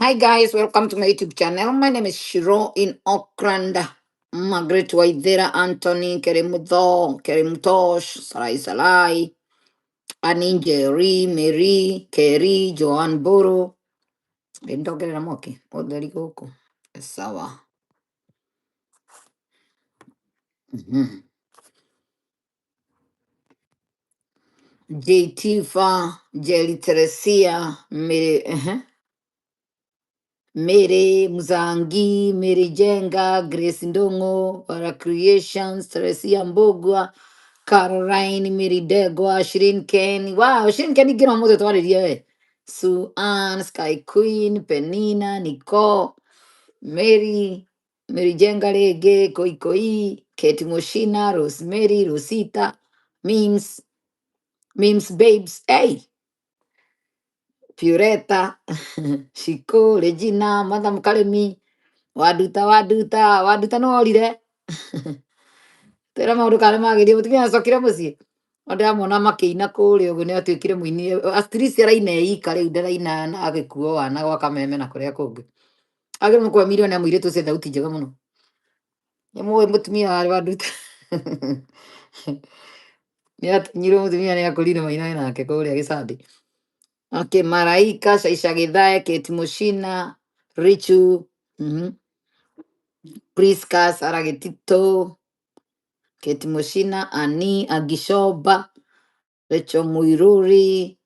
Hi guys, welcome to my YouTube channel. My name is Shiro in Auckland. Margaret Waithera, Anthony, Keremuto, Keremutosh, Sarai Salai, Anin Jerry, Mary, Kerry, Joan Boro. Ndogere moki. Oderi goko. Sawa. Mhm. J Tifa, Jelly Teresia, Mere Muzangi, Mere Jenga, Grace Ndongo, Para Creations, Teresia Mbogwa, Caroline, Mary Degwa, Shirin Ken. Wow, Shirin Ken, get on with it. Sue Ann, Sky Queen, Penina, Nicole, Mary Jenga Lege, Koi Koi, Kate Moshina, Rosemary, Rosita, Memes Babes. Hey, Pureta, Shiko, Regina, Madam Kalemi. Waduta no orire. Tera maundu kare magirie mutumia acokire mucii. Ndamona makiina kuria uguo ni atuikire muini. Astrisi araina ika riu ndaraina na agikuo wana gwa kameme na kuria kungi. Agire mukwa milioni amwire tuce thauti njega muno. Nyamuwe mutumia wari waduta. Ni atunyirwo mutumia ni akurire maina nake kuria gicandi. Okay, Maraika, Shaisha Githae, Kate Mushina, Richu, Priska, Sara Getito, Kate Mushina, Ani, Agishoba, Recho Muiruri,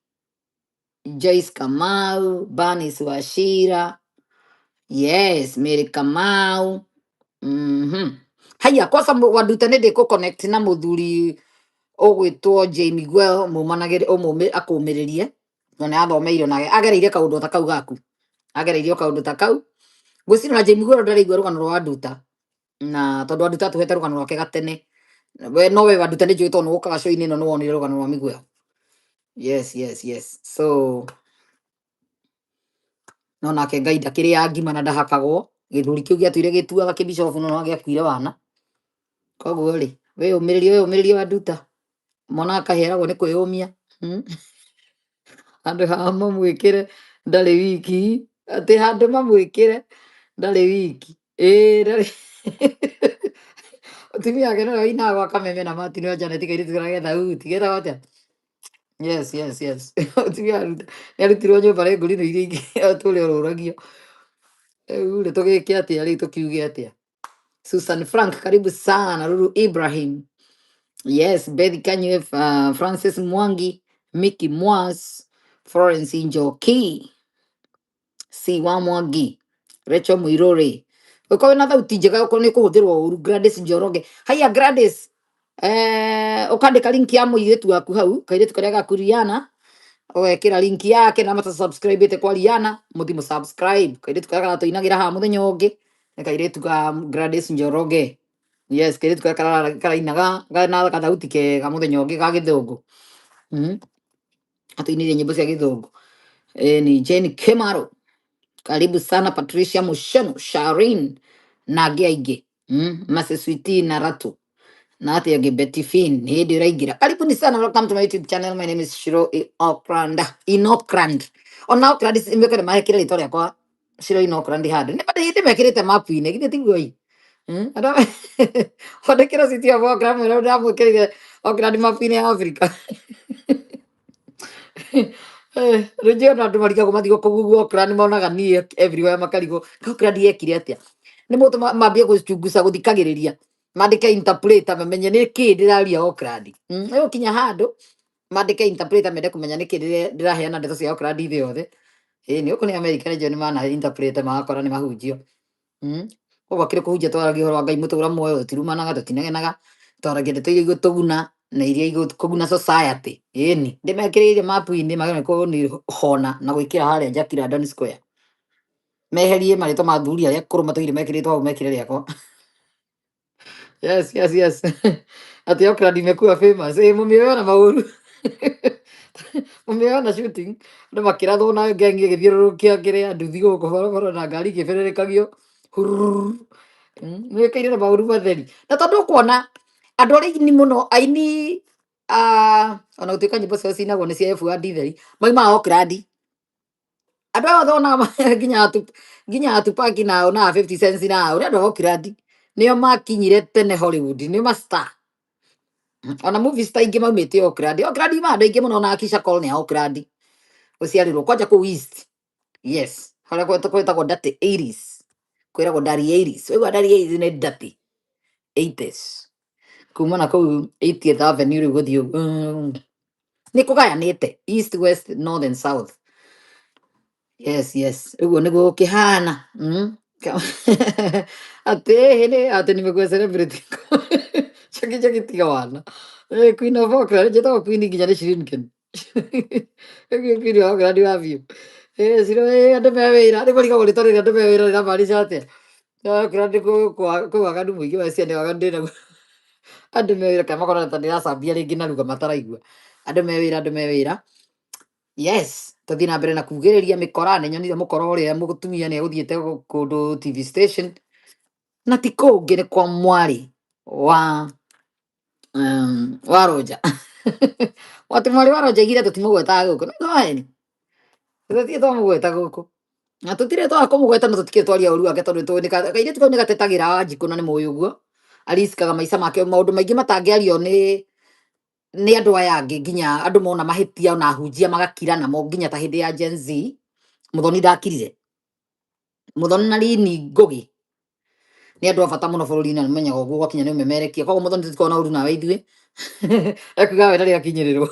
Joyce Kamau, Banis Washira, yes, Mary Kamau. Haya, kwasa waduta nende ko connect na muthuri ogwitwo Jamie Gwell mumanagire umume akumirerie none athomeire nage agereire kaundu ta kau gaku agereire kaundu ta kau gwicira na Jamie Gwell ndari igwa rugano rwa waduta na tondu waduta tuhete rugano rwake gatene we no we waduta ni njui tondu gukaga show-ini ino no wonire rugano rwa Miguel. Yes. So no nake Ngai ndakĩrĩ ya ngima na ndahakagwo gĩthũri kĩu gĩatuire gĩtuaga kĩbicobu no gĩakuire wana koguo rĩ wĩyũmĩrĩrie Wanduta mwana akaheragwo nĩ kwĩyũmia handũ ha mamwĩkĩre ndarĩ wiki atĩ handũ mamwĩkĩre ndarĩ wiki ndarĩ atumia ake no ina gwa kameme na Martin wa Janet kairĩtu karagetha uti getha atĩa. Yes. Atumia nĩarutirwo nyũmba rĩ ngũri iria ingĩ atũre ũrũragio ule tugĩke atĩa rĩu tukiuge atĩa. Susan Frank, karibu sana. Lulu Ibrahim, yes. Bethy Kanye, Francis Mwangi, Mickey Mwas, Florence Njoki, Siwa Mwangi, Rachel Muirore. Uko na thauti njega uko ni kuhuthirwo uru. Gladys Njoroge, haya Gladys, ukandika link ya muiretu waku hau kairetu karia gakuriana ugekira link yake na mata subscribe ite kwa Liana muthi mu subscribe kairetu karia gatuinagira ha muthenya ungi kairetu ka Gladys Njoroge. Yes, kairetu karia karainaga na kathauti kega muthenya ungi ga githungu atuinire nyimbo cia githungu. Ni Jane Kemaro, karibu sana. Patricia Mushono, Sharin na angĩ aingĩ Maseswiti na Ratu na ati angi Betty Finn hindi uraigira. Karibuni sana, welcome to my YouTube channel. My name is Shiro in Auckland. Ona Auckland imekore mahekire rĩtwa rĩakwa Shiro in Auckland hande. Nĩ bado hindi mekirite mapu-inĩ githĩ tiguo ii. Ada ondekera city of Auckland mwĩra ndamwĩkĩrire Auckland mapu-inĩ ya Africa. Rĩnjĩ ona andũ marigagwo mathiĩ kũgugua Auckland monaga niĩ everywhere makarigwo Auckland yekire atĩa. Nĩ mũndũ mambie gũcunguca gũthikagĩrĩria mandike interpreter mamenye nĩ kĩ ndĩraria Auckland. Ũkinya handũ mandike interpreter mende kũmenya nĩ kĩ ndĩraheana ndeto cia Auckland thĩ yothe. Nĩ ũkũ nĩ America nĩ mana interpreter magakora nĩ mahunjio. Koguo akĩrĩ kũhunjia twaragia ũhoro wa Ngai mũtũũra muoyo tũtirumanaga tũtinegenaga twaragia ndeto iria igũtũguna na iria igũkũguna society. Ndĩmekĩrĩire mapu-inĩ magĩrĩirwo nĩ kũhona na gwĩkĩra harĩa Jacaranda Square. Meherie marĩtwa ma athuri arĩa akũrũ matũire mekĩrĩtwo hau mekĩre rĩakwa. Yes. Ati Auckland imekuwa famous. Mumeona maũru. Mumeona shooting. Andũ makĩrathwo na ngengi ĩgĩthiũrũrũkia kĩrĩa nduthi gũkũ barabara na ngari igĩbererĩkagio. Nĩwĩkĩire na maũru matheri. Na tondũ ũkuona andũ arĩa aini mũno aini ona gũtuĩka nyĩmbo ciao cinagwo nĩ cia F word theri maumaga Auckland. andå aya othe ona nginya atupaki nao na 50 cents nao nä andå okirandi nä o makinyire tene Hollywood nä ma star ona movies ta ingä maumä te okirandi ma andå aingä må no na Kisha Cole nä okirandi gå ciarä rwo kwanja kå east yes harä a kwätagwo dirty 80s kwäragwo ndari 80s waigua ndari 80s nä dirty 80s kuma na kå 80th avenue rä u gå thiä nä kå gayanä te east west north and south yes yes uguo nä gå kä hana atä nä mä celebrity chaki tiga wana queen of okra njätagwo queen nginya nä shrinken queen of okra nä wabiå ciro andå me wä ra nä må rigagwo rä tarä andå me wä ra rä ramarica atä okra nä kå waganu må ingä wa ciane waganu ndä naguo andå me wä ra kana makorana ta ndä racambia rä ngä naruga mataraigua andå me wä ra yes tũthiĩ na mbere na kugĩrĩria mĩkora nĩ nyonire mũkora ũrĩa mũtumia nĩ egũthiĩte kũndũ TV station na ti kũngĩ nĩ kwa mwarĩ wa Roja atĩ mwarĩ wa Roja igire tũtimũgwetaga gũkũ no eni tũtiĩ twamũgweta gũkũ na tũtirĩ twaga kũmũgweta no tũtikĩrĩ twaria ũru wake tondũ tũĩ kairĩtu kau nĩ gatetagĩra Wanjikũ na nĩ mũĩ ũguo ariskaga maica make maũndũ maingĩ matangĩario nĩ andũ aya angĩ nginya andũ mona mahĩtia na hunjia magakira namo nginya ta hĩndĩ ya Gen Z Muthoni ndakirire Muthoni na Lini Ngũgĩ nĩ andũ a bata mũno bũrũri-inĩ na nĩmenyaga ũguo gwakinya nĩ ũmemerekia koguo Muthoni tũtikoragwo na ũru nawe ithuĩ ekuga we ndarĩ akinyĩrĩrwo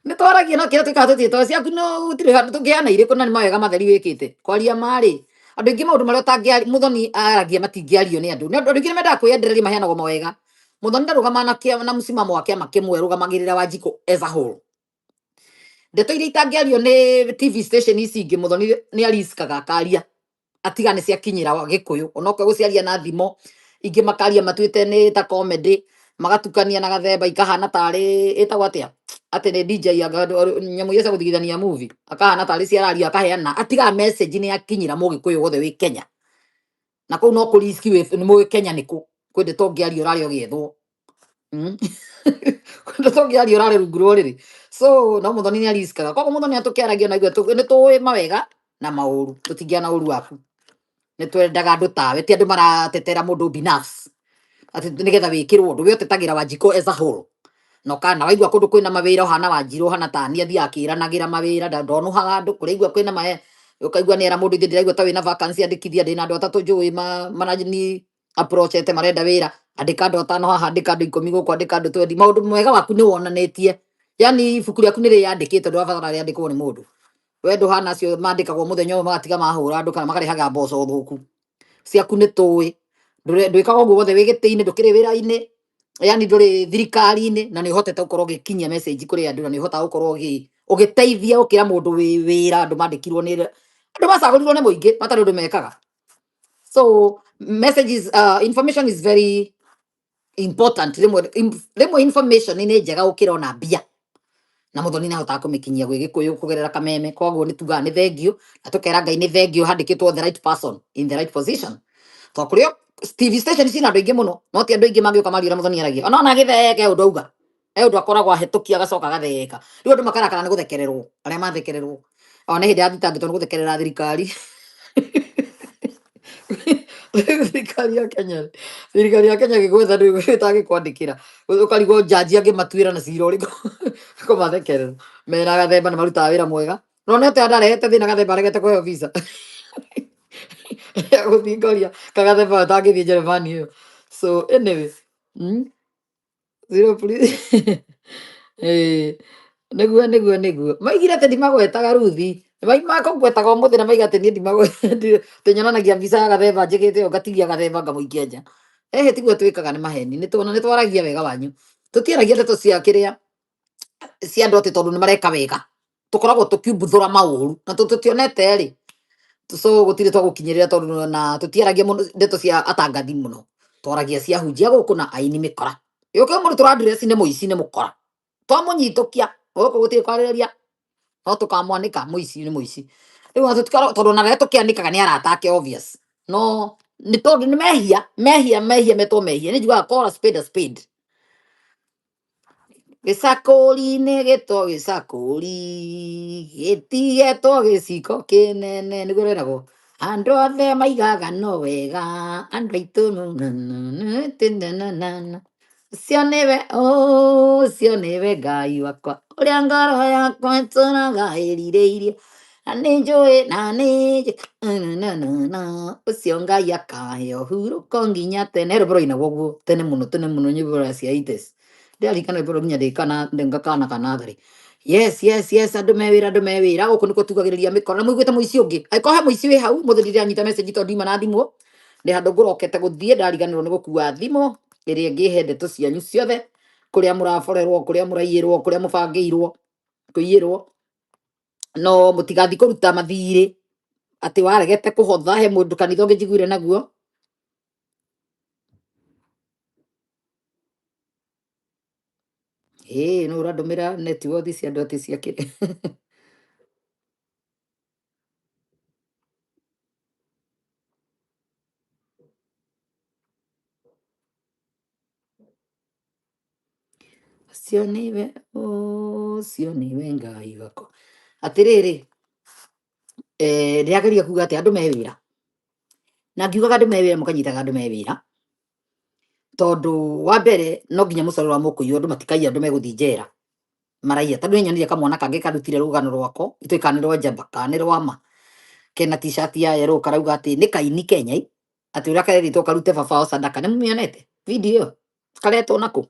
nĩ twaragia no kĩrĩa twĩkaga tũtiĩ ciaku no gũtirĩ handũ tũngĩheana irĩkũ na nĩ mawega matheri wĩkĩte kwaria marĩ andũ aingĩ maũndũ marĩa ũtangĩaria Muthoni aragia matingĩario nĩ andũ andũ aingĩ nĩ mendaga kwĩyendereria maheanagwo mawega Muthoni ndarũgama na mũsimamo wake ama kĩmwe rũgamagĩrĩra Wanjikũ as a whole ndeto iria itangĩario nĩ TV station ici ingĩ Muthoni nĩ ariskaga akaria atiga nĩ ciakinyĩra Gĩkũyũ onokorwo gũciaria na thimo ingĩ makaria matuĩte nĩ ta comedy magatukania na gathemba ikahana tarĩ ĩtagwo atĩa atĩ nĩ DJ nyamũ iria cia gũthigithania movie akahana tarĩ ciararia akaheana atiga message nĩ yakinyĩra Mũgĩkũyũ wothe wĩ Kenya na kũu no kũriski nĩ mũĩ Kenya nĩkũ kwĩndĩ tũngĩaria ũrarĩ ũgĩethwo kwĩndĩ tũngĩaria ũrarĩ rungu rwa ũrĩrĩ so no Muthoni nĩ ariskaga koguo Muthoni atũkĩaragia na ithuĩ nĩ tũĩ mawega na maũru tũtingĩana ũru waku nĩ twendaga andũ tawe ti andũ maratetera mũndũ binafsi atĩ nĩgetha wĩkĩrwo ũndũ we ũtetagĩra Wanjikũ as a whole no kana waigua kũndũ kwĩna mawĩra ũhana Wanjirũ hana tani athiaga akĩranagĩra mawĩra ndonũhaga andũ kũrĩa kwĩna ũkaigua nĩ era mũndũ ithe ndĩraigua ta wĩna vacancy andĩkithia ndĩna andũ atatũ njũĩ marani approachete marenda wĩra andĩka andũ atano haha andĩka andũ 10 gũkũ andĩka andũ 20 maũndũ mwega waku nĩ wonanĩtie yani ibuku rĩaku nĩ rĩyandĩkĩte ndũrabatara rĩandĩkwo nĩ mũndũ we ndũhana acio mandĩkagwo mũthenya ũmwe magatiga mahũra andũ kana makarehaga mboco thũku ciaku nĩ tũĩ ndwĩkaga ũguo wothe wĩ gĩtĩ-inĩ ndũkĩrĩ wĩra-inĩ yani ndũrĩ thirikari-inĩ na nĩ ũhotete gũkorwo ũgĩkinyia message kũrĩ andũ na nĩ ũhotaga gũkorwo ũgĩteithia gũkĩra mũndũ wĩ wĩra andũ mandĩkirwo nĩ andũ macagũrirwo nĩ mũingĩ matarĩ ũndũ mekaga so messages information is very important rĩmwe information nĩ njega gũkĩra ona mbia na Muthoni nĩ ahotaga kũmĩkinyia gwĩ Gĩkũyũ kũgerera kameme koguo nĩ tugaga nĩ thengio na tũkera Ngai nĩ thengio handĩkĩtwo the right person in the right position to kũrĩ TV station cina andũ aingĩ mũno no ti andũ aingĩ mangĩũka maria Muthoni aragia ona gĩtheke ũndũ auga ũndũ akoragwo ahĩtũkia agacoka agatheka rĩu andũ makarakara nĩ gũthekererwo arĩa mathekererwo ona hĩndĩ ya thitangĩtwo nĩ gũthekerera thirikari thirikari ya Kenya gĩgwetha ĩtagĩkwandĩkĩra ũkarigwo jaji angĩmatuĩra na cira ũrĩkũ kũmathekerera mena gathemba nĩ marutaga wĩra mwega no nĩ atĩ ndarehete thĩna gathemba aregete kũheo visa ya gũthiĩ ngoria kagathemba atangĩthiĩ Njeremani ĩyo so anyway zero please nĩguo maigire atĩ ndimagwetaga Ruthi makũngwetaga ũmũthĩ na maiga atĩ niĩ ndimagweta nyonanagia mbica ya gathemba njĩkĩte ũũ ngatigia gathemba ngamũikia nja tiguo twĩkaga nĩ maheni nĩ twaragia wega wanyu tũtiaragia ndeto cia kĩrĩa cia andũ atĩ tondũ nĩ mareka wega tũkoragwo tũkiumbuthũra maũru na tũtionete rĩ so gũtirĩ twagũkinyĩrĩra tondũ na tũtiaragia ndeto cia atangathi mũno twaragia cia hunjia gũkũ na aini mĩkora yũkĩ mũndũ tũradireci nĩ mũici nĩ mũkora twamũnyitũkia gũkũ gũtirĩ kwarĩrĩria no tũkamwanĩka mũici nĩ mũici rĩu tondũ na rĩrĩa tũkĩanĩkaga nĩ arata ake obvious no nĩ tondũ nĩ mehia metwo mehia nĩ njugaga call a spade a spade gĩcakũri-inĩ gĩcakũri, gĩtigetwo gĩciko kĩnene, nĩguo rweragwo. Andũ othe maigaga no wega, andũ aitũ ũcio nĩwe, ũcio nĩwe Ngai wakwa, ũrĩa ngoro yakwa ĩtũũraga ĩrirĩirie, na nĩ njũĩ, ũcio Ngai akahe ũhurũko nginya tene. Rũrũ rũinagwo ũguo tene mũno nyĩmbo cia 80s. Ndirarikana rwĩmbo rũu nginya ndĩ kana thari. Yes, yes, yes, andũ me wĩra, andũ me wĩra, gũkũ nĩkuo tugagĩrĩria mĩkora. Na mũiguĩte mũici ũngĩ, angĩkorwo he mũici wĩ hau, mũthĩ ndiranyita message tondũ ndiuma na thimũ, ndĩ handũ ngũrokete gũthiĩ, ndariganĩrwo nĩ gũkua thimũ ĩrĩa ĩngĩhe ndeto cianyu ciothe, kũrĩa mũraborerwo, kũrĩa mũraiyĩrwo, kũrĩa mũbangĩirwo kũiyĩrwo. No mũtigathiĩ kũruta mathirĩ atĩ waregete kũhotha, he mũndũ kanitha ũngĩ njiguire naguo. Nĩ ũrandũmĩra netiwoti cia andũ atĩ ciakĩrĩ. Ũcio nĩwe, ũcio nĩwe Ngai wakwa. Atĩrĩrĩ, ndĩrageria kuga atĩ andũ me wĩra, na ngiugaga andũ me wĩra mũkanyitaga andũ me wĩra, tondũ wa mbere no nginya mũcore wa mũkũiywo, andũ matikaiya, andũ megũthiĩ njera maraiya. Tondũ nĩnyonire kamwana kangĩ karutire rũgano rwako, itũĩ kana nĩ rwa njamba kana nĩ rwa ma, kena t-shirt ya yellow, karauga atĩ nĩ kaini Kenya, atĩ ũrĩa kerĩtwo karute baba wao sadaka. Nĩ mũmĩonete video ĩyo karetwo nakũ?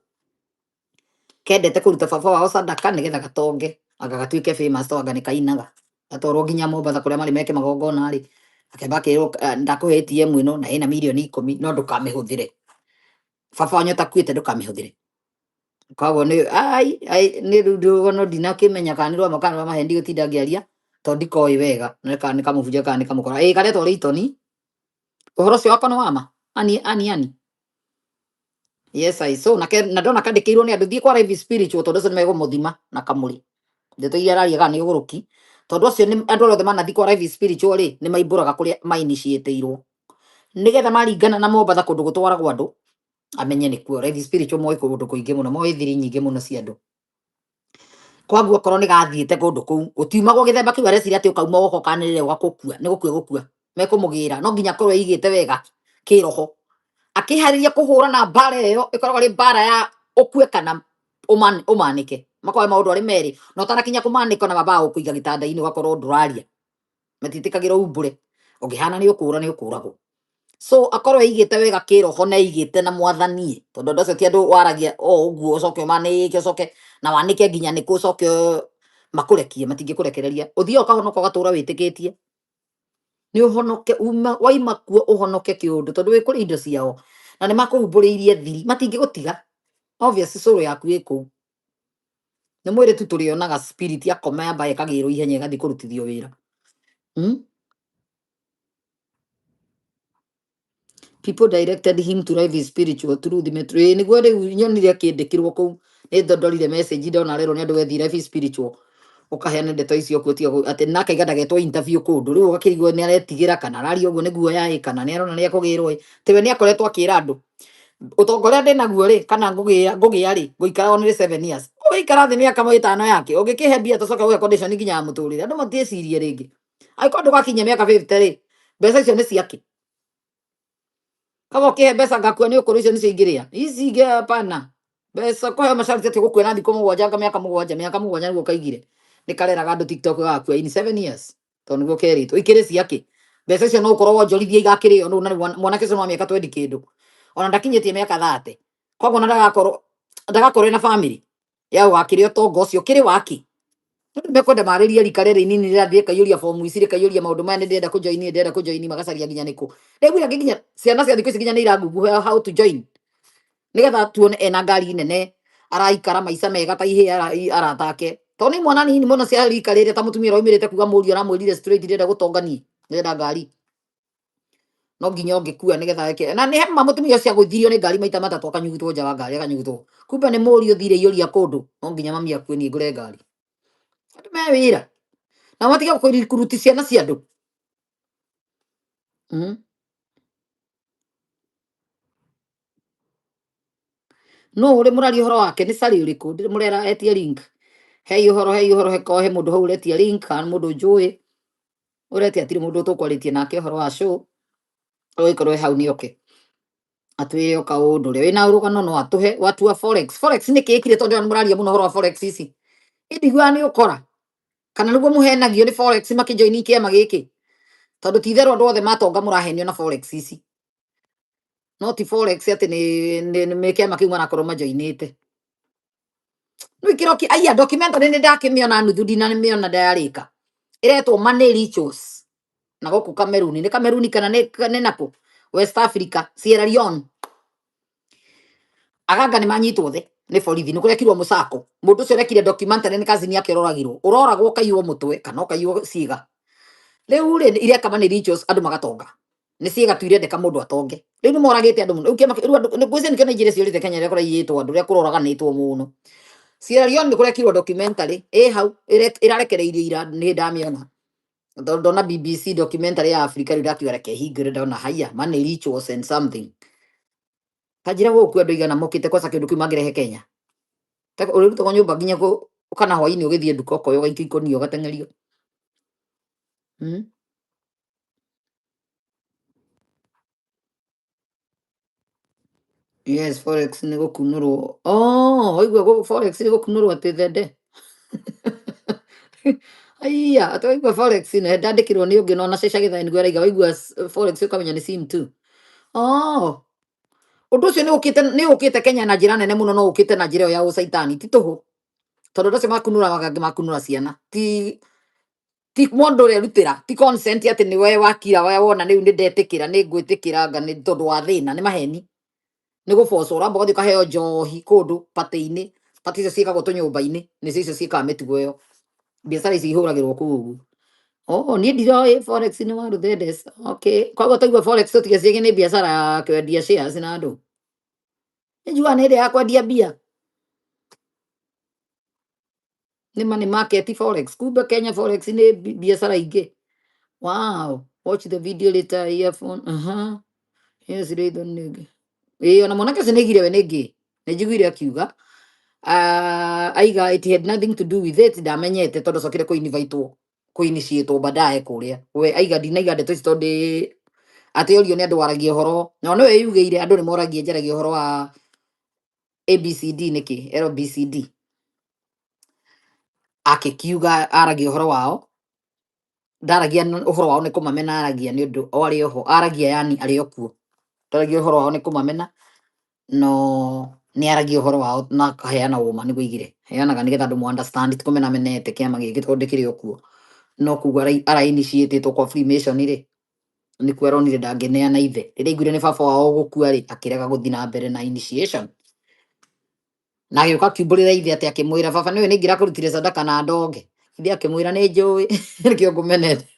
Kendete kũruta baba wao sadaka nĩgetha gatonge anga gatuĩke famous, to anga nĩ kainaga, gatwarwo nginya Mombasa kũrĩa marĩ meke magongona rĩ, akamba akĩrwo ndakũhe ATM ĩno na ĩna mirioni 10 no ndũkamĩhũthĩre, baba wanyu atakuĩte ndũkamĩhũthĩre. Koguo nĩ rĩu rũgano ndinakĩmenya kana nĩ rwa ma kana nĩ rwa maheeni, ndigũtinda ngĩaria tondũ ndikoĩ wega kana nĩ kamũbunjia kana nĩ kamũkora. Karetwo Rĩitoni. Ũhoro ũcio wakwa nĩ wa ma? Ani. Yes, so na ndona kandĩkĩirwo nĩ andũ, thiĩ kwa Life Spiritual tondũ ũcio nĩ megũmũthima na kamũri. Ndeto iria araria kana nĩ ũgũrũki, tondũ ũcio andũ othe manathiĩ kwa Life Spiritual rĩ, nĩ maimbũraga kũrĩa mainiciĩtĩirwo, nĩgetha maringana na Mombasa kũndũ gũtwaragwo andũ, amenye nĩkuo. Life Spiritual moĩ kũndũ kũingĩ mũno, moĩ thiri nyingĩ mũno cia andũ. Koguo okorwo nĩ gathiĩte kũndũ kũu, gũtiumagwo gĩthemba kĩu areciria atĩ ũkauma gũka ũkanĩrĩra ũgakũkua, nĩ gũkua. Mekũmũgĩra, no nginya akorwo eigĩte wega kĩroho, akĩharĩria kũhũrana mbara ĩyo, ĩkoragwo arĩ mbara ya ũkue kana ũmanĩke. Makoragwo maũndũ arĩ merĩ, na ũtanakinya kũmanĩka ona mambaga gũkũiga gĩtanda-inĩ ũgakorwo ndũraria, matiĩtĩkagĩra umbũre, ũngĩhana nĩ ũkũra nĩ ũkũragwo. So akorwo eigĩte wega kĩroho na eigĩte na Mwathani, tondũ andũ acio ti andũ waragia o ũguo ũcoke ũmanĩke, ũcoke na wanĩke nginya nĩkũ, ũcoke makũrekie, matingĩkũrekereria. Ũthiaga ũkahonoka ũgatũra wĩtĩkĩtie, nĩ ũhonoke, waima kuo ũhonoke kĩũndũ, tondũ wĩ kũrĩ indo ciao na nĩ makũhumbũrĩirie thiri, matingĩgũtiga, obvious cũrũ yaku ĩ kũu. Nĩ mwĩrĩ tu tũrĩonaga spirit akoma yamba ĩkagĩrwo ihenya ĩgathiĩ kũrutithio wĩra. People directed him to Life Spiritual through the metro. Nĩguo rĩu nyonire akĩndĩkĩrwo kũu, nĩ ndondorire message ndona arerwo nĩ andũ wethiĩ Life Spiritual ũkaheana ndeto icio kuo, tiga atĩ nakaiga ndagetwo interview kũndũ, rĩu ũgakĩrigwo nĩ aretigĩra kana araria ũguo nĩguo yaĩ kana nĩ arona nĩ ekũgĩrwo. Tiwe nĩ akoretwo akĩra andũ ũtongoria ndĩ naguo rĩ, kana ngũgĩa rĩ, ngũikara only 7 years. Ũgĩikara thĩ mĩaka 5 yake, ũngĩkĩhe mbia tũcoke gũhe condition nginya ya mũtũrĩre. Andũ matiĩcirie rĩngĩ, angĩkorwo ndũgakinyia mĩaka 50 rĩ, mbeca icio nĩ ciake. Kama ũkĩhe mbeca ngakua nĩ ũkũrũ, icio nĩcio ingĩrĩa ici ingĩ? Hapana, mbeca kũheo masharti atĩ gũkua na thikũ 7 anga mĩaka 7 nĩguo kaigire, nĩ kareraga andũ TikTok gagakua in 7 years, tondũ nĩguo kerĩtwo. Ikĩrĩ ciake mbeca icio, no ũkorwo wonjorithia igakĩrĩo nũ mwanake ũcio wa mĩaka 20 kĩndũ, ona ndakinyĩtie mĩaka 30. Koguo na ndagakorwo na family ya gũgakĩrĩa ũtonga ũcio, kĩrĩ waki. Andũ mekwenda marĩrie rika rĩrĩ inini rĩrathiĩ kaiyũria fomu ici, rĩkaiyũria maũndũ maya, nĩ ndĩrenda kũjoini, magacaria nginya nĩkũ. Rĩu nginya ciana cia thikũ ici nginya nĩ iragungu how to join, nĩgetha tuone ena ngari nene, araikara maica mega ta ihĩĩ arata ake, tondũ nĩ mwana nini mũno cia rika rĩrĩ, ta mũtumia ũrĩa oimĩrĩte kuga mũriũ aramwĩrire straight ndĩrenda gũtongania, ndĩrenda ngari. No nginya ũngĩkua nĩgetha weke, na nĩ hema mũtumia ũcio agũithirio nĩ ngari maita 3 akanyugutwo nja wa ngari, akanyugutwo. Kumbe nĩ mũriũ ũthire iyũria kũndũ, no nginya mami akue niĩ ngũre ngari. Andũ me wĩra na matige kũrikuruti ciana cia andũ. no uri murari horo wake ni sari uriku ndiri murera etie link hei horo he mundu hau uretie link kana mundu njui uretie atiri mundu tukwaritie nake horo wa show oikorwo hau ni okay atwi oka undu ri wina urugano no atuhe watu wa forex ni kikire tondu muraria muno horo wa forex ici indigwa ni ukora kana niguo muhenagio ni forex makijoini kiama giki tondu titherwo andu othe matonga murahenio na forex ici no ti forex ati ni mekiama kiu marakorwo majoinite no ikiroki aya documentary ni ndakimiona nuthu dina ni miona diarika iretwo money rituals na goku Cameroon ni Cameroon kana ni napo West Africa Sierra Leone aganga ni manyitwo the ni borithi ni kurekirwo musako mundu ucio rekire documentary ni kazi ni yake uroragirwo uroragwo kaiwo mutwe kana kaiwo ciiga riu ri ireka money rituals andu magatonga ni ciiga tu irendeka mundu atonge riu ni moragite andu muno ni gwiceni kana ijire ciorite Kenya rekora yitwo andu rekora uraganitwo muno Sierra Leone ni kurekirwo documentary hau irarekereirio ira ni ndamiona ndona BBC documentary ya Africa riu ndakiuga reke hingire ndona haya money rituals and something kajira guku andu igana mokite kwa kindu kiu mangirehe Kenya uri ruto nyumba nginya kana hwaini ugithie nduka ukoyo gaiki ikonio gatengerio yes forex ni gukunurwo oigua forex ni gukunurwo ati thende aya atoigua forex ni ndandikirwo ni ungi nona ceca githai ni gwera waigua forex ukamenya ni sim tu undu ucio ni ukite Kenya na njira nene muno no ukite na njira ya ucaitani ti tuhu tondu ndocio makunura magangi makunura ciana ti mundu urerutira ti consent ati ni we wakira we wona ni ndetikira ni ngwitikira anga ni tondu wa thina ni maheni ni guboco uramba ugathii ukaheo njohi kundu pati-ini pati icio ciikagwo tunyumba-ini nicio icio ciikaga mitugo iyo biacara ici ihuragirwo kuu ni ndiroi forex ni waru thendes okay koguo taigua forex tutige ciigi ni biacara ya kwendia shares na andu nijua ni ile ya kwendia bia ni money market forex kumbe Kenya forex ni biacara ingi wow watch the video later earphone yes they don't nigga ona mwanake cinigire we ningi nijiguire akiuga aiga it had nothing to do with it ndamenyete tondu cokire kuinitiatwo baadaye kuria we aiga ndinaiga ndeto ici tondu ati orio ni andu waragia uhoro no niwe yugeire andu ni moragia njaragia uhoro wa ABCD niki LBCD akikiuga aragia uhoro wao ndaragia uhoro wao ni kumamena aragia ni undu ari oho aragia yani ari okuo ndaragia uhoro wao ni kumamena no ni aragia uhoro wao na kaheana uma ni guigire heanaga nigetha andu mu understand ti kumena menete kiama giki tondu kiri okuo no kuga ara initiate to kwa Freemason ri ni kweronire ndangeneana ithe riria iguire ni baba wao gukua ri akirega guthi na mbere na initiation na giuka kiumburira ithe ati akimwira baba niwe ningira kurutire sadaka na ndonge ithe akimwira ni njui nikio ngumenete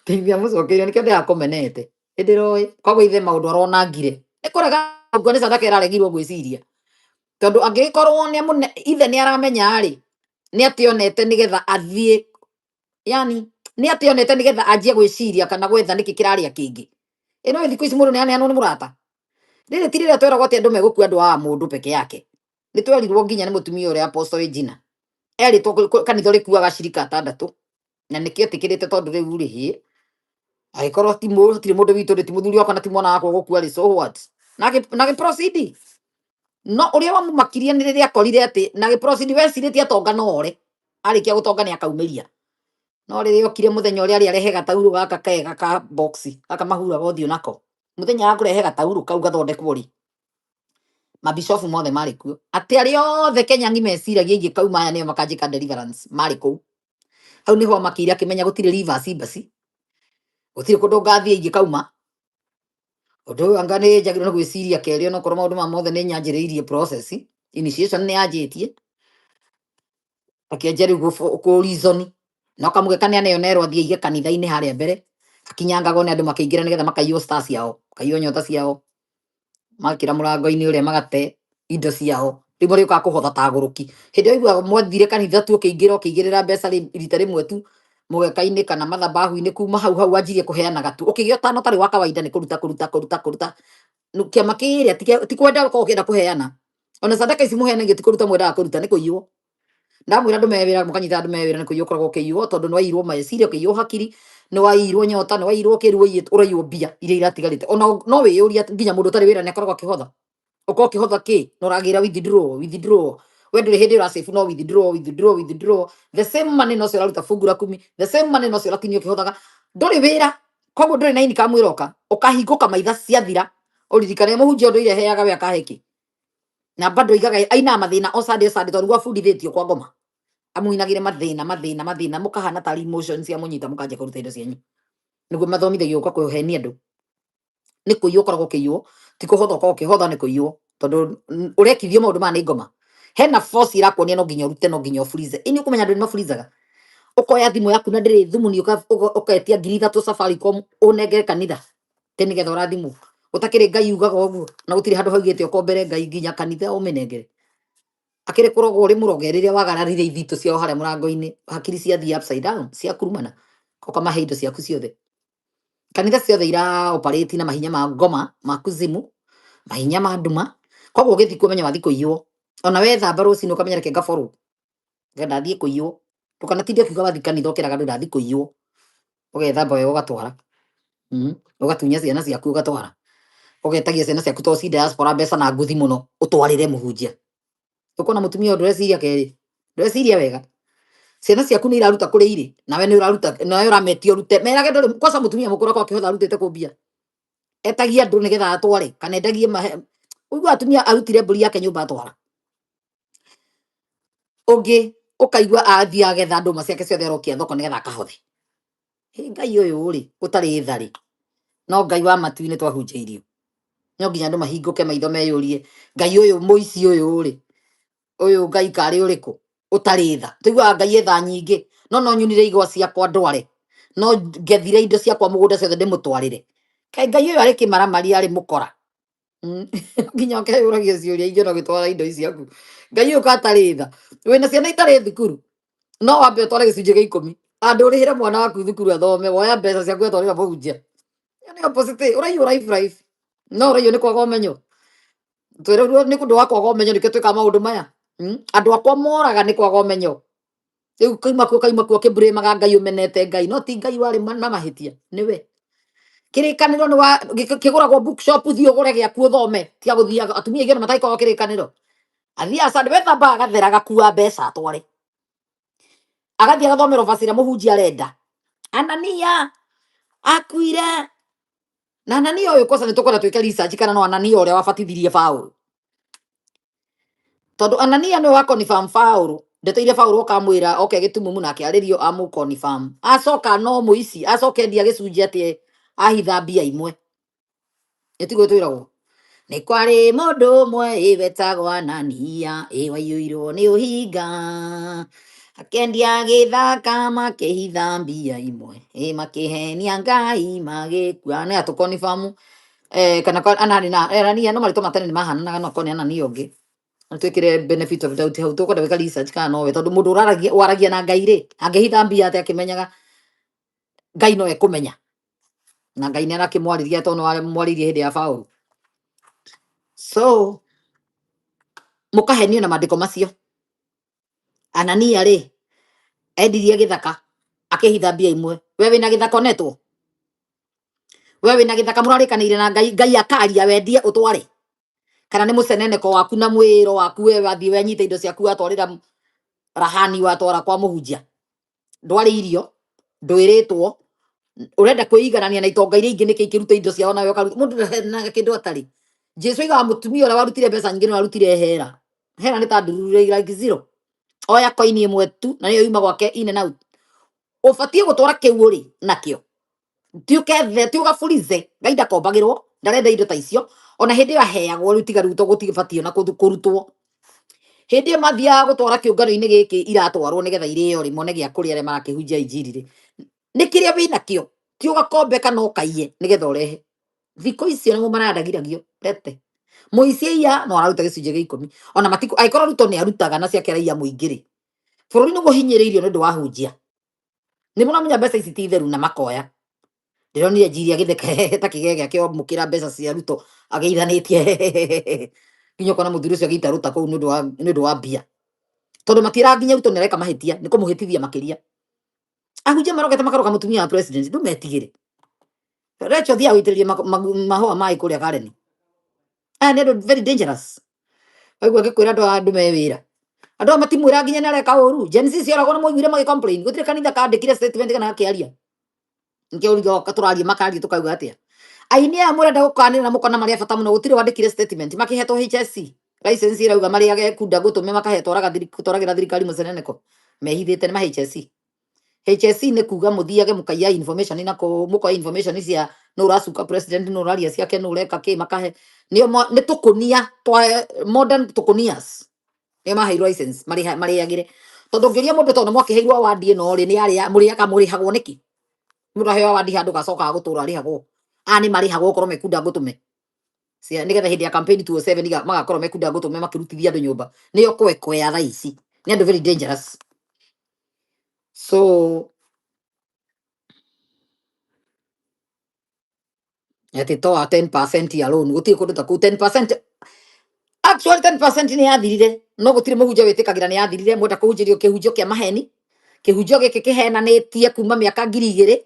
teithia mucokeire nikio ndirakumenete indiroi koguo ithe maundu aronangire ni kurega ngo ni sadaka iraregirwo gwiciria tondu angikorwo ni ithe ni aramenya ri ni ationete nigetha athie yani ni ationete nigetha anjie gwiciria kana gwetha niki kiraria kingi ino thiku ici mundu ni aneanwo ni murata riri ti rira tweragwo ati andu megukua andu a mundu peke yake ni twerirwo nginya ni mutumia uria apostle Ejina eritwo kanitha rikuaga cirika 6 na nikio tikirite tondu riu ri agikorwo ti mundu witu ti muthuri wakwa na ti mwana wakwa gukua ri so what na proceed no uria wamumakirie ni riria akorire ati na proceed weciritie atonga no ore arikia gutonga ni akaumiria no riria okire muthenya uria ari arehe gatauru gaka kega ka box gaka mahuraga uthio nako muthenya akurehe gatauru kau gathondekwo ri mabishofu mothe mari kuo ati ari othe Kenya ngi meciragia ingi kauma aya nio makanjika deliverance mari kuu hau niho makire akimenya gutire rivers basi gutire kundu ngathie ingi kauma undu anga ni njagirwo ni gwiciria kerio no korwo maundu mothe ni nyanjiriirie process initiation ni yanjitie akianjia riu ku reason no kamuge kane aneonerwo athie ige kanitha-ini haria mbere akinyangagwo ni andu makiingira nigetha makaiywo stars ciao kaiywo nyota ciao makira murango-ini uria magate indo ciao riu muri uka kuhotha ta aguruki hindi oigua mwathire kanitha tu ukiingirira mbeca rita rimwe tu mugeka-ini kana mathabahu-ini kuma hau anjirie kuheanaga tu ukigio tano tari wa kawaida ni kuruta kiama kiria ti kwenda ko kenda kuheana ona sadaka ici muheanagia ti kuruta mwenda kuruta ni kuiywo ndamwira andu mewira mukanyita andu mewira ni kuiywo koragwo kiiywo tondu ni waiyirwo meciria kiiywo hakiri ni waiyirwo nyota ni waiyirwo kiruo uraiywo mbia iria iratigarite ona no wiyuria nginya mundu utari wira ni akoragwo akihotha uko kihotha ki no ragira withdraw we nduri hindi ura save no withdraw the same money no cio uraruta fungu la 10 the same money no cio urakinyio kihothaga nduri wira koguo nduri na income iroka ukahinguka maitha ciathira uririkane muhunjia undu ile heaga we akaheki na bado igaga aina mathina o Sunday tondu gwabundithitio kwa ngoma amuinagire mathina mukahana tari emotions cia munyita mukanja kuruta indo cianyu niguo mathomithagio uka kuhenia andu ni kuiywo koragwo kiiywo ti kuhotha koragwo kihotha ni kuiywo tondu urekithio maundu ma ni ngoma hena force irakuonia no nginya urute no nginya freeze ini ukumenya andu ni mafreezaga ukoya thimu yaku na ndiri thumu ni uketia 3,000 Safaricom unengere kanitha teni getha urathimwo utakiri ngai ugaga uguo na gutiri handu haugite ukombere ngai nginya kanitha umenengere akire kurogo uri muroge riria wagararire ithito ciao haria murango-ini hakiri ciathie upside down cia kurumana ukamahe indo ciaku ciothe kanitha ciothe ira operate na mahinya ma ngoma ma kuzimu mahinya ma nduma koguo ugithi kumenya wathi kuiywo ona we thamba rucini ukamenya reke ngaboru ngenda thie kuiywo ndukanatinde kiuga wathi kanitha ukiraga ndathi kuiywo ugethamba we ugatwara ugatunya ciana ciaku ugatwara ugetagia ciana ciaku to ci diaspora mbeca na nguthi muno utwarire muhunjia ukona mutumia ndureciria keri ndureciria wega ciana ciaku ni iraruta kuri iri nawe ni uraruta nawe urametio rute merage nduri kosa mutumia mukuru kwa kihotha rutite kumbia etagia ndu nigetha atware kana endagie mahe uigua atumia arutire mburi yake nyumba atwara ungi ukaigua athia agetha nduma ciake ciothe arokia thoko nigetha akahothe ngai uyu uri utari thari no ngai wa matu-ini twahunjairio no nginya andu mahinguke maitho meyurie ngai uyu muici uyu uri uyu ngai kari uriku utari tha tuigua ngai etha nyingi no nyunire igwa ciakwa ndware no ngethire indo ciakwa mugunda ciothe ndimutwarire kai ngai uyu ari kimaramari ari mukora nginya ukeyuragia ciuria ingi no gitwara indo ciaku ngai uyu katari tha wina ciana itari thukuru no wambe utware gicunjĩ gia 10 andu urihire mwana waku thukuru athome woya mbeca ciaku atwarira muhunjia ni opposite uraiywo life no uraiywo ni kwaga umenyo twirirwo ni kundu wa kwaga umenyo nikio twika maundu maya andu akwa moraga ni kwaga umenyo riu kaima kuo kibremaga ngai umenete ngai no ti ngai wari na mahitia niwe kirikaniro ni wa kiguragwo bookshop thio ugure giaku uthome tia guthia atumia aingĩ mataikagwo kirikaniro athia Sunday wethamba agathera agakua mbeca atware agathie agathomera ubacira muhunjia arenda Anania akuire na Anania uyu kosa nitukona twike research kana no Anania uria wabatithirie Paulo tondu Anania ni wa confirm Paulo ndeto iria Paulo ukamwira oke gitumumu nake aririo amu confirm acoka no muici acoke ndia gicunjia ati ahitha mbia imwe etigo twiragwo ni kwari mundu umwe iwetagwo Anania waiyuirwo ni uhinga akendia githaka makihitha mbia imwe makihenia ngai magikua ni atukonifirm kana Anania no marito matene ni mahananaga no koni Anania ungi twikire benefit of doubt hau tukwenda wika research kana no we tondu mundu waragia na ngai ri angihitha mbia ati akimenyaga ngai no ekumenya na ngai ni arakimwariria tondu mwaririe hindi ya Paulo so mukahenio na maandiko macio Anania ri endirie githaka akihitha mbia imwe we wina githaka onetwo we wina githaka murarikanire na ngai akaria wendie utware kana ni muceneneko waku na mwiro waku we wathie wenyite indo ciaku atwarira rahani watwara kwa muhunjia ndwari irio ndwiritwo urenda kwiiganania na itonga iria ingi niki ikiruta indo ciao nawe ukaruta mundu na kindu atari Jesu iga mutumia uria warutire mbeca nyingi ni warutire hera ni ta ndurure like zero oya koini imwe tu na niyo yuma gwake in and out ubatie gutwara kiu ri nakio ti ugaburize ngai ndakombagirwo ndarenda indo ta icio ona hindi yo aheagwo riu tiga riu gutibatie na kurutwo hindi mathia gutwara kiungano-ini giki iratwarwo nigetha irio ri mone gia kuria aria marakihunjia injiri ri ni kiria wina kio ti ugakombeka no kaiye nigetha urehe thiko icio nimo marandagiragio rete muici ya no araruta gicunjĩ gia 10 ona matiku aikorwo ruto ni arutaga na ciake raia muingĩ ri bururi ni guhinyiriirio ni ndu wa hunjia ni muramenya mbeca ici ti theru na makoya ndironire njiri agitheka ta kigege akio mukira mbeca cia ruto ageithanitie nginya kona muthuri ucio agita ruta kuu nundu wa mbia tondu matira nginya ruto nireka mahitia ni kumuhitithia makiria ahunjia marogete makaroga mutumia wa president ndumetigire Rachel thia witiririe mahua mai kuria gareni ni andu very dangerous aigua gikwira andu me wira andu matimwira nginya nareka uru jensi cioragwo na moigire magi complain gutire kanitha kandikire statement kana akiaria nikio urigo katuraria makari tukauga atia aini aya murenda gukanira na mukona maria bata muno gutire wandikire statement makihetwo HSC license irauga maria gekunda gutume makahetwaraga gutwaragira thirikari muceneneko mehithite ni ma HSC HSC ni kuga muthiage mukaiya information na ko muko information cia no rasuka president no raria ciake no reka ki makahe ni tukunia twa modern tukunias ni maheirwo license mariagire tondu ngiria mundu tondu mwakiheirwo award no ri ni aria muriaka murihagwo niki mundu aheo award handu gacoka gutura rihagwo ani marihagwo korwo mekunda gutume cia nigetha hindi ya campaign 207 magakorwo mekunda gutume makirutithia andu nyumba niyo kwekwe ya raisi ni andu very dangerous so ati toa 10% ya loan gutire kundu ta ku 10% actually 10% ni yathirire no gutire muhunjia witikagira ni yathirire mwenda kuhunjirio kihunjio kia maheni kihunjio giki kihenanitie kuma miaka 2000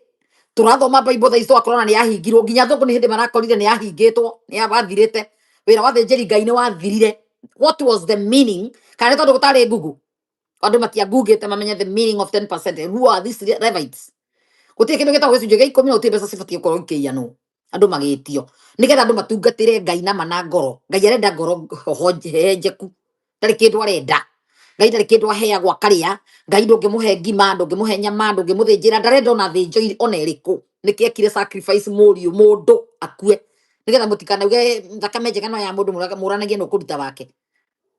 turathoma bible tha icio akorona ni yahingirwo nginya thungu ni hindi marakorire ni yahingitwo ni yabathirite wira wa thinjiri ngai ni wathirire what was the meaning kana tondu gutari google andu matia google te mamenye the meaning of 10% who are these Levites gutire kindu gitagwo gicunjio gia 10 no gutire mbeca cibatie gukorwo ikiiyanwo andu magitio nigetha andu matungatire ngai na mana ngoro ngai arenda ngoro henjeku ndari kindu arenda ngai ndari kindu aheagwo akaria ngai ndungimuhe ngima ndungimuhe nyama ndungimuthinjira ndarenda ona thinjo ona iriku nikiekire sacrifice muriu mundu akue nigetha mutikanauge thakame njega no ya mundu muranagie no kuruta wake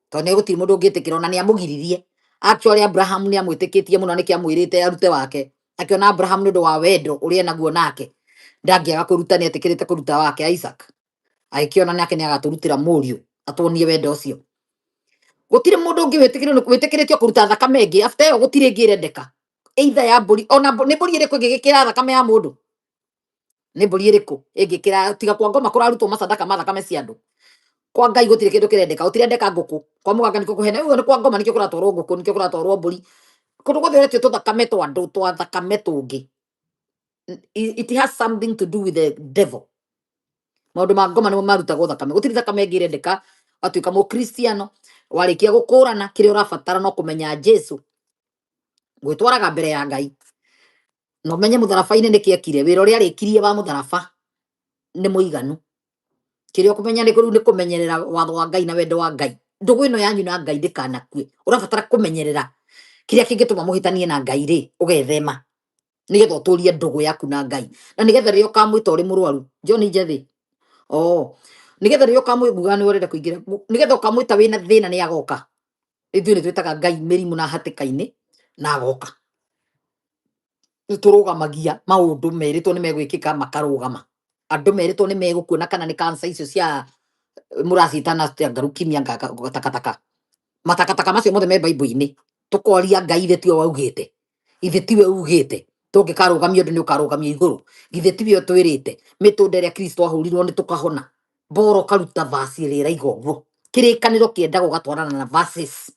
tondu ni gutire mundu ungitikira ona ni amugiririe actually Abraham ni amwitikitie muno nikiamwirite arute wake akiona Abraham nundu wa wendo uria naguo nake ndangiaga kuruta ni etikirite kuruta wake Isaac aikiona nake ni agaturutira muriu atuonie wendo ucio gutire mundu ungi witikiritio kuruta thakame ingi after yo gutire ingi irendeka either ya mburi ona ni mburi iriku ingikira thakame ya mundu ni mburi iriku ingikira tiga kwa ngoma kurarutwo macandaka ma thakame cia andu kwa ngai gutire kindu kirendeka utirendeka nguku kwa muganga niko kuhena uyo ni kwa ngoma nikio kuratwarwo nguku nikio kuratwarwo mburi kundu guthire uretio tuthakame twa andu twa thakame tungi it has something to do with the devil maundu ma ngoma nimo marutagwo thakame gutire thakame ingi irendeka watuika mu kristiano warikia gukurana kire urabatara no kumenya Jesu gwitwaraga mbere ya ngai no menye mutharaba-ini nikiekire wira uria arikirie wa mutharaba ni muiganu kire ukumenya ni kumenyerera watho wa ngai na wendo wa ngai ndugu ino yanyu na ngai ndikanakue urabatara kumenyerera kiria kingituma muhitanie na ngai ri ugethema nigetha uturie ndugu yaku na ngai na nigetha rio kamwita uri murwaru John Njethi nigetha rio kamwibuga ni urenda kuingira nigetha ukamwita wina thina ni agoka ithuĩ nĩ twĩtaga ngai mĩrimũ na hatĩka-inĩ na agoka nĩ tũrũgamagia maũndũ merĩtwo nĩ megwĩkĩka makarũgama andũ merĩtwo nĩ megũkuona kana nĩ cancer icio cia mũracitana cia leukemia takataka matakataka macio mothe me Bible-inĩ tukoria ngai ithe tiwe waugĩte ithe tiwe ugĩte tũngĩkarũgamia ũndũ nĩ ũkarũgamia igũrũ ithe tiwe twĩrĩte mĩtũnda ĩrĩa Kristo ahũrirwo nĩ tũkahona mboro karuta vaci ĩrĩa ĩraiga ũguo kĩrĩkanĩro kĩendaga ũgatwarana na verses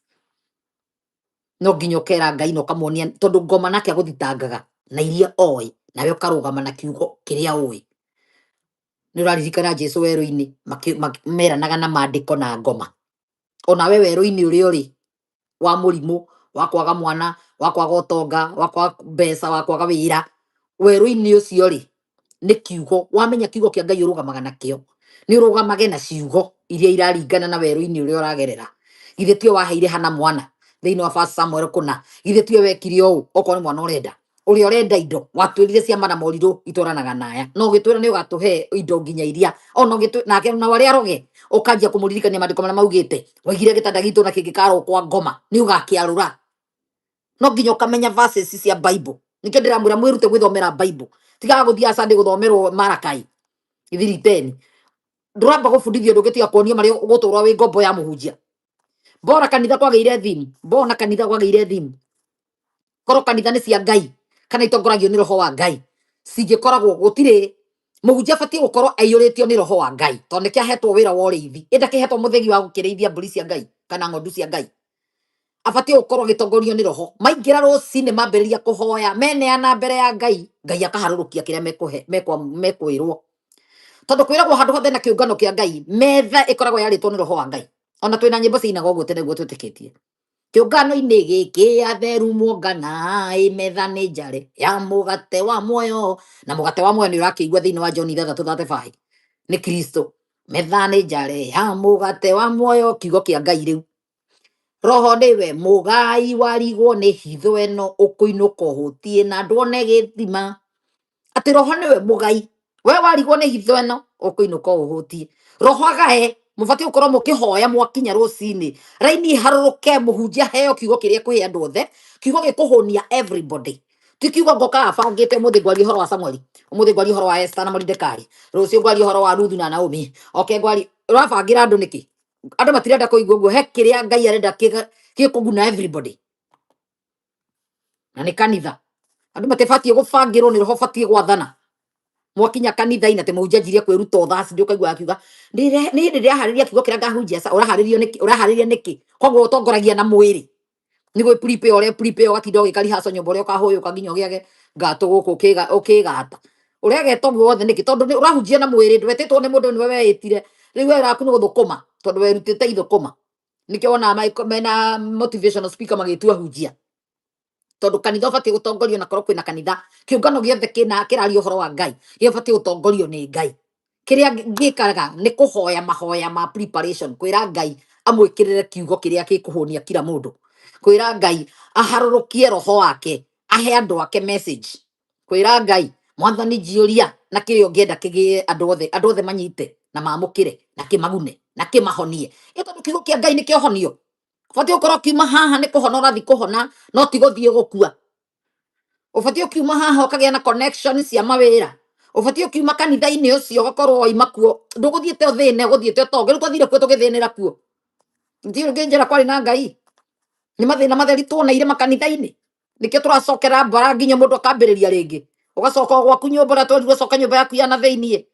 no nginya ukera ngai no kamuonia tondu ngoma nake aguthitangaga na iria oi nawe ukarugama na kiugo kiria oi ni uraririkana Jesu weru-ini meranaga na maandiko na ngoma onawe weru-ini uri uri wa murimu wa kwaga mwana wa kwaga utonga wa kwaga mbeca wa kwaga wira weru-ini ucio ri ni kiugo wamenya kiugo kia ngai urugamaga nakio ni urugamage na ciugo iria iraringana na weru-ini uria uragerera ithe tio waheire hana mwana thiini wa first Samuel kuna ithe tiwe wekire ũũ okorwo nĩ mwana ũrenda indo watwĩrire ciama na morirũ itwaranaga naya no gĩtwĩra nĩ ũgatuhe indo nginya iria ona nake na warĩa aroge ũkanjia kũmũririkania maandĩko marĩa maugĩte waigire gĩtanda gitũ na kĩngĩkarwo kwa ngoma nĩ ũgakĩarũra no nginya ũkamenya verses cia Bible nĩkĩo ndĩramwĩra mwĩrute gwĩthomera Bible tigaga gũthiaga Sunday gũthomerwo Malakai ithiri 10 ndũramba gũbundithio ũndũ ũngĩ kuonio marĩa ũgũtũũra wĩ ngombo ya mũhunjia bora kanitha kwagĩire theme bona kanitha kwagĩire theme korwo kanitha nĩ cia ngai kana itongoragio nĩ roho wa ngai cingĩkoragwo gũtirĩ mũhunjia abatie gũkorwo aiyũrĩtio nĩ roho wa Ngai tondũ nĩkĩo ahetwo wĩra wa ũrĩithi. Ĩ ndakĩhetwo mũthegi wa gũkĩrĩithia mbũri cia Ngai kana ng'ondu cia Ngai. Abatie gũkorwo agĩtongorio nĩ roho. Maingĩra rũcinĩ mambĩrĩria kũhoya meneana mbere ya Ngai, Ngai akaharũrũkia kĩrĩa mekwĩrwo. Tondũ kwĩragwo handũ hothe na kĩũngano kĩa Ngai, metha ĩkoragwo yarĩtwo nĩ roho wa Ngai. Ona twĩna nyĩmbo ciinaga ũguo tene guo twĩtĩkĩtie. Kĩũngano-inĩ gĩkĩ atheru muongana, metha nĩ njare ya mũgate wa muoyo. Na mũgate wa muoyo nĩ ũrakĩigua thĩinĩ wa John 3:35 nĩ Kristo. Metha nĩ njare ya mũgate wa muoyo, kiugo kĩa Ngai rĩu. Roho nĩwe mũgai warigwo nĩ hitho ĩno, ũkũinũka ũhũtie na ndwone gĩthima. Atĩ roho nĩwe mũgai, we warigwo nĩ hitho ĩno ũkũinũka ũhũtie. Roho agae, mũbatie gũkorwo mũkĩhoya mwakinya rũcinĩ, raini harũrũke, mũhunjia heo kiugo kĩrĩa kwĩ andũ othe, kiugo gĩkũhũnia everybody. Ti kiugo ngokaga bangĩte ũmũthĩ ngwaria ũhoro wa Samueli, ũmũthĩ ngwaria ũhoro wa Esther na Mordekai, rũciũ ngwaria ũhoro wa Ruthu na Naomi, ngwaria ũrabangĩra andũ nĩkĩ? Andũ matirenda kũigua ũguo. He kĩrĩa Ngai arenda gĩkũguna everybody. Na nĩ kanitha. Andũ matibatie gũbangĩrwo nĩ roho, batie gwathana. Mwakinya kanitha-inĩ atĩ mũhunjia anjirie kwĩruta ũthaci, ndĩũkaigua akiuga nĩ hĩndĩ ndĩraharĩria kiugo kĩrĩa ngahunjia. Ũraharĩria nĩkĩ? Koguo ũtongoragia na mwĩrĩ. Nĩ gwĩ prepare ũrĩa prepare, ũgatinda ũgĩka rehearsal nyũmba ũrĩa ũkahũyũka nginya ũgĩage ngatũ gũkũ ũkĩgata. Ũregeta ũguo wothe nĩkĩ? Tondũ ũrahunjia na mwĩrĩ, ndwetĩtwo nĩ mũndũ, nĩwe weĩtire. Rĩu wĩra waku nĩ gũthũkũma tondũ werutĩte ithũkũma. Nĩkĩo wonaga mena motivational speaker magĩtua hunjia. Tondũ kanitha ũbatie gũtongorio na korwo kwĩna kanitha. Kĩũngano gĩothe kĩraria ũhoro wa Ngai, gĩbatie gũtongorio nĩ Ngai. Kĩrĩa gĩkaga nĩ kũhoya mahoya ma preparation, kwĩra Ngai amwĩkĩrĩre kiugo kĩrĩa gĩkũhũnia kila mũndũ. Kwĩra Ngai aharũrũkie roho wake, ahe andũ ake message. Kwĩra Ngai Mwathani njĩũria na kĩrĩa ũngĩenda kĩgĩe andũ othe manyite na mamũkĩre na kĩmagune na kĩmahonie. Tondũ kiugo kĩa Ngai nĩ kĩa ũhonio. Ũbatie gũkorwo kiuma haha nĩ kũhona ũrathiĩ kũhona, no ti gũthiĩ gũkua. Ũbatie kiuma haha ũkagĩa na connection cia mawĩra. Ũbatie kiuma kanitha-inĩ ũcio ũgakorwo waima kuo, ndũgũthiĩte ũthĩne, ũgũthiĩte ũtonge. Rĩu twathire kuo tũgĩthĩnĩra kuo, ndirĩ ngĩnjĩra kwarĩ na Ngai. Nĩ mathĩna matheri tuoneire makanitha-inĩ, nĩkĩo tũracokera mbara nginya mũndũ akambĩrĩria rĩngĩ. Ũgacoka gwaku nyũmba ũrĩa twerirwo coka nyũmba yaku ya na thĩiniĩ.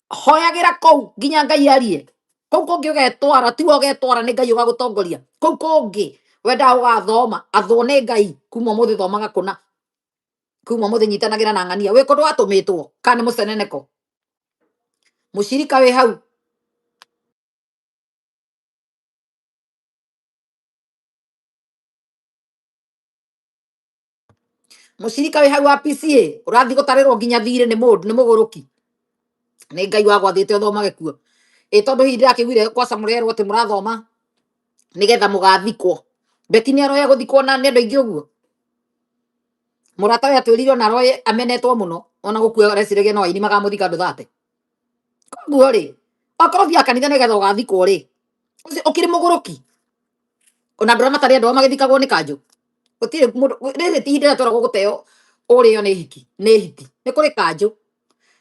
Hoyagĩra kũu nginya Ngai arie. Kũu kũngĩ ũgetwara, tiwe ũgetwara, nĩ Ngai ũgagũtongoria. Kũu kũngĩ wendaga ũgathoma, athwo nĩ Ngai. Kuma ũmũthĩ thomaga kũna, kuma ũmũthĩ nyitanagĩra na ng'ania. Wĩ kũndũ watũmĩtwo kana nĩ mũceneneko? Mũcirika wĩ hau. Mũcirika wĩ hau wa PCA, ũrathiĩ gũtarĩrwo nginya thirĩ nĩ mũndũ, nĩ mũgũrũki. Nĩ Ngai wagwathĩte ũthomage kuo. Tondũ hihi ndĩrakĩiguire kwa Samuel erwo atĩ mũrathoma nĩgetha mũgathikwo. Beti nĩ aroya gũthikwo na nĩ andũ aingĩ ũguo. Mũrata we atwĩrire ona aroye amenetwo mũno, ona gũkua areciragia no aini makamũthika andũ 30. Koguo rĩ, okorwo thiaga kanitha nĩgetha ũgathikwo rĩ, ũkĩrĩ mũgũrũki. Ona andũ arĩa matarĩ andũ ao magĩthikagwo nĩ kanjũ. Gũtirĩ mũndũ, rĩrĩ ti ihinda rĩrĩa tũragwo gũteo ũrĩo nĩ hiti, nĩ hiti. Nĩ kũrĩ kanjũ.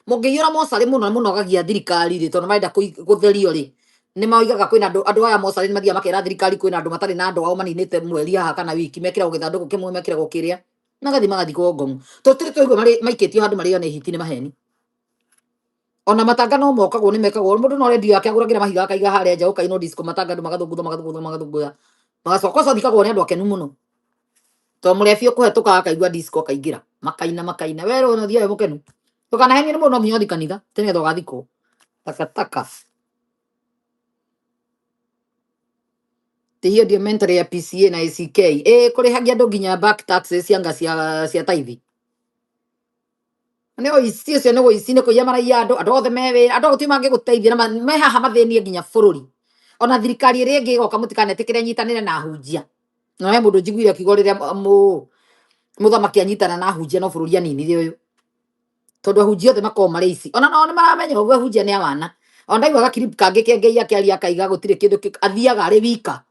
Mũngĩiyũra mocarĩ mũno mũno gagia thirikari rĩ, tondũ marenda gũtherio rĩ, nĩ maugaga kwĩna andũ aya mocarĩ nĩ mathiaga makera thirikari kwĩna andũ matarĩ na andũ ao maninĩte mweri haha kana wiki, mekĩragwo gĩthandũkũ kĩmwe, mekĩragwo kĩrĩa, magathiĩ magathikwo Ngong. Tũtirĩ tũigua maikĩtio handũ marĩo nĩ hiti nĩ maheni. Ona matanga no mokagwo nĩ mekagwo, mũndũ no redio yake agũragĩra mahiga akaiga harĩa nja, ũkainwo disco matanga andũ magathũngũtha. Magacoka ũcio athikagwo nĩ andũ akenu mũno. Tondũ mũrebi ũkũhetũka akaigua disco akaingĩra, makaina. We rĩu ũthiaga mũkenu. Ndũkanahenio nĩ mũndũ no nginya ũthiĩ kanitha, nĩgetha ũgathikwo. Takataka. Hiyo ndio mentality ya PCA na ACK. Kũrĩhagia andũ nginya back taxes cia taithi. Nĩ ũici ũcio, nĩ ũici, nĩ kũiya maraiya andũ othe me wĩra, andũ gũtirĩ mangĩgũteithia na me haha mathĩnie nginya bũrũri. Ona thirikari ĩrĩa ĩngĩ ĩgoka mũtikanetĩkĩre nyitanĩre na hunjia. No he mũndũ njiguire akiuga rĩrĩa mũthamaki anyitana na hunjia no bũrũri aninire ũyũ. Tondũ ahunjia othe makoragwo marĩ ici. Ona nao nĩ maramenya ũguo ahunjia nĩ awana. Ona ndaigua gakiripu kangĩ kĩa Ngai akĩaria akaiga gũtirĩ kĩndũ, athiaga arĩ wika.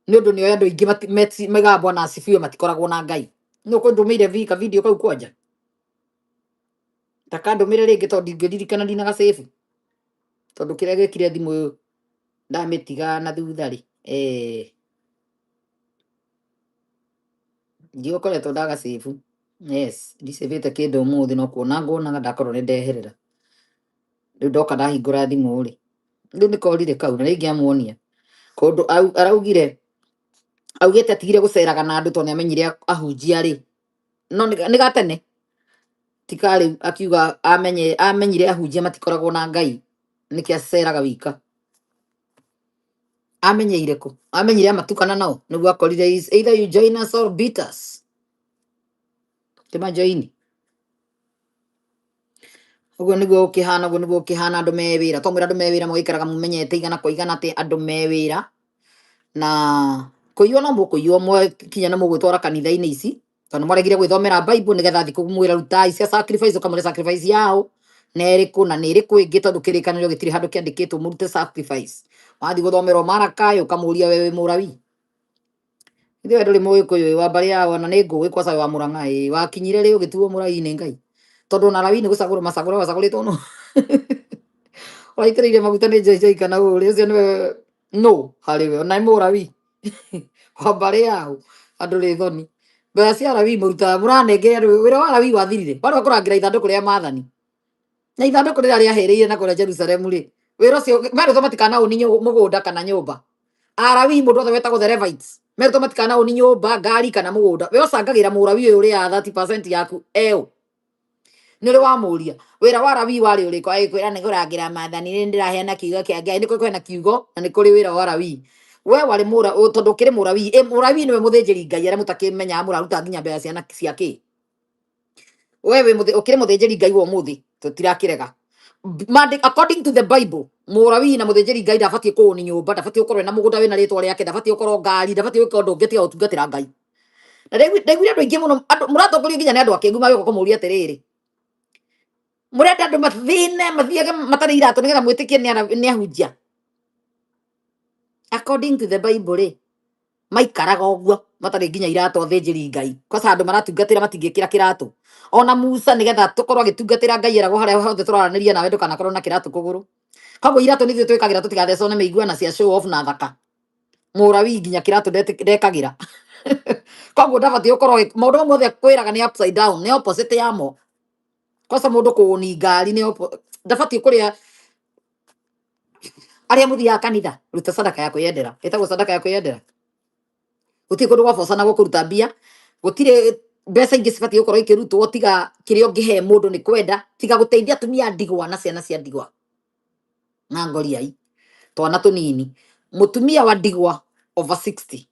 Nĩ ũndũ nĩoĩ andũ aingĩ maigaga Bwana asifiwe matikoragwo na Ngai. Nĩ ũkũndũmĩire video kau kwanja? Ndakandũmĩre rĩngĩ tondũ ndingĩririkana ndinagacĩbu. Tondũ kĩrĩa gĩkire thimũ ndamĩtiga na thutha rĩ. Ndigũkoretwo ndagacĩbu. Yes, ndicivite kindu umuthi no kuona nguonaga ndakorwo ni ndeherera. Riu ndoka ndahingura thimu ri. Riu nikorire kau na ringi amuonia. Kundu araugire augite atigire guceraga na andu tondu niamenyire ahunjia ri. No ni gatene. Tikari akiuga amenyire ahunjia matikoragwo na Ngai. Niki aceraga wika. Amenyeire ku. Amenyire amatukana nao. Niguo akorire is either you join us or beat us. Tima join. Uguo niguo ukihana andu me wira. Tomwira andu me wira muikaraga mumenyete igana kwa igana ati andu me wira. Na kuiywo no mukuiywo mwe kinya na mugwitwara kanitha-ini ici. Tondu mwaregire gwithomera Bible nigetha thiku mwira ruta ici sacrifice ukamure sacrifice yao. Na iriku na ni iriku ingi tondu kirikaniro gitiri handu kiandikitwo murute sacrifice. Wathi guthomerwo Maraka ukamuria wewe Murawi. Ithe nduri Mugikuyu wa mbari yao na ni ngugi kwa sawe wa Murang'a wakinyire ri ugituo Murai ni Ngai. Tondu na Rawi ni gucagura wacaguritwo no. Waitiriire maguta ni JJ kana uri ucio niwe no hariwe na Murawi. Wa mbari yao andu ri thoni. Mbea cia Rawi muruta muranengere andu wira wa Rawi wathirire. Bado akurangira ithanduku ria maathani. Na ithanduku riria riahereire na kuria Jerusalemu ri. Wira ucio mero matikana uninyo mugunda kana nyumba. Arawi mundu othe wetagwo the Levites. Mero matikana uni nyumba ngari kana mugunda. We ucangagira Murawi uyu ria 30% yaku eo. Nire wamuria wira wa Rawi wari uriko agikwira ni kurangira maathani ni ndiraheana kiugo kia Ngai ni kwena kiugo na ni kuri wira wa Rawi. We wari tondu kiri Murawi Murawi niwe muthinjiri Ngai aria mutakimenya muraruta nginya mbea ciana ciake. Wewe ukiri muthinjiri Ngai wo muthi tutirakirega. According to the Bible, Murawi na muthinjiri Ngai ndabatie kuo ni nyumba, ndabatie ukorwe na mugunda wina ritwa riake, ndabatie ukorwo ngari, ndabatie wika undu ungitia utungatira Ngai. Na ndaiguire andu aingi muno muratongorio nginya ni andu akengu magioka kumuria atiriri. Murenda andu mathine mathiage matari iratu nigetha mwitikie ni ahunjia. According to the Bible ri maikaraga uguo matari nginya iratu athinjiri Ngai. Kosa andu maratungatira matingikira kiratu. Ona Musa nigetha tukorwo agitungatira Ngai erago haria hothe turaraniria nawe ndukanakorwo na kiratu kuguru. Koguo iratu nithio twikagira tutigathecwo ni meiguana cia show off na thaka. Murawi nginya kiratu ndekagira. Koguo ndabatie ukorwo maundu mothe kwiraga ni upside down ni opposite yamo. Kosa mundu kuuni ngari ni ndabatie kuria aria muthia kanitha ruta sadaka ya kwiyendera. Itagwo sadaka ya kwiyendera. Guti kundu gwa boca na gukuruta mbia. Gutire mbeca ingi cibatie gukorwo ikirutwo tiga kiria ungihe mundu ni kwenda tiga guteithia atumia ndigwa na ciana cia ndigwa. Na ngoriai twana tunini mutumia wa ndigwa over 60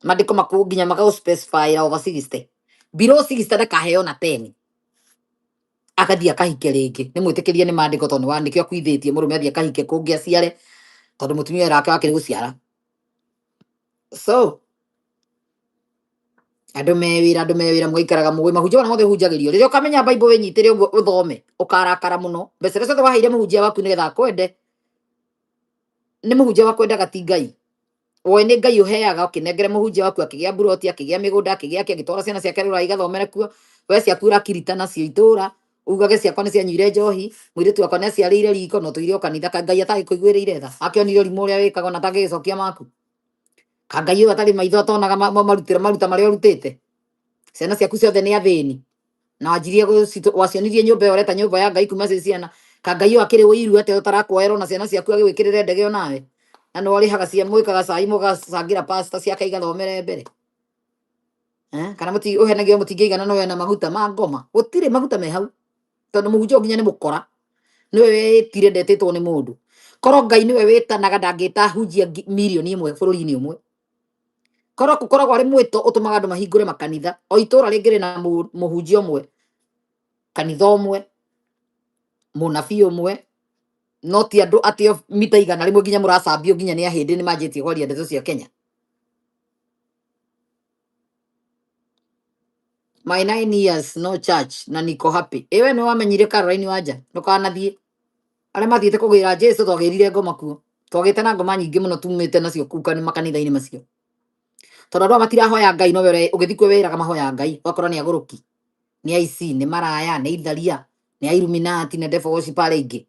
mandiko makuu nginya makau specify over 60 below 60 ndakaheo na 10 akathia kahike ringi ni mwitikirie ni mandiko tondu wandike akuithitie murume athia kahike kungi aciare tondu mutumia rake wakiri guciara. So andu me wira mwaikaraga mugwi mahunjia ona mothe hunjagirio riria ukamenya Bible winyitire uguo uthome ukarakara muno mbeca icio waheire muhunjia waku nigetha akwende ni muhunjia wa kwendaga ti Ngai. Oe ni Ngai uheaga ukinengere muhunjia waku akigia buroti akigia migunda akigia agitwara ciana ciake rura igathomere kuo we ciaku urakirita nacio itura ugage ciakwa ni cianyuire njohi mwiritu wakwa ni aciarĩire riko no tuire kanitha ka Ngai atagikuiguĩrĩire tha akionire ũrimũ ũrĩa wĩkagwo na ndangĩgĩcokia maku ka Ngai ũyũ atarĩ maitho atonaga maruta marĩa ũrutĩte. Ciana ciaku ciothe nĩ athĩni na wanjirie wacionirie nyũmba ĩyo ũreta nyũmba ya Ngai kuma ci ciana ka Ngai ũyũ akĩrĩ ũiru atĩ ũtarakwoerwo na ciana ciaku agĩgwĩkĩrĩre ndege o nawe na nĩ warĩhaga cia mwĩkaga cai mũgacangira pastor ciake igathomere mbere. Kana uhenagio mutingĩigana no wena maguta ma ngoma gũtirĩ maguta me hau tondu muhunjia nginya ni mukora niwe wetire ndetĩtwo ni mundu korwo Ngai niwe wĩtanaga ndangĩta hunjia milioni ĩmwe bũrũri-inĩ ũmwe. Korwo gukoragwo ari mwĩto ũtũmaga andũ mahingũre makanitha o itũra rĩngĩ na mũhunjia ũmwe kanitha ũmwe mũnabii ũmwe no ti andũ atĩ mita igana rĩmwe nginya mũracambio nginya nĩ ahĩndĩ nĩ manjĩtie kwaria ndeto cia Kenya. My 9 years no church na niko happy. Ewe no wamenyire Caroline wanja ndukanathie aria mathiite kugĩra Jesu twagĩrire ngoma kuo twagĩte na ngoma nyingĩ mũno tumĩte nacio kuka ni makanitha-inĩ macio tondu andũ matirahoya Ngai no we ũgĩthikwo wĩraga mahoya Ngai wakorwo nĩ agũrũki nĩ aici nĩ maraya nĩ itharia nĩ Illuminati na devil worship arĩa ingĩ.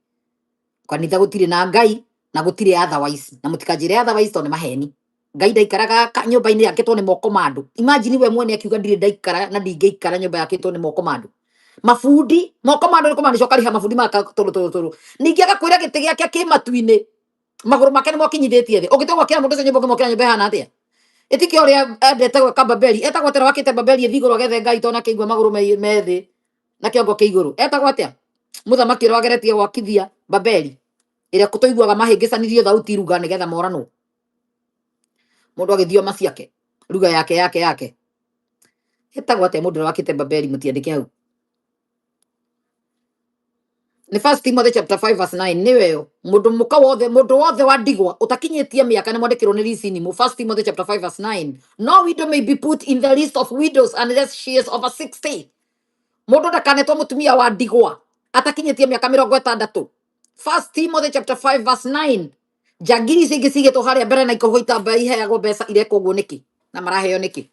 Kanitha gũtirĩ na Ngai na gũtirĩ otherwise na mũtikanjĩre otherwise tondu nĩ maheni. Ngai ndaikaraga nyũmba-inĩ yakĩtwo nĩ moko ma andũ. Imagine we mwene akiuga ndirĩ ndaikara na ndingĩikara nyũmba yakĩtwo nĩ moko ma andũ. Mabundi moko ma andũ nĩ kũmaanisha ũkarĩha mabundi maka tũrũ. Ningĩ agakwĩra gĩtĩ gĩake kĩ matu-inĩ, magũrũ make nĩ mokinyithĩtie thĩ. Ũngĩtua gwakĩra mũndũ ũcio nyũmba ũkĩmwakĩra nyũmba ĩhana atĩa? Ĩtikĩ ũrĩa endete gwaka Babeli, etagwo atĩa wakĩte Babeli ĩthiĩ igũrũ agethe Ngai tondũ nakĩigua magũrũ me thĩ na kĩongo kĩ igũrũ? Etagwo atĩa? Mũthamaki ũrĩa wageretie gwakithia Babeli, ĩrĩa tũiguaga mahĩngĩcanirio thauti iruga nĩgetha moranwo. Mũndũ agĩthio maciake ruga yake etagwo atĩa mũndũ ũrĩa wakĩte Babeli? Mũtiandĩke hau. Nĩ 1 Timothy chapter 5 verse 9 nĩwe mũndũ wothe wa ndigwa ũtakinyĩtie mĩaka nĩ mwandĩkĩrwo nĩ ricini mu. 1 Timothy chapter 5 verse 9, no widow may be put in the list of widows unless she is over 60. Mũndũ ndakanetwo mũtumia wa ndigwa atakinyĩtie mĩaka 60. 1 Timothy chapter 5 verse 9. Njangiri ici ingĩ cigĩtwo harĩa mbere na ikohwo itambaya iheagwo mbeca irekwo ũguo nĩkĩ? Na maraheo nĩkĩ?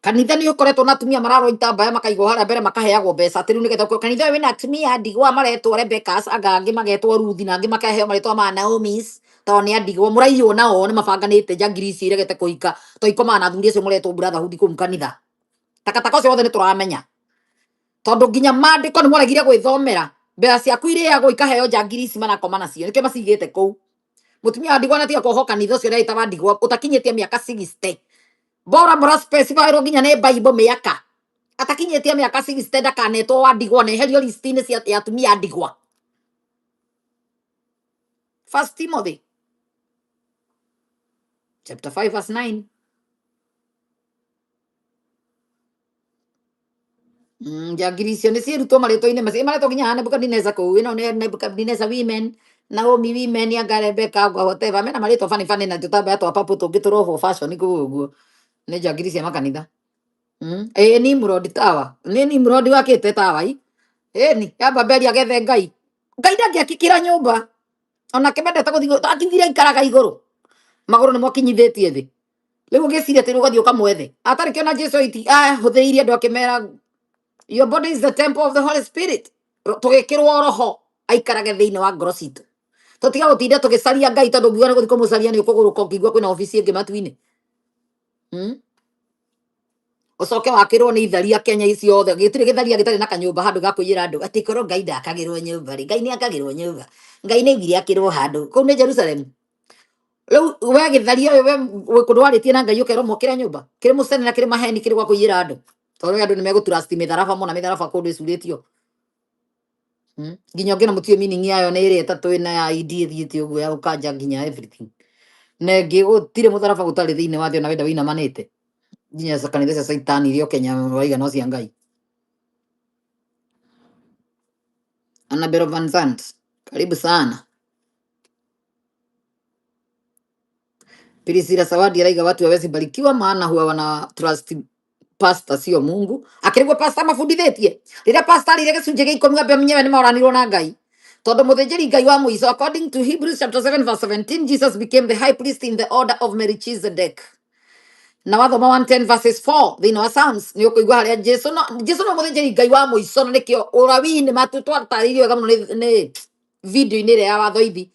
Kanitha nĩ ũkoretwo na atumia mararwo itambaya makaigwo harĩa mbere makaheagwo mbeca atĩ rĩu nĩgetha kanitha ũyũ wĩna atumia ndigwa maretwo Rebecas, anga angĩ magetwo Ruthi na angĩ makaheo marĩtwa ma Naomis tondũ nĩ andigwa. Mũraiywo nao nĩ mabanganĩte njangiri ici iregete kũhika to ikomaga na athuri acio mũretwo brotherhood kũu kanitha. Takataka ũcio wothe nĩ tũramenya tondũ nginya maandĩko nĩ mwaregire gwĩthomera. Mbeca ciaku irĩagwo ikaheo njangiri ici manakoma nacio nĩkĩo macigĩte kũu. Mũtumia wa ndigwa natiga kwohwo kanitha ũcio ũrĩa wĩtagwo ndigwa ũtakinyĩtie mĩaka 60. Bora mũra specify nginya nĩ Bible mĩaka. Atakinyĩtie mĩaka 60 ndakanetwo wa ndigwa na eherio list-inĩ cia atumia a ndigwa. 1 Timothy chapter 5 verse 9. Njangiri icio nĩ ciĩrutwo marĩtwa-inĩ macio maretwo nginya Nebukadneza kũu. Ĩno nĩ Nebukadneza women, Naomi women, anga Rebecca, whatever. Mena marĩtwa bani na tũtambaya twa papu tũngĩ tũrohwo fashion kũu ũguo. Nĩ njangiri cia makanitha. Ĩĩ Nimrod tawa. Nĩ Nimrod wakĩte tawa i. Ĩni ya Babeli agethe Ngai. Ngai ndangĩakĩkĩra nyũmba. Ona kĩmendete gũthiĩ akithire ikaraga igũrũ. Magũrũ nĩ mokinyithĩtie thĩ. Rĩu ũgĩciria atĩ ũgathiĩ ũkamwethe. Atarĩ kĩona Jesu hũthĩirie andũ akĩmera your body is the temple of the Holy Spirit. Tũgĩkĩrwo roho aikarage thĩinĩ wa ngoro citũ. Tũtiga gũtinda tũgĩcaria Ngai tondũ ngiuga nĩ gũthiĩ kũmũcaria nĩ ũkũgũrũka ũkĩigua kwĩna obici ĩngĩ matu-inĩ. Ũcoke wakĩrwo nĩ itharia Kenya icio othe. Gĩtirĩ gĩtharia gĩtarĩ na kanyũmba handũ ga kũiyĩra andũ. Atĩ korwo Ngai ndakagĩrwo nyũmba rĩ. Ngai nĩ akagĩrwo nyũmba. Ngai nĩ aigire akĩrwo handũ. Kũu nĩ Jerusalem. Rĩu we gĩtharia ũyũ we kũndũ warĩtie na Ngai ũkerwo mwakĩre nyũmba. Kĩrĩ mũcene na kĩrĩ maheni kĩrĩ gwa kũiyĩra andũ. Tondũ andũ nĩ megũtrust mĩtharaba mũno, mĩtharaba kũndũ ĩcurĩtio. Nginya ũngĩona mũtiũĩ meaning yayo nĩ ĩrĩa ĩtatũ ĩna ya ID ĩthiĩte ũguo ya gũkanja nginya everything. Na ĩngĩ gũtirĩ mũtharaba gũtarĩ thĩinĩ wa thĩ ona wenda wĩinamanĩte. Nginya kanitha cia Saitani iria Kenya waiga no cia Ngai. Annabel Van Zandt, karibu sana. Priscilla Zawadi araiga watu hawezi barikiwa maana huwa wana trust pastor sio Mungu. Akĩrigwo pastor mabundithĩtie. Rĩrĩa pastor arĩire gĩcunjĩ gĩa 10 ambe amenye we nĩ moranirwo na Ngai. Tondũ mũthĩnjĩri Ngai wa mũico, according to Hebrews chapter 7 verse 17, Jesus became the high priest in the order of Melchizedek. Na wathoma 110 verses 4 thĩinĩ wa Psalms nĩ ũkũigua harĩa Jesu no mũthĩnjĩri Ngai wa mũico, na nĩkĩo ũrawi-inĩ matũtwarĩirio wega mũno nĩ video-inĩ ĩrĩa ya wathoithi,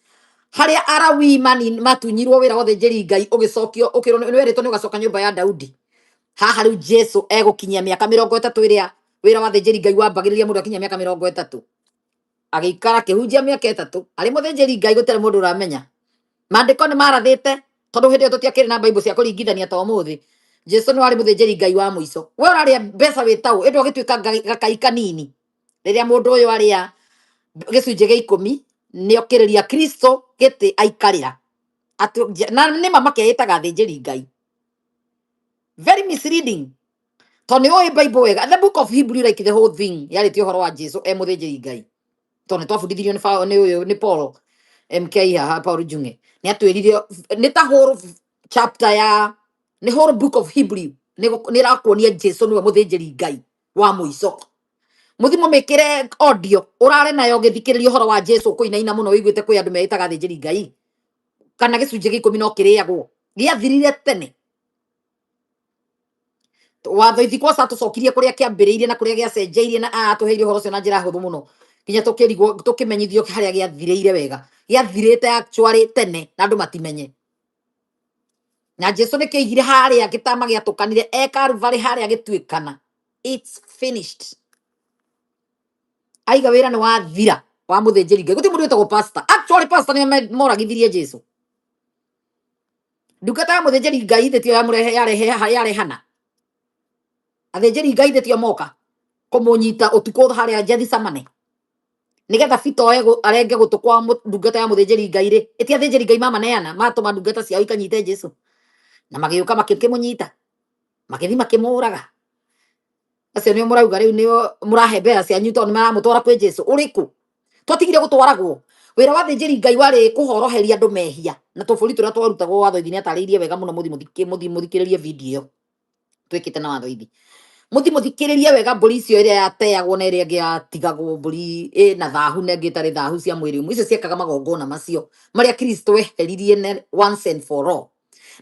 harĩa arawi matunyirwo wĩra wa ũthĩnjĩri Ngai ũgĩcokio ũkĩrwo nĩ werĩtwo nĩ ũgacoka nyũmba ya Daudi. Haha rĩu Jesu egũkinyia mĩaka 30 ĩrĩa wĩra wa thĩnjĩri Ngai wambagĩrĩria mũndũ akinyia mĩaka 30. Agĩikara akĩhunjia mĩaka 3 arĩ mũthĩnjĩri Ngai, gũtarĩ mũndũ ũramenya. Maandĩko nĩ marathĩte tondũ hĩndĩ ĩyo tũtiakĩrĩ na Bible cia kũringithania ta ũmũthĩ. Jesu nĩ warĩ mũthĩnjĩri Ngai wa mũico. We ũrarĩa mbeca wĩtagwo ĩndũ ũgĩtuĩka gakai kanini rĩrĩa mũndũ ũyũ arĩa gĩcunjĩ gĩa 10 nĩ okĩrĩria Kristo gĩtĩ aikarĩra. Na nĩma makeyĩtaga athĩnjĩri Ngai. Very misleading. Tondũ nĩ Bible wega. The book of Hebrew like the whole thing yarĩtie ũhoro wa Jesu mũthĩnjĩri Ngai. Tondũ twabundithirio nĩ Paul MK haha Paul Junge. Nĩ atwĩrire nĩ ta whole chapter ya nĩ whole book of Hebrew nĩ rakuonia Jesu nĩwe mũthĩnjĩri Ngai wa mũico. Mũthimo mĩkĩre audio ũrare nayo ũgĩthikĩrĩria ũhoro wa Jesu kũinaina mũno wĩiguĩte kwĩ andũ meĩtaga athĩnjĩri Ngai. Kana gĩcunjĩ gĩa 10 no kĩrĩagwo gĩathirire tene. Watho ithikwo sa tũcokirie kũrĩa kĩambĩrĩirie na kũrĩa gĩacenjeirie na atũheire ũhoro ũcio na njĩra hũthũ mũno. Kinya tukirigwo tukimenyithio haria giathireire wega. Giathirite actually tene na andu matimenye. Na Jesu nä kä igire harä a gä tama gä atåkanire ekarvarä harä a gä tuä it's finished. Aiga wä ra nä wathira wa må thä njä ri ngai gå tä må ndå wä tagwo pastor. Actually pastor nä moragithirie Jesu. Ndungata ya må thä njä ri ngai ithä tio yarehana athä njä ri ngai ithä tio moka kå må nyita å tukå harä a Gethsemane nä getha bito arenge gå tå kwa ndungata ya må thä njä ri ngai rä ä ti athä njä ri ngai mamaneana matå ma ndungata ciao ikanyite Jesu na magä å ka makä må nyita magä thi makä må raga acio nä o må rauga rä u nä o må rahe mbea cianyu tondå nä maramå twara kwä Jesu å rä kå twatigire gå twaragwo wä ra wa thä njä ri ngai warä kå horoheria andå mehia na tå bå ri tå rä a twarutagwo watho-inä nä atarä irie wega må no må thi må thikä rä rie video twä kä te na watho-inä må thi må thikä rä rie wega mbå ri icio ä rä a yateagwo na ä rä a ä ngä yatigagwo mbå ri ä na thahu na ä ngä tarä thahu cia mwä rä å mwe icio ciekaga magongona macio marä a Kristo eheririe once and for all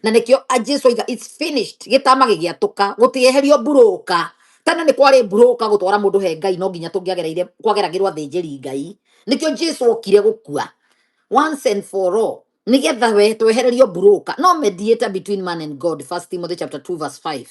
na nä kä o Jesu aiga it's finished gä tama gä gä atå ka gå tä eherio mburåka tena nä kwarä mburåka gå twara må ndå he ngai no nginya tå ngä agereire kwageragä rwo athä njä ri ngai nä kä o Jesu okire gå kua once and for all nä getha we twehererio mburåka no mediator between man and God. 1 Timothy chapter 2 verse 5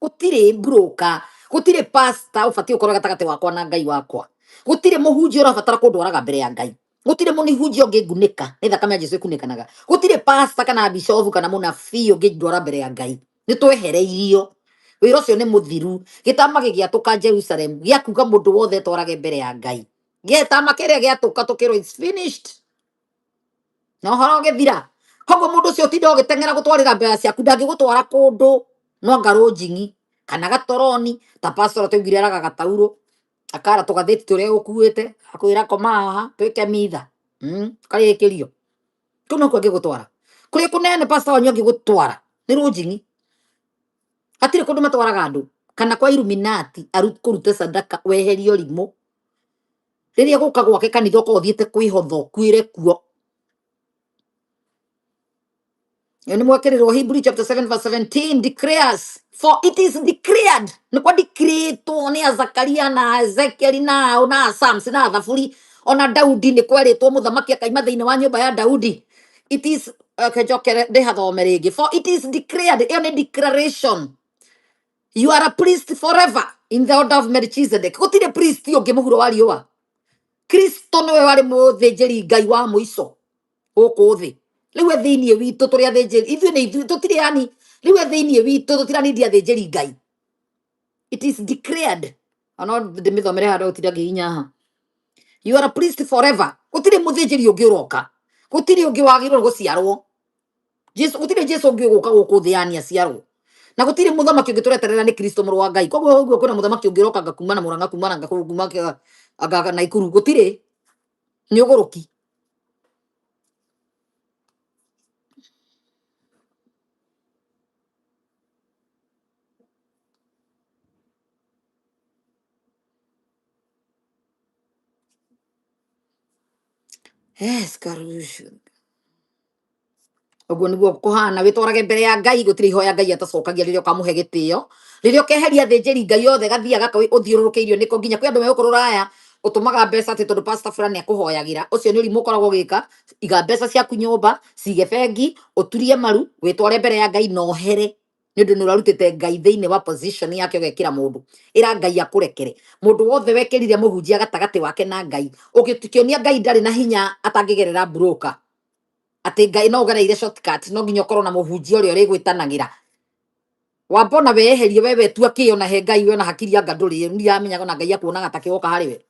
gutire mburoka gutire pastor ubati ukorwo gatagati wakwa na ngai wakwa gutire muhunjia urabatara kundwaraga mbere ya ngai gutire munihunjia ungingunika ni thakame ya Jesu ikunikanaga gutire pastor kana bishofu kana munabii ungindwara mbere ya ngai ni twehereirio wira ucio ni muthiru gitama gigiatuka Jerusalem giakuga mundu wothe twarage mbere ya ngai gitama kiria giatuka tukirwo it's finished no horo githira koguo mundu ucio tinda ugiteng'era gutwarira mbere ciaku ndangigutwara kundu no ngaro njingi kana gatoroni ta pastor tugire araga gatauro akara tugatheti turia ukuite akwira koma haha twike mitha kari kirio kuno kwa gigutwara kuri kunene pastor wanyu ngigutwara ni runjingi atire kundu matwaraga andu kana kwa Illuminati kurute sadaka weherio rimu riria guka gwake kanitha uko thiete kwihotho kwire kuo yani mwakerirwo Hebrew chapter 7 verse 17 declares for it is declared ni kwa decreto ni Zakaria na Ezekiel na Psalms na Thaburi ona Daudi ni kweritwo muthamaki akaima thiini wa nyumba ya Daudi it is kejokere ndihathome ringi for it is declared iyo ni declaration you are a priest forever in the order of Melchizedek gutire priest ungi muhuro wa riua Kristo niwe wari muthinjiri ngai wa muico guku thi riu thiini witu turi athinjiri ithu ni ithu tutire yani riu thiini witu tutiranithia athinjiri ngai it is declared ono ndimithomere handa utira nginya ha you are a priest forever gutire muthinjiri ungi uroka gutire ungi wagirwo guciarwo Jesu gutire Jesu ungi uguka guku thi yani aciarwo na gutire muthamaki ungi tureterera ni Kristo muru wa ngai koguo uguo kwina muthamaki ungi uroka ngakuma na muranga kuma na ngakuma aga na ikuru gutire ni uguruki yes karushu uguo niguo kuhana witwarage mbere ya ngai gutire ihoya ngai atacokagia riria ukamuhe gitio riria ukeheria thinjiri ngai yothe gathiaga uthiururukeirio niko nginya kwi andu megukuru raya utumaga mbeca ati tondu pastor fulani akuhoyagira ucio ni urimu ukoragwo gika iga mbeca ciaku nyumba cige bengi uturie maru witware mbere ya ngai no here ni undu ni urarutite ngai thiini wa position yake ugekira mundu ira ngai akurekere mundu wothe wekirire muhunjia gatagati wake na ngai ugitikionia ngai ndari na hinya atangigerera broker ati ngai no gereire shortcut no nginya ukorwo na muhunjia uria urigwitanagira wambona weherie wewe tua kio na he ngai we na hakiri anga nduri ni amenya na ngai akuonaga ta kioka hari we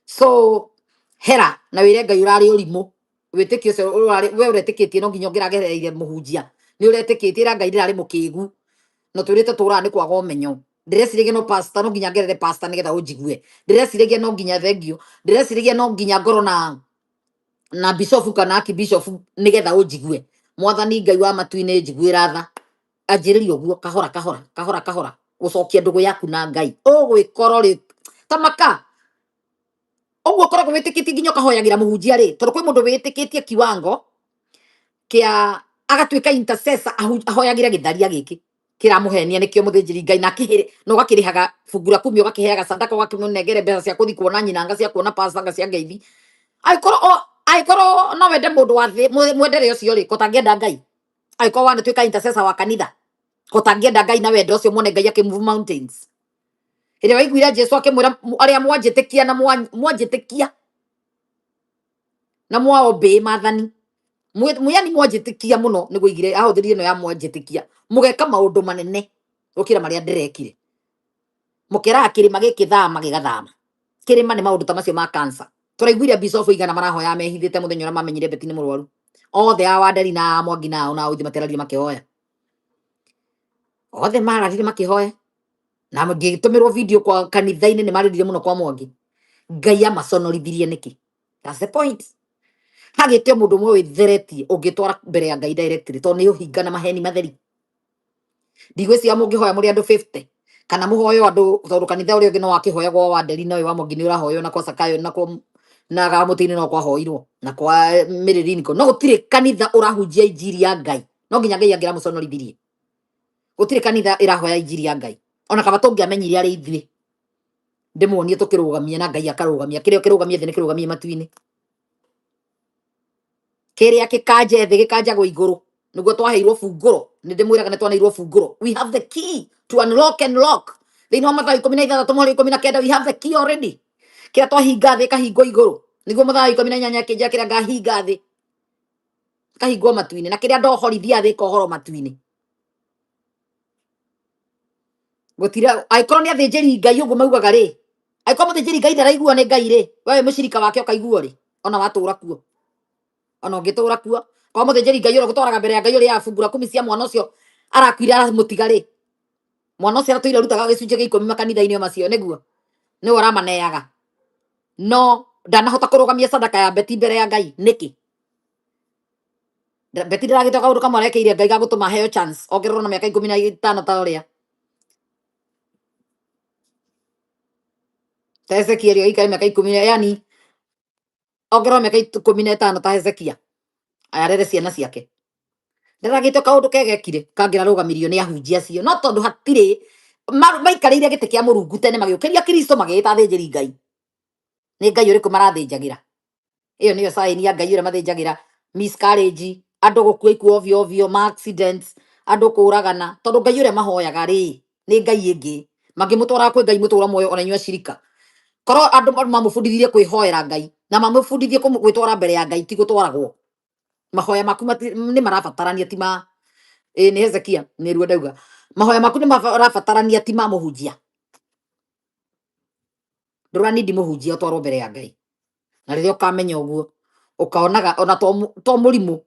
so hera na wire ngai urari urimu witikio ucio urari we uretikitie no nginya ngiragereire muhunjia ni uretikitie ra ngai ndirari mukigu no turite tura ni kwaga umenyo ndireciragia no pastor no nginya ngerere pastor nigetha unjigue ndireciragia no nginya thengio ndireciragia no nginya ngoro na bishop kana archbishop nigetha unjigue mwathani ngai wa matu-ini njiguira tha anjiririo guo kahora kahora kahora kahora gucokia ndugu yaku na ngai ugwikoro ri tamaka uguo koragwo witikitie nginya ukahoyagira muhunjia ri tondu kwi mundu witikitie kiwango kia agatuika intercessor ahoyagira githaria giki kira muhenia nikio muthinjiri ngai na kihire no gakirihaga fungura kumi ugakiheaga sadaka ugakimunengere mbeca cia kuthi kuona nyinanga cia kuona pasanga cia ngeithi aikoro no wende mundu wa thi mwendere ucio ri kutangienda ngai aikoro wana twika intercessor wa kanitha kutangienda ngai na wende ucio muone ngai akimove mountains ile waiguira Jesu akimwira aria mwanjitikia na mwanjitikia na mwaobe mathani muyani mwanjitikia muno niguo igire ahuthirie no ya mwanjitikia mugeka maundu manene ukira maria ndirekire mukira kirima giki thama gigathama kirima ni maundu ta macio ma cancer turaiguire bisofu igana marahoya mehithite muthenya ura mamenyire betini murwaru othe awanderi na mwangi na ona uthi materarire makihoya othe mararire makihoya na ngitumirwo video kwa kanitha-ini ni maririre muno kwa mwangi ngai amaconorithirie niki that's the point hagite mundu mwe witheretie ungitwara mbere ya ngai directly to ni uhinga na maheni matheri ndigwiciria mungihoya muri andu 50 kana muhoyo andu tondu kanitha uria ungi no wakihoya gwa wanderi na wa mwangi ni urahoyo na kwa sakayo na kwa na gamutini no kwa hoirwo na kwa miririni ko no gutire kanitha urahunjia injiri ya ngai no nginya ngai angira muconorithirie gutire kanitha irahoya injiri ya ngai ona kaba tungiamenyire ari ithuĩ ndimuonie tukirugamia na ngai akarugamia kiria kirugamia thi ni kirugamia matu-ini kiria kikanje thi gikanjagwo iguru niguo twaheirwo bunguro ni ndimwiraga ni twaneirwo bunguro we have the key to unlock and lock thiini wa Mathayo 16 mweri 19 we have the key already kiria twahinga thi kahingo iguru niguo Mathayo 18 kinja kiria ngahinga thi kahingwo matu-ini na kiria ndohorithia thi kohoro matu-ini gutira aikoro ni athinjiri ngai uguo maugaga ri aikoro muthinjiri ngai ndaraigua ni ngai ri wewe mucirika wake ukaiguo ri ona watura kuo ona ungitura kuo kwa muthinjiri ngai uri gutwaraga mbere ya ngai uri afungura kumi cia mwana ucio arakwira aramutiga ri mwana ucio aratuira rutaga gicunje gia 10 makanitha-ini macio niguo ni uramaneaga no ndanahota kurugamia sadaka ya beti mbere ya ngai niki beti ndiragite kaundu kamwe arekeire ngai ga gutuma heo chance ongererwo na miaka 15 ta uria ta Hezekia rio ikari miaka 10 yani ongererwo miaka 15 ta Hezekia ayarere ciana ciake ndiragite kaundu kegekire kangira rugamirio ni ahunjia cio no tondu hatire maikarire gite kia murungu tene magiukiria Kristo magita thinjiri ngai ni ngai uriku marathinjagira iyo niyo sign ya ngai uri mathinjagira miscarriage andu gukua ikuo ovyo ovyo ma accidents andu kuragana tondu ngai uri mahoyaga ri ni ngai ingi magimutwara kwi ngai mutura moyo ona inyua cirika koro andu mamufundithirie kwihoera ngai na mamufundithie gwitwara mbere ya ngai ti gutwaragwo mahoya maku ni marabatarania ti ma ni Hezekia ni ruo ndauga mahoya maku ni marabatarania ti ma muhunjia ndurani ndi muhunjia utwarwo mbere ya ngai na riria ukamenya uguo ukaonaga ona to murimu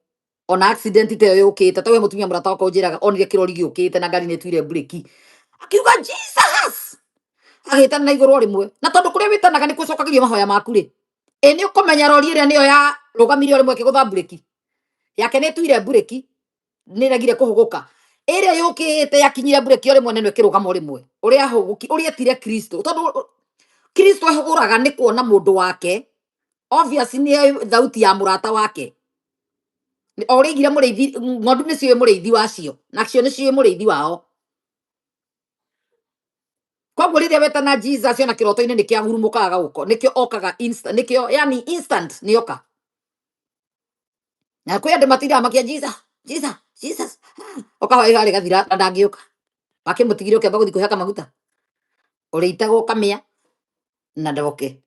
ona accident te yukite tawe mutumia murata wako njiraga onire kirori giukite na ngari ni twire breki akiuga Jesus agitana na iguru rimwe na tondu kuria witanaga ni kucokagirio mahoya maku ri ni ukumenya rori iria niyo ya rugamirio rimwe kigutha breki yake ni twire breki ni regire kuhuguka iria yukite yakinyire breki rimwe nene kirugamo rimwe uria huguki uria tire Kristo tondu Kristo ahuguraga ni kuona mundu wake obviously ni thauti ya murata wake origire muriithi ngondu ni cio muriithi wacio nacio ni cio muriithi wao koguo riria wetana Jesus ona kiroto-ini ni kiahurumukaga guko nikio okaga instant nikio yani instant ni oka na kwi andu matira makia Jesus okahoya ari gathira na ndangiuka bakimutigire ukamba guthi kuhaka maguta uriitagwo kamia na ndoke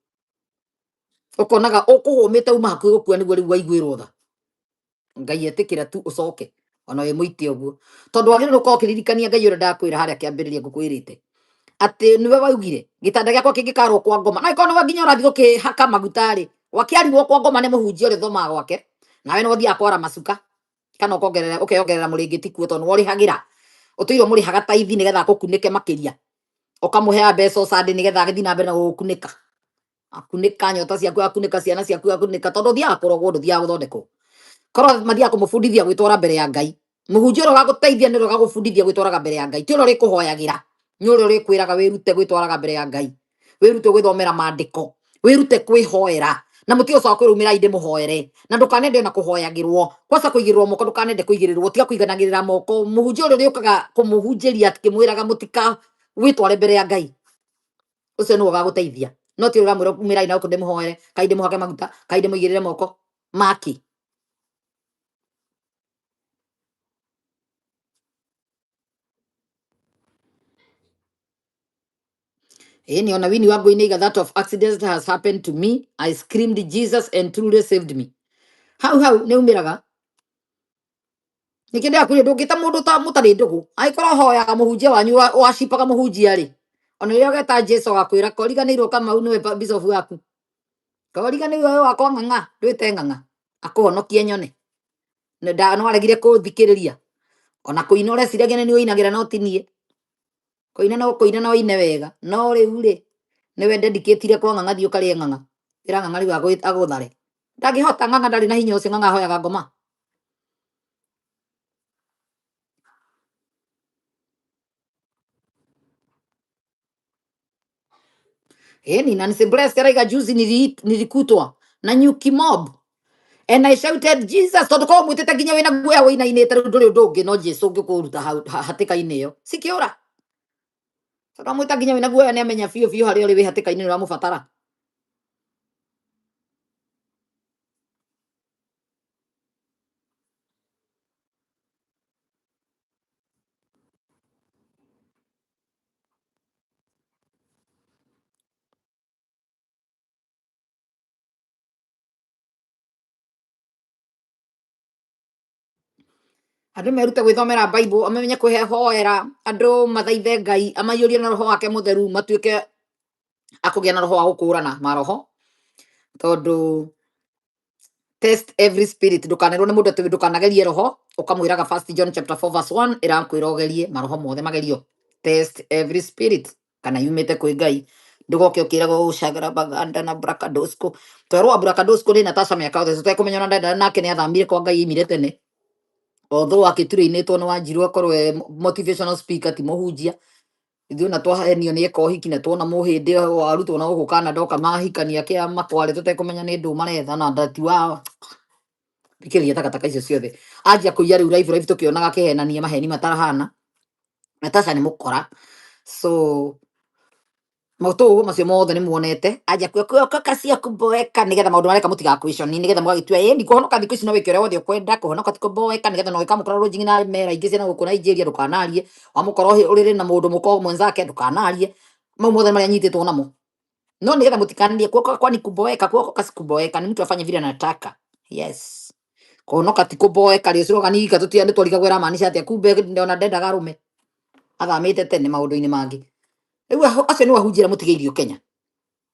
ukonaga ukuhumite uma hakuhi gukua niguo riu waiguirwo tha ngai etikira tu ucoke ona we muite uguo tondu wagire uko kiririkania ngai uri ndakwira haria kiambiriria ngukwirite ati niwe waugire gitanda giakwa kingikarwo kwa ngoma na ikono we nginya urathi gukihaka magutari wakiarirwo kwa ngoma ni muhunjia uri thomaga gwake nawe no thia kwara macuka kana ukiongerera muringiti kuo tondu warihagira utuirwo murihaga taithi nigetha akukunike makiria ukamuhea mbeca ucandi nigetha agithi na mbere na gukunika akunika nyota ciaku akunika ciana ciaku akunika tondu thiaga kurogwo nduthiaga guthondekwo koro mathiaga kumufundithia gwitwara mbere ya ngai muhunjia uria gaguteithia ni uria gagufundithia gwitwaraga mbere ya ngai ti uria urikuhoyagira ni uria urikwiraga wirute gwitwaraga mbere ya ngai wirute gwithomera maandiko wirute kwihoera na muti ucio kwirumira inde muhoere na ndukanende na kuhoyagirwo kwasa kuigirwo moko ndukanende kuigirirwo tiga kuiganagirira moko muhunjia uria ukaga kumuhunjiria kimwiraga mutika witware mbere ya Ngai ucio ni ugaguteithia no ti uramwira umira ina ukunde muhoere kainde muhake maguta kainde muigirire moko maki any on a wini wangu iniga that of accidents that has happened to me I screamed Jesus and truly saved me hau ni umiraga nikende akuri ndungita mundu ta mutari ndugu aikora hoyaga muhunjia wanyu wacipaga muhunjia ri ona rio geta Jesu gakwira koriganirwo kama niwe bishop waku koriganirwo wewe wakwa ng'ang'a ndwite ng'ang'a akuhonokie nyone no aregire kuthikiriria ona kuina ureciragia ni uinagira no tinie kuina no ine wega no riu ri niwe dedicatire kwa ng'ang'a thio kari ng'ang'a ira ng'ang'a riu aguthare ndangihota ng'ang'a ndari na hinya ucio ng'ang'a hoyaga ngoma ni na nisi blessed raiga juzi nilikutwa na nyuki mob and I shouted Jesus tondu ko mwitete nginya wina guoya winainite riu nduri undu ungi no Jesu ngikuruta hatika-ini iyo sikiura tondu mwita nginya wina guoya ni amenya biu biu haria uri wi hatika-ini uramubatara andu merute gwithomera Bible amenye kwihoera andu mathaithe Ngai amaiyurie na roho wake mutheru matuike akugia na roho wa gukurana maroho tondu test every spirit ndukanerwo ni mundu ati ndukanagerie roho ukamwiraga 1 John chapter 4 verse 1 irakwira ugerie maroho mothe magerio test every spirit kana yumite kwi Ngai ndugoke ukiragwo ucagara baganda na brakadosko twerwo brakadosko ni Natasha miaka yothe tutekumenyana ndenda nake ni athamire kwa Ngai imire tene although akiturainitwo ni Wanjiru akorwe motivational speaker ti muhunjia ithuĩ na twahenio nĩ eka ũhiki na tuona mũhĩndĩ warutwo na gũkũ Canada oka mahikania kĩa makware tũtekũmenya nĩ ndũ maretha na ndati wa thikĩrĩria takataka icio ciothe anjia kũiya rĩu live tũkĩonaga akĩhenania maheni matarahana Natasha nĩ mũkora so maũtũ macio mothe nĩ muonete anjia kuoka cia kuboeka nĩgetha maũndũ mareka mũtigakwĩconi nĩgetha mũgagĩtua ni kũhonoka thikũ ici no wĩke ũrĩa wothe ũkwenda kũhonoka ti kũboeka nĩgetha no ĩkamũkora rũnjingi na mera ingĩ ciana gũkũ Nigeria ndũkanarie wamũkora ũrĩrĩ na mũndũ mũko mwenzake ndũkanarie mau mothe marĩa anyitĩtwo namo no nĩgetha mũtikanarie kuoka kwani kuboeka kuoka si kuboeka ni mtu afanye vile anataka yes kũhonoka ti kũboeka rĩu slogan tũtia nĩ twarigagwo ĩramaanisha atĩa kumbe ndona ndendaga arũme athamĩte tene maũndũ-inĩ mangĩ rĩu acio nĩ ahunjia mũtigĩirio Kenya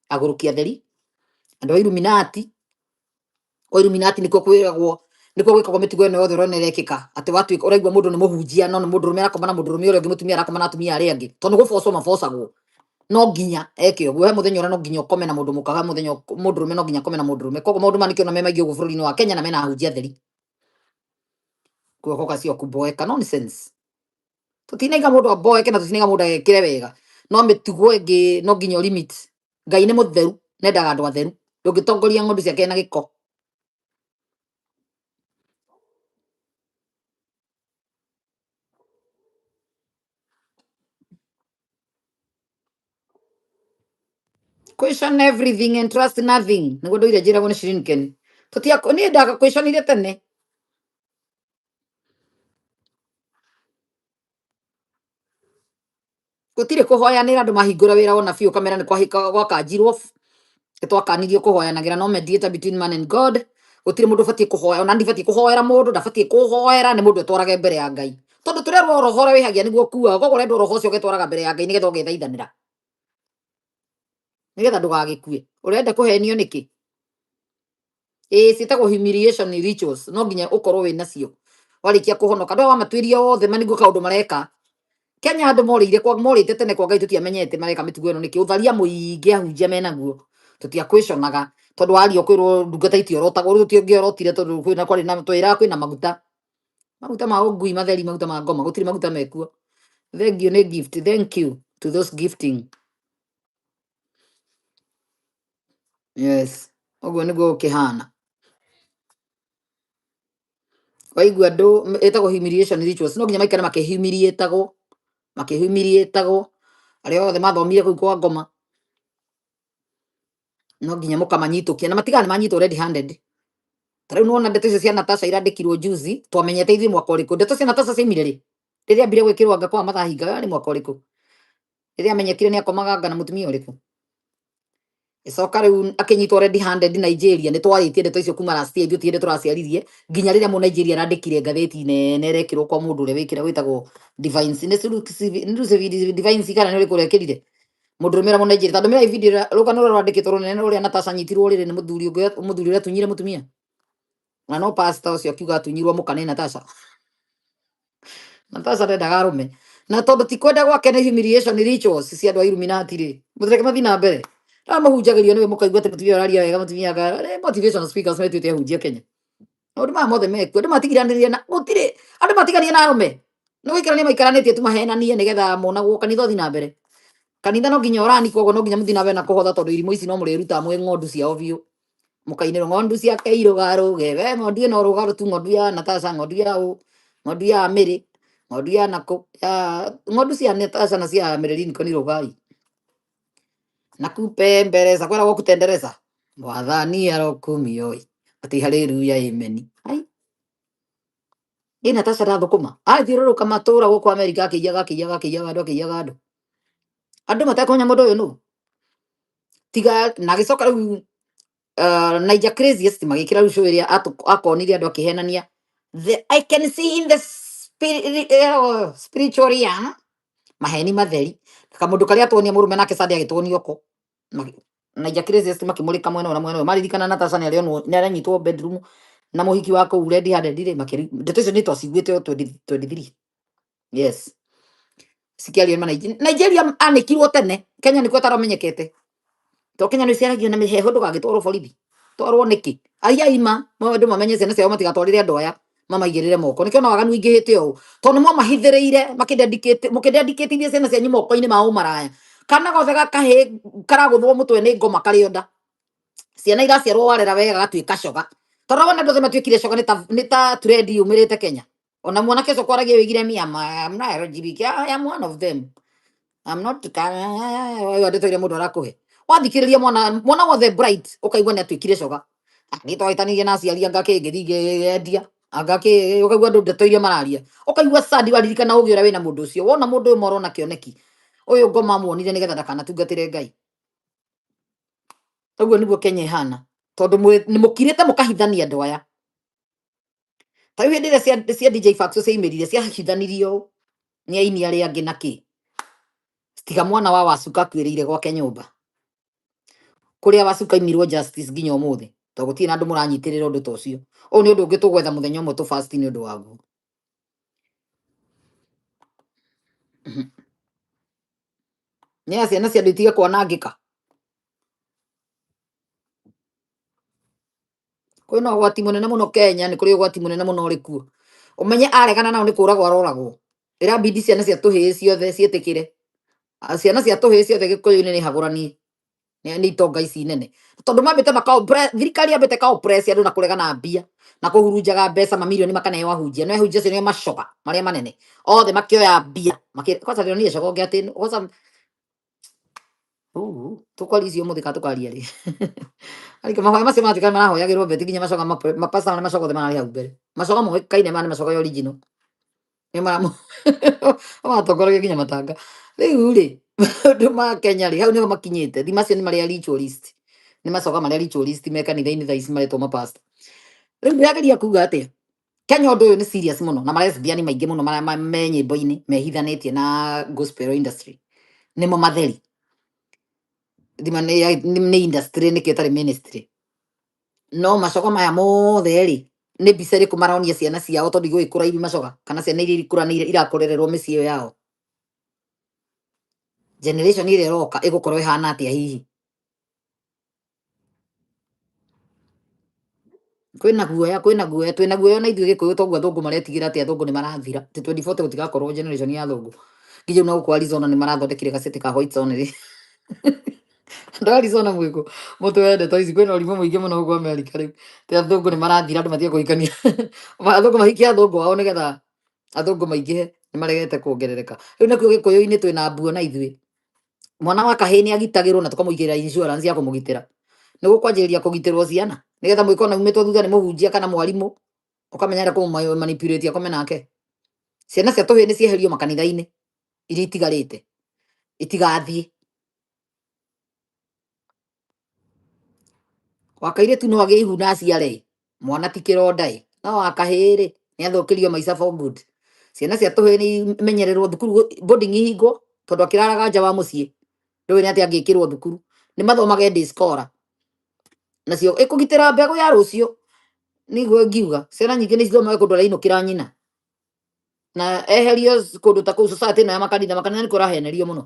agũrũki atheri andũ a Illuminati nĩkuo kwĩragwo nĩkuo gwĩkagwo mĩtugo ĩno yothe ũrona ĩrekĩka atĩ watuĩka ũraigua mũndũ nĩ mũhunjia no nĩ mũndũrũme arakoma na mũndũrũme ũrĩa ũngĩ mũtumia arakoma na atumia arĩa angĩ tondũ gũbocwo mabocagwo no nginya eke ũguo he mũthenya ũrĩa no nginya ũkome na mũndũ mũka he mũthenya mũndũrũme no nginya akome na mũndũrũme koguo maũndũ maya nĩkĩo me maingĩ ũguo bũrũri-inĩ wa Kenya na mena ahunjia atheri kuokoka cio kuboeka nonsense tutinaiga mũndũ aboeke na tutinaiga mũndũ agekĩre wega no mĩtugo ĩngĩ no nginya limit Ngai nĩ mũtheru nendaga andũ atheru ndũngĩtongoria ng'ondu ciake na gĩko question everything and trust nothing nĩguo ndũire njĩragwo nĩ Shrinken niĩ ndaga questionire tene gũtirĩ kũhoyanĩra andũ mahingũra wĩra wona biũ kamera nĩ gwakanjirwo nĩtwakanirio kũhoyanagĩra no mediator between man and God gũtirĩ mũndũ ũbatiĩ kũhoya ona ndibatiĩ kũhoera mũndũ ndabatiĩ kũhoera nĩ mũndũ etwarage mbere ya Ngai tondũ tũrerwo roho ũrĩa wĩhagia nĩguo kuaga koguo ũrendwo roho ũcio ũgetwaraga mbere ya Ngai nĩgetha ũgethaithanĩra nĩgetha ndũgagĩkue ũrenda kũhenio nĩkĩ ciĩtagwo humiliation rituals no nginya ũkorwo wĩ nacio warĩkia kũhonoka andũ aya wamatuĩria othe manigwo kaũndũ mareka Kenya andũ morĩte tene kwa Ngai tũtiamenyete mareka mĩtugo ĩno nĩkĩ ũtharia mũingĩ ahunjia menaguo tũtiakwĩconaga tondũ waria kwĩrwo ndungata itiorotagwo rĩu tũtingĩorotire tondũ twĩraga kwĩna maguta ma ũngui matheri maguta ma ngoma gũtirĩ maguta mekuo thank you nĩ gift thank you to those gifting yes Oguo niguo kihana. Waigua andu etagwo humiliation rituals no nginya maikare makihumiliatagwo aria othe mathomire kuu kwa ngoma no nginya mukamanyitukia na matigane manyitwo red handed. Tariu nona ndeto icio cia Natasha irandikirwo juzi twamenyete ithi mwaka uriku ndeto cia Natasha ciaumire ri riria ambire gwikirwo anga kwa mathahinga ni mwaka uriku riria amenyekire ni akomaga anga na mutumia uriku icoka riu akinyitwo red handed Nigeria ni twaritie ndeto icio kuma last year ithuĩ tiende turaciaririe nginya riria mu Nigeria arandikire ngatheti nene irekirwo kwa mundu uria wikira witagwo Divines ni Divines kana ni uriku rekirire mundu rumira mu Nigeria tondu mira video rugano rwandikitwo runene ruria Natasha anyitirwo riri ni muthuri uria tunyire mutumia na no pastor ucio akiuga atunyirwo muka ni Natasha. Natasha ndendaga arume na tondu ti kwenda gwake ni humiliation rituals cia andu a Illuminati ri muthireke mathi na mbere mahunjagĩrio niwe mukaigua ati mutumia araria wega mutumia motivational speakers metuite ahunjia Kenya maundu maya mothe mekuo andu matigiranirie na gutire andu matiganie na arume ni guikarania maikaranĩtie tu mahenanie nigetha monagwo kanitha uthi na mbere kanitha no nginya urani koguo no nginya muthi na mbere na kuhotha tondu irimo ici no mũrĩruta mwĩ ng'ondu ciao biũ mukainĩrwo ng'ondu cia Kĩirũga rũge we ng'ondu ĩno rũga tu ng'ondu ya Natasha ng'ondu ya ng'ondu ya Mĩrĩ ng'ondu ya Nakũ ya ng'ondu cia Natasha na cia Mĩrĩ niko ni rũgai nakupe mbeleza kwera gukutendereza mwathani arokumi oi ati haleluya amen ai ni Natasha rathukuma athiũrũrũka matũra gũkũ Amerika akĩiyaga andu matakonya mundu uyu nu tiga na gicoka riu Niger craziest magikira riu show iria akonire andu akihenania I can see in the spiritual realm maheni matheri kamundu karia atonia murume nake Sunday agituonia oko Niger craziest makimulika mwena na mwena maririkana Natasha ni aranyitwo bedroom na muhiki wa kuu red handed ri makiri ndeto icio ni twaciguite 23 yes sikiario Nigeria anikirwo tene Kenya nikuo taramenyekete to Kenya ni ciaragio na miheho ndugagitwarwo borithi twarwo niki aria ima maundu mamenye ciana ciao matigatwarire andu aya mamaigirire moko nikio na waganu ingihite o tondu mo mahithiriire mukidedicate ciana cianyu moko-ini ma umaraya kana gothe gakahi karaguthwo mutwe ni ngoma karionda ciana iraciarwo warera wega gatuika coga tondu wona andu othe matuikire coga ni ta trend yumirite Kenya ona mwanake ucio kwaragia wigire miama I'm not LGBT I am one of them I'm not ndeto iria mundu arakuhe wathikiriria mwana wothe bright ukaigua ni atuikire coga ni twaitanirie na aciari anga kĩngĩthingendia anga ukaigua andu ndeto iria mararia ukaigua sad waririkana ugi uria wina mundu ucio wona mundu uyu morona kioneki uyu ngoma muonire nigetha ndakanatungatire Ngai uguo niguo Kenya ihana tondu ni mukirite mukahithania andu aya tariu hindi iria cia DJ Faxo ciaimirire ciahithanirio ni aini aria angi naki tiga mwana wa Wacuka akuĩrĩire gwake nyũmba kuria Wacuka imirwo justice nginya umuthi to gutirĩ na andu muranyitirĩra undu ta ucio ũũ ni undu ungi tugwetha muthenya umwe tu fast ni undu waguo ni ciana cia andu itige kwanangĩka kwĩna ũgwati mũnene mũno Kenya ni kũrĩ ũgwati mũnene mũno ũrĩ kuo umenye aregana nao ni kũragwo aroragwo irabidi ciana cia tũhĩĩ ciothe ciĩtĩkĩre ciana cia tũhĩĩ ciothe gĩkũyũ-inĩ ni hagũrani ni itonga ici nene tondu mambite thirikari yambite ka oppress andu na kuregana mbia na kuhurunjaga mbeca mamilioni makaneo ahunjia no ahunjia cio nio macoka maria manene othe makioya mbia kwanza leo ni coka ati kwanza tukwaricio muthi ka tukaria ri ariko mahoya macio matika marahoyagirwo beti nginya macoka mapasa na macoka othe marari hau mbere macoka mo kaine mane macoka ya original ni mara matongoragia nginya matanga riu ri andu ma Kenya ri hau niho makinyite thi macio ni maria ritualist ni macoka maria ritualist me kanitha-ini thaa ici maretwo mapasta riu ndirageria kuga atia Kenya undu uyu ni serious muno na lesbian maingi muno me nyimbo-ini mehithanitie na gospel industry nimo matheri thima ni industry ni ketari ministry no macoka maya mothe ri ni mbica iriku maronia ciana ciao tondu igũgĩkũra ibi macoka kana ciana iria ikũranĩire irakurererwo mĩciĩ ĩyo yao generation ĩrĩa ĩroka ĩgũkorwo ĩhana atĩa hihi kwĩna guoya twĩna guoya na ithuĩ Gĩkũyũ toguo athũngũ maretigĩra atĩ athũngũ nĩ marathira atĩ 2040 gũtigakorwo generation ya athũngũ nginya na gũkũ Arizona nĩ marathondekire gacete ka white zone ri Ndarisona mwiko mutu wende toici kwina ũrimũ mũingĩ mũno gũkũ Amerika rĩu te athũngũ nĩ marathira andũ matige kũhikania athũngũ mahikie athũngũ ao nĩgetha athũngũ maingĩhe nĩ maregete kuongerereka rĩu nakĩo gĩkũyũ-inĩ twĩna mbuo na ithuĩ mwana wa kahĩĩ nĩ agitagĩrwo na tũkamũigĩrĩra insurance ya kũmũgitĩra nĩ gũkwanjĩrĩria kũgitĩrwo ciana nĩgetha mũikona umĩtwo thutha nĩ mũhunjia kana mwarimũ ũkamenyera kũmũ manipulate akome nake ciana cia tũhĩĩ nĩ cieherio makanitha-inĩ iria itigarĩte itigathiĩ wakairĩtu no agĩe ihu na aciare mwana ti kĩronda no wakahĩĩ-rĩ nĩ athũkĩrio maica for good ciana cia tũhĩĩ nĩ imenyererwo thukuru boarding ihingwo tondũ akĩraraga nja wa mũciĩ ndũĩ nĩ atĩa angĩkĩrwo thukuru nĩ mathomage day scholar nacio ĩkũgitĩra mbegũ ya rũciũ nĩguo ngiuga ciana nyingĩ nĩ cithomage kũndũ arainũkĩra nyina na eherio kũndũ ta kũu society ĩno ya makanitha nĩ kũrahenerio mũno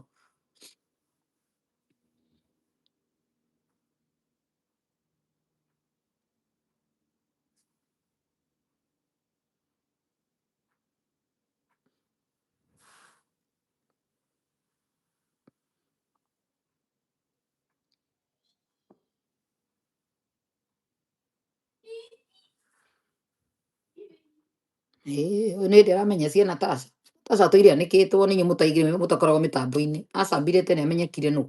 ũyũ nĩ ndĩ aramenya ciana taca taca tũire anĩkĩtwo nĩ inyuĩ mũtaigĩrĩire mũtakoragwo mĩtambo-inĩ acambire tene amenyekire nũ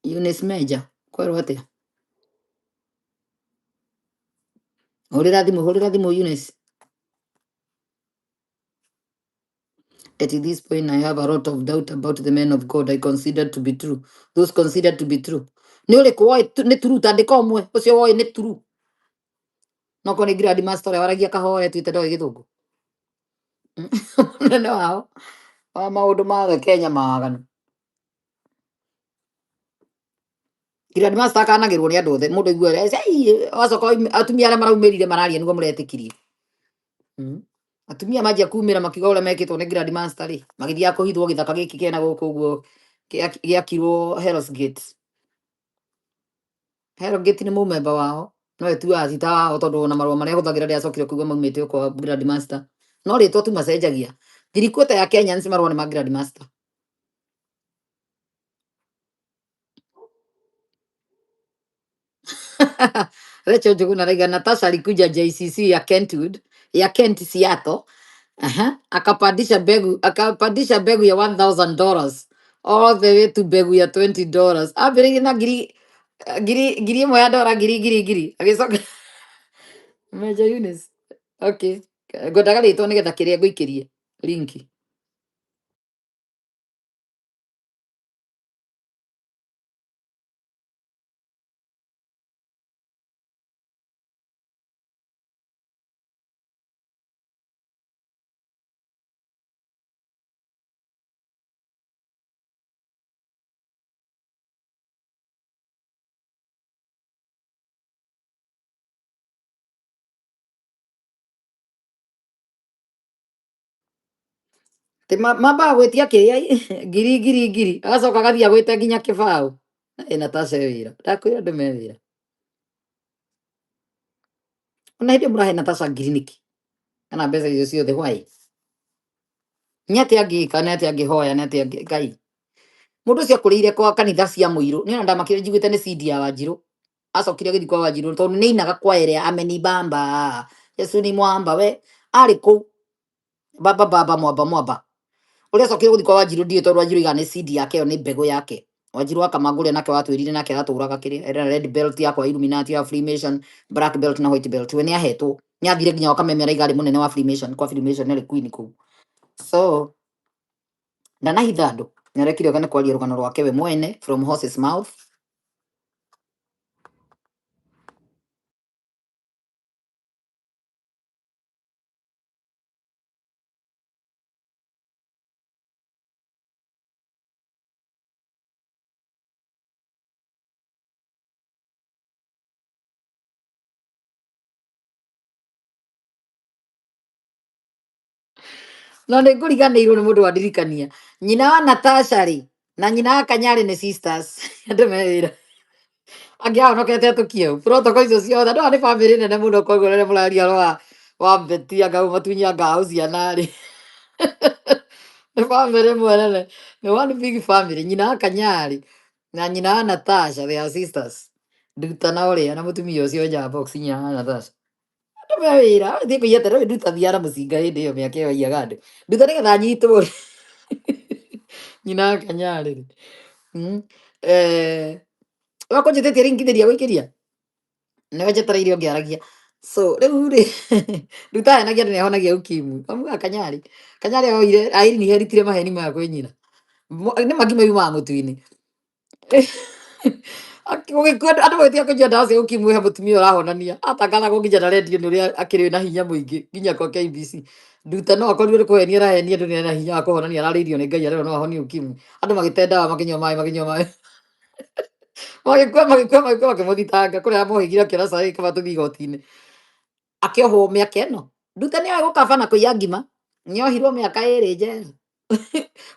Eunice Meja kwerwo atĩa hũrĩra thimũ Eunice at this point I have a lot of doubt about the men of God I consider to be true those considered to be true nĩ ũrĩkũ woĩ nĩ true tandĩka ũmwe ũcio woĩ nĩ true no korwo nĩ grad master ũrĩa waragia kahoya tuĩte ndoĩ gĩthũngũ mũnene wao wa maũndũ ma Kenya maganu grad master akanagĩrwo nĩ andũ othe mũndũ aiguaga wacoka atumia arĩa maraumĩrire mararia nĩguo mũretĩkirie atumia manjia kumĩra makiuga ũrĩa mekĩtwo nĩ grad master rĩ magĩthiaga kũhithwo gĩthaka gĩkĩ kena gũkũ ũguo gĩakirwo Hell's Gate Hell's Gate nĩ mũmemba wao no tu acita wao tondũ ona marũa marĩa ahũthagĩra ndĩacokire kuuga maumĩte kwa grad master no rĩtwa tu macenjagia thirikũ ya Kenya nĩ marũa nĩ ma grad master Rachel Njuguna araiga Natasha alikuja JCC ya Kentwood ya Kent Seattle akapandisha mbegu ya $1,000 all the way to mbegu ya $20 ambĩrĩirie na ngiri ĩmwe ya dora ngiri agĩcoka Meja Eunice okay ngwendaga rĩtwa nĩgetha kĩrĩa ngũikĩrie linki mambaga gwĩtia kĩrĩa ngiri agacoka agathiĩ agwĩte nginya kĩbaũ Natasha wĩra ndakwĩra andũ me wĩra ona hĩndĩ mũrahe Natasha ngiri nĩkĩ kana mbeca icio ciothe why nĩ atĩa angĩka nĩ atĩa angĩhoya nĩ atĩa Ngai mũndũ ũcio akũrĩire kwa kanitha cia mũirũ nĩ ona ndamakĩrĩ njiguĩte nĩ CD ya Wanjirũ acokire agĩthiĩ kwa Wanjirũ tondũ nĩ ainaga kwa ĩrĩa amenibamba Yesu ni mwamba we arĩ kũu baba mwamba ũrĩa acokire gũthiĩ kwa Wanjirũ ndiũĩ tondũ Wanjirũ igana nĩ CD yake ĩyo nĩ mbegũ yake Wanjirũ akamangũrĩa nake watwĩrire nake aratũraga kĩrĩa era red belt yakwa Illuminati ya Freemason black belt na white belt we nĩ ahetwo nĩ athire nginya wakamemera igarĩ mũnene wa Freemason kwa Freemason nĩ queen kũu so ndanahitha andũ nĩ arekire oke nĩ kwaria rũgano rwake we mwene from horse's mouth no nĩ ngũriganĩirwo nĩ mũndũ wandirikania nyina wa Natasha rĩ na nyina wa Kanyarĩ nĩ sisters andũ me wĩra angĩahonokete atukio protocol icio ciothe andũ aya nĩ bamĩrĩ nene mũno koguo rĩrĩa mũraria wa Betty anga matunya ngao ciana rĩ Nĩ bamĩrĩ mwenene. Nĩ one big family. Nyina wa Kanyari na nyina wa Natasha, they are sisters. Nduta na ũrĩa na mũtumia ũcio nja box nyina wa Natasha. Andũ me wĩra, thiĩ kũiyete rĩu Nduta thiaga na mũcinga hĩndĩ ĩyo mĩaka ĩyo aiyaga andũ. Nduta nĩgetha anyitwo rĩ. Nyina wa Kanyari rĩ. Mm. Wakũnjĩtĩtie ringithĩria gũikĩria. Nĩwe njetereire ũngĩaragia. So rĩu rĩ Nduta henagia andũ nĩahonagia ukimwi. Amuga Kanyari. Kanyari oire Irene heritire maheni maya kwĩ nyina. Nĩ mangĩ yumaga mũtu-inĩ. Ũgĩkua andũ magĩtiga kũnyua ndawa cia ũkimwi he mũtumia ũrahonania. Atangathagwo nginya na redio nĩ ũrĩa akĩrĩ na hinya mũingĩ nginya kwa KBC. Nduta no akorirwo nĩ kũhenia arahenia andũ nĩ na hinya wa kũhonania ararĩirio nĩ Ngai arero no ahonie ũkimwi. Andũ magĩte ndawa makĩnyua maĩ. Magĩkua makĩmũthitanga kũrĩa mohĩgire akĩona cai kaba tũthiĩ igoti-inĩ. Akĩohwo mĩaka ĩno. Nduta nĩoĩ gũkaba na kũiya ngima. Nĩohirwo mĩaka 2 njera.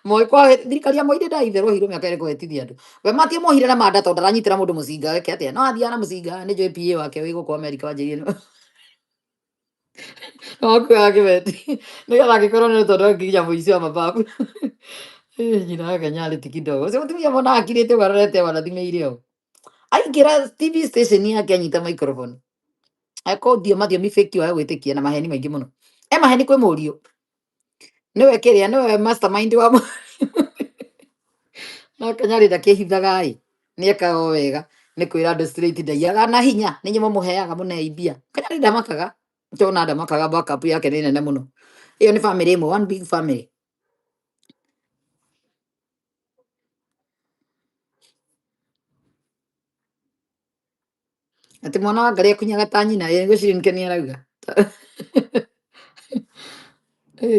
Moi kwa thirikari ya Moi ndĩraitherwo ohirwo mĩaka 2 kũhĩtithia andũ. We matiamuohire na manda tondũ ndaranyitĩra mũndũ mũcinga weke atĩa. No athiaga na mũcinga nĩ njũĩ PA wake wĩ gũkũ Amerika wanjĩrĩirie no kuoya kĩbeti. Nĩgetha angĩkorwo nĩ tondũ nginya mũici wa mababu. Nyina wa Kanyari ti kidogo. Ũcio mũtumia mona akirĩte ũguo arorete warathimĩire ũũ. Aingĩra TV station yake anyita microphone. Akondia mathiomi fake wa gwĩtĩkia na maheni maingĩ mũno. Maheni kwĩ mũriũ. Nĩwe kĩrĩa nĩwe mastermind wa no Kanyari ndakĩhithaga ĩ. Nĩekaga o wega. Nĩ kwĩra andũ straight ndaiyaga na hinya. Nĩ nyuo mũheaga mũneibia. Kanyari ndamakaga. Tona ndamakaga backup yake nĩ nene mũno. Ĩyo nĩ family ĩmwe, one big family. Atĩ mwana wa Ngarĩ akunyaga ta nyina ngwĩciria nĩkĩo nĩarauga.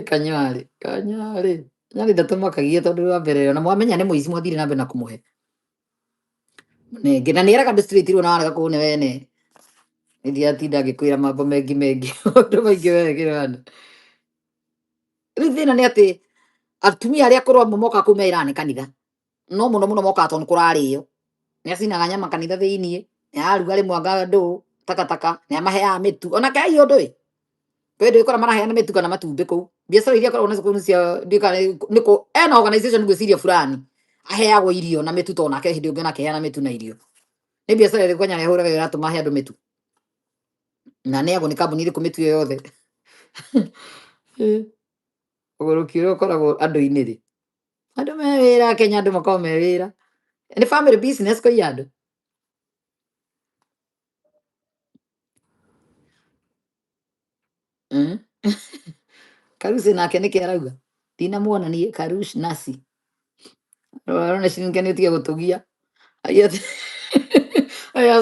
Kanyari. Kanyari ndatũmakagia tondũ wa mbere na mwamenya nĩ mũici mwathire na mbere na kũmũhe. Ningĩ na nĩeraga andũ straight rĩu na warega kũne wene. Ndiatinda ngĩkwĩra mambo mengi maũndũ maingĩ wekĩra andũ. Rĩu thĩna nĩ atĩ atumia arĩa akũrũ amwe mokaga kũu mera nĩ kanitha. No mũno mokaga tondũ nĩ kũrarĩo. Nĩacinaga nyama kanitha thĩiniĩ. Nĩaruga rĩmwe andũ takataka. Nĩamaheaga mĩtu. Ona Ngai ũndũ we ndũgĩkora maraheana mĩtu kana matumbĩ kũu. Biacara iria akoragwo nacio kũu cia ena organization ngwĩciria fulani. Aheagwo irio na mĩtu tondũ nake hĩndĩ ũngĩ akĩheana mĩtu na irio. Nĩ biacara ĩrĩkũ Kanyari ahũraga ĩratũma ahe andũ mĩtu. Na nĩagwo nĩ kambuni ĩrĩkũ mĩtu ĩyo yothe. Ũgũrũki ũrĩa ũkoragwo andũ-inĩ rĩ. Andũ me wĩra Kenya andũ makoragwo me wĩra. Nĩ family business kũiya andũ. Karusi nake nĩkĩ arauga. Ndinamuona niĩ Karush Nasi. Arona ciringi nĩtige gũtũgia. Aya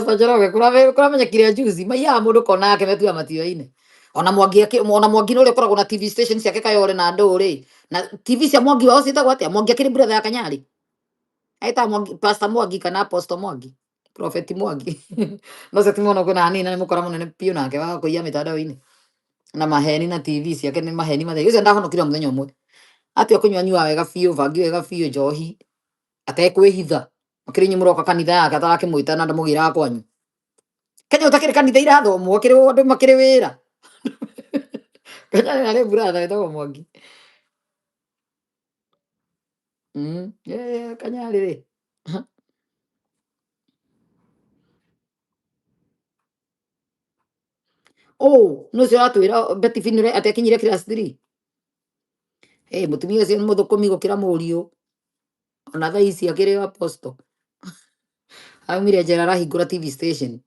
Njoroge kũramenyekire juzi maiyaga mũndũ kona yake metua matio-inĩ. Ona Mwangi nĩ ũrĩa ũkoragwo na TV station ciake Kayole na ndũrĩ. Na TV cia Mwangi wao ciĩtagwo atĩa? Mwangi akĩrĩ brother ya Kanyari. Aĩta Mwangi, Pastor Mwangi kana Apostle Mwangi. Prophet Mwangi. No cio timono kwĩna hanini na nĩ mũkora mũnene biũ nake wa kũiya mĩtandao-inĩ. Na maheni na TV ciake nĩ maheni matheri. Ũcio ndahonokire mũthenya ũmwe. Atua kũnyua nyua wega biũ, bangi wega biũ, njohi. Atekwĩhitha. Akĩrĩ mũroka kanitha yake atarakĩmwĩta na ndamũgĩraga kwanyu. Kenya ũtakĩrĩ kanitha irathomwo kĩrĩ andũ makĩrĩ wĩra. Kanyari arĩ brother wĩtagwo Mwangi. Kanyari rĩ. Nũcio ũratwĩra Betty Finere atĩ akinyire class 3. Mũtumia ũcio nĩ mũthũkũmi gũkĩra mũriũ. Ona thaa ici akĩrĩ apostle. Aumire njera arahingũra TV station.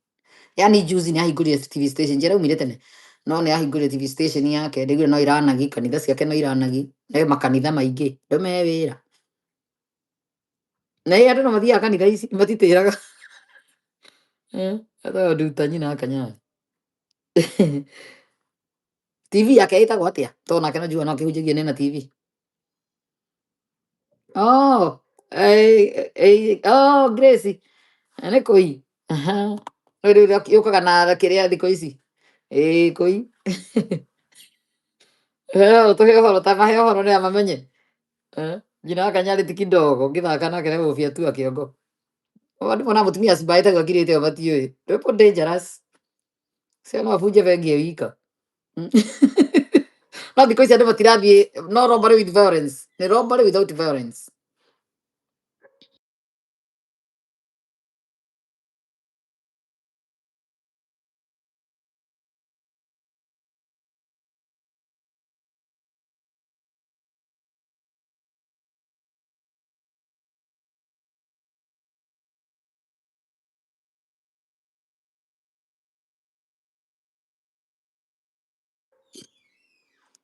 Yani juzi nĩ ahingũrire TV station. Njera aumire tene. No nĩ ahingũrire TV station yake. Ndigũĩ no iranagi. Kanitha ciake no iranagi. Nĩ makanitha maingĩ. Andũ me wĩra. Na andũ no mathiaga kanitha ici matitĩraga. Etagwo Nduta nyina wa Kanyari. TV yake ĩtagwo atĩa? Tondũ nake no njũĩ no akĩhunjagia nĩ na TV. Grace. Nĩ kũi. Rĩu yũkaga na kĩrĩa thikũ ici. Kũi. Tũhe ũhoro ta mahe ũhoro nĩ amamenye. Nyina wa Kanyari ti kidogo ngĩthaka nake nĩ gũbia tu kĩongo. Andũ mona mũtumia cimbaĩte gwakirĩte o matiũĩ. People dangerous. Cio no abunje bengi wika. No thikũ ici andũ matirathiĩ no robbery with violence. The robbery without violence.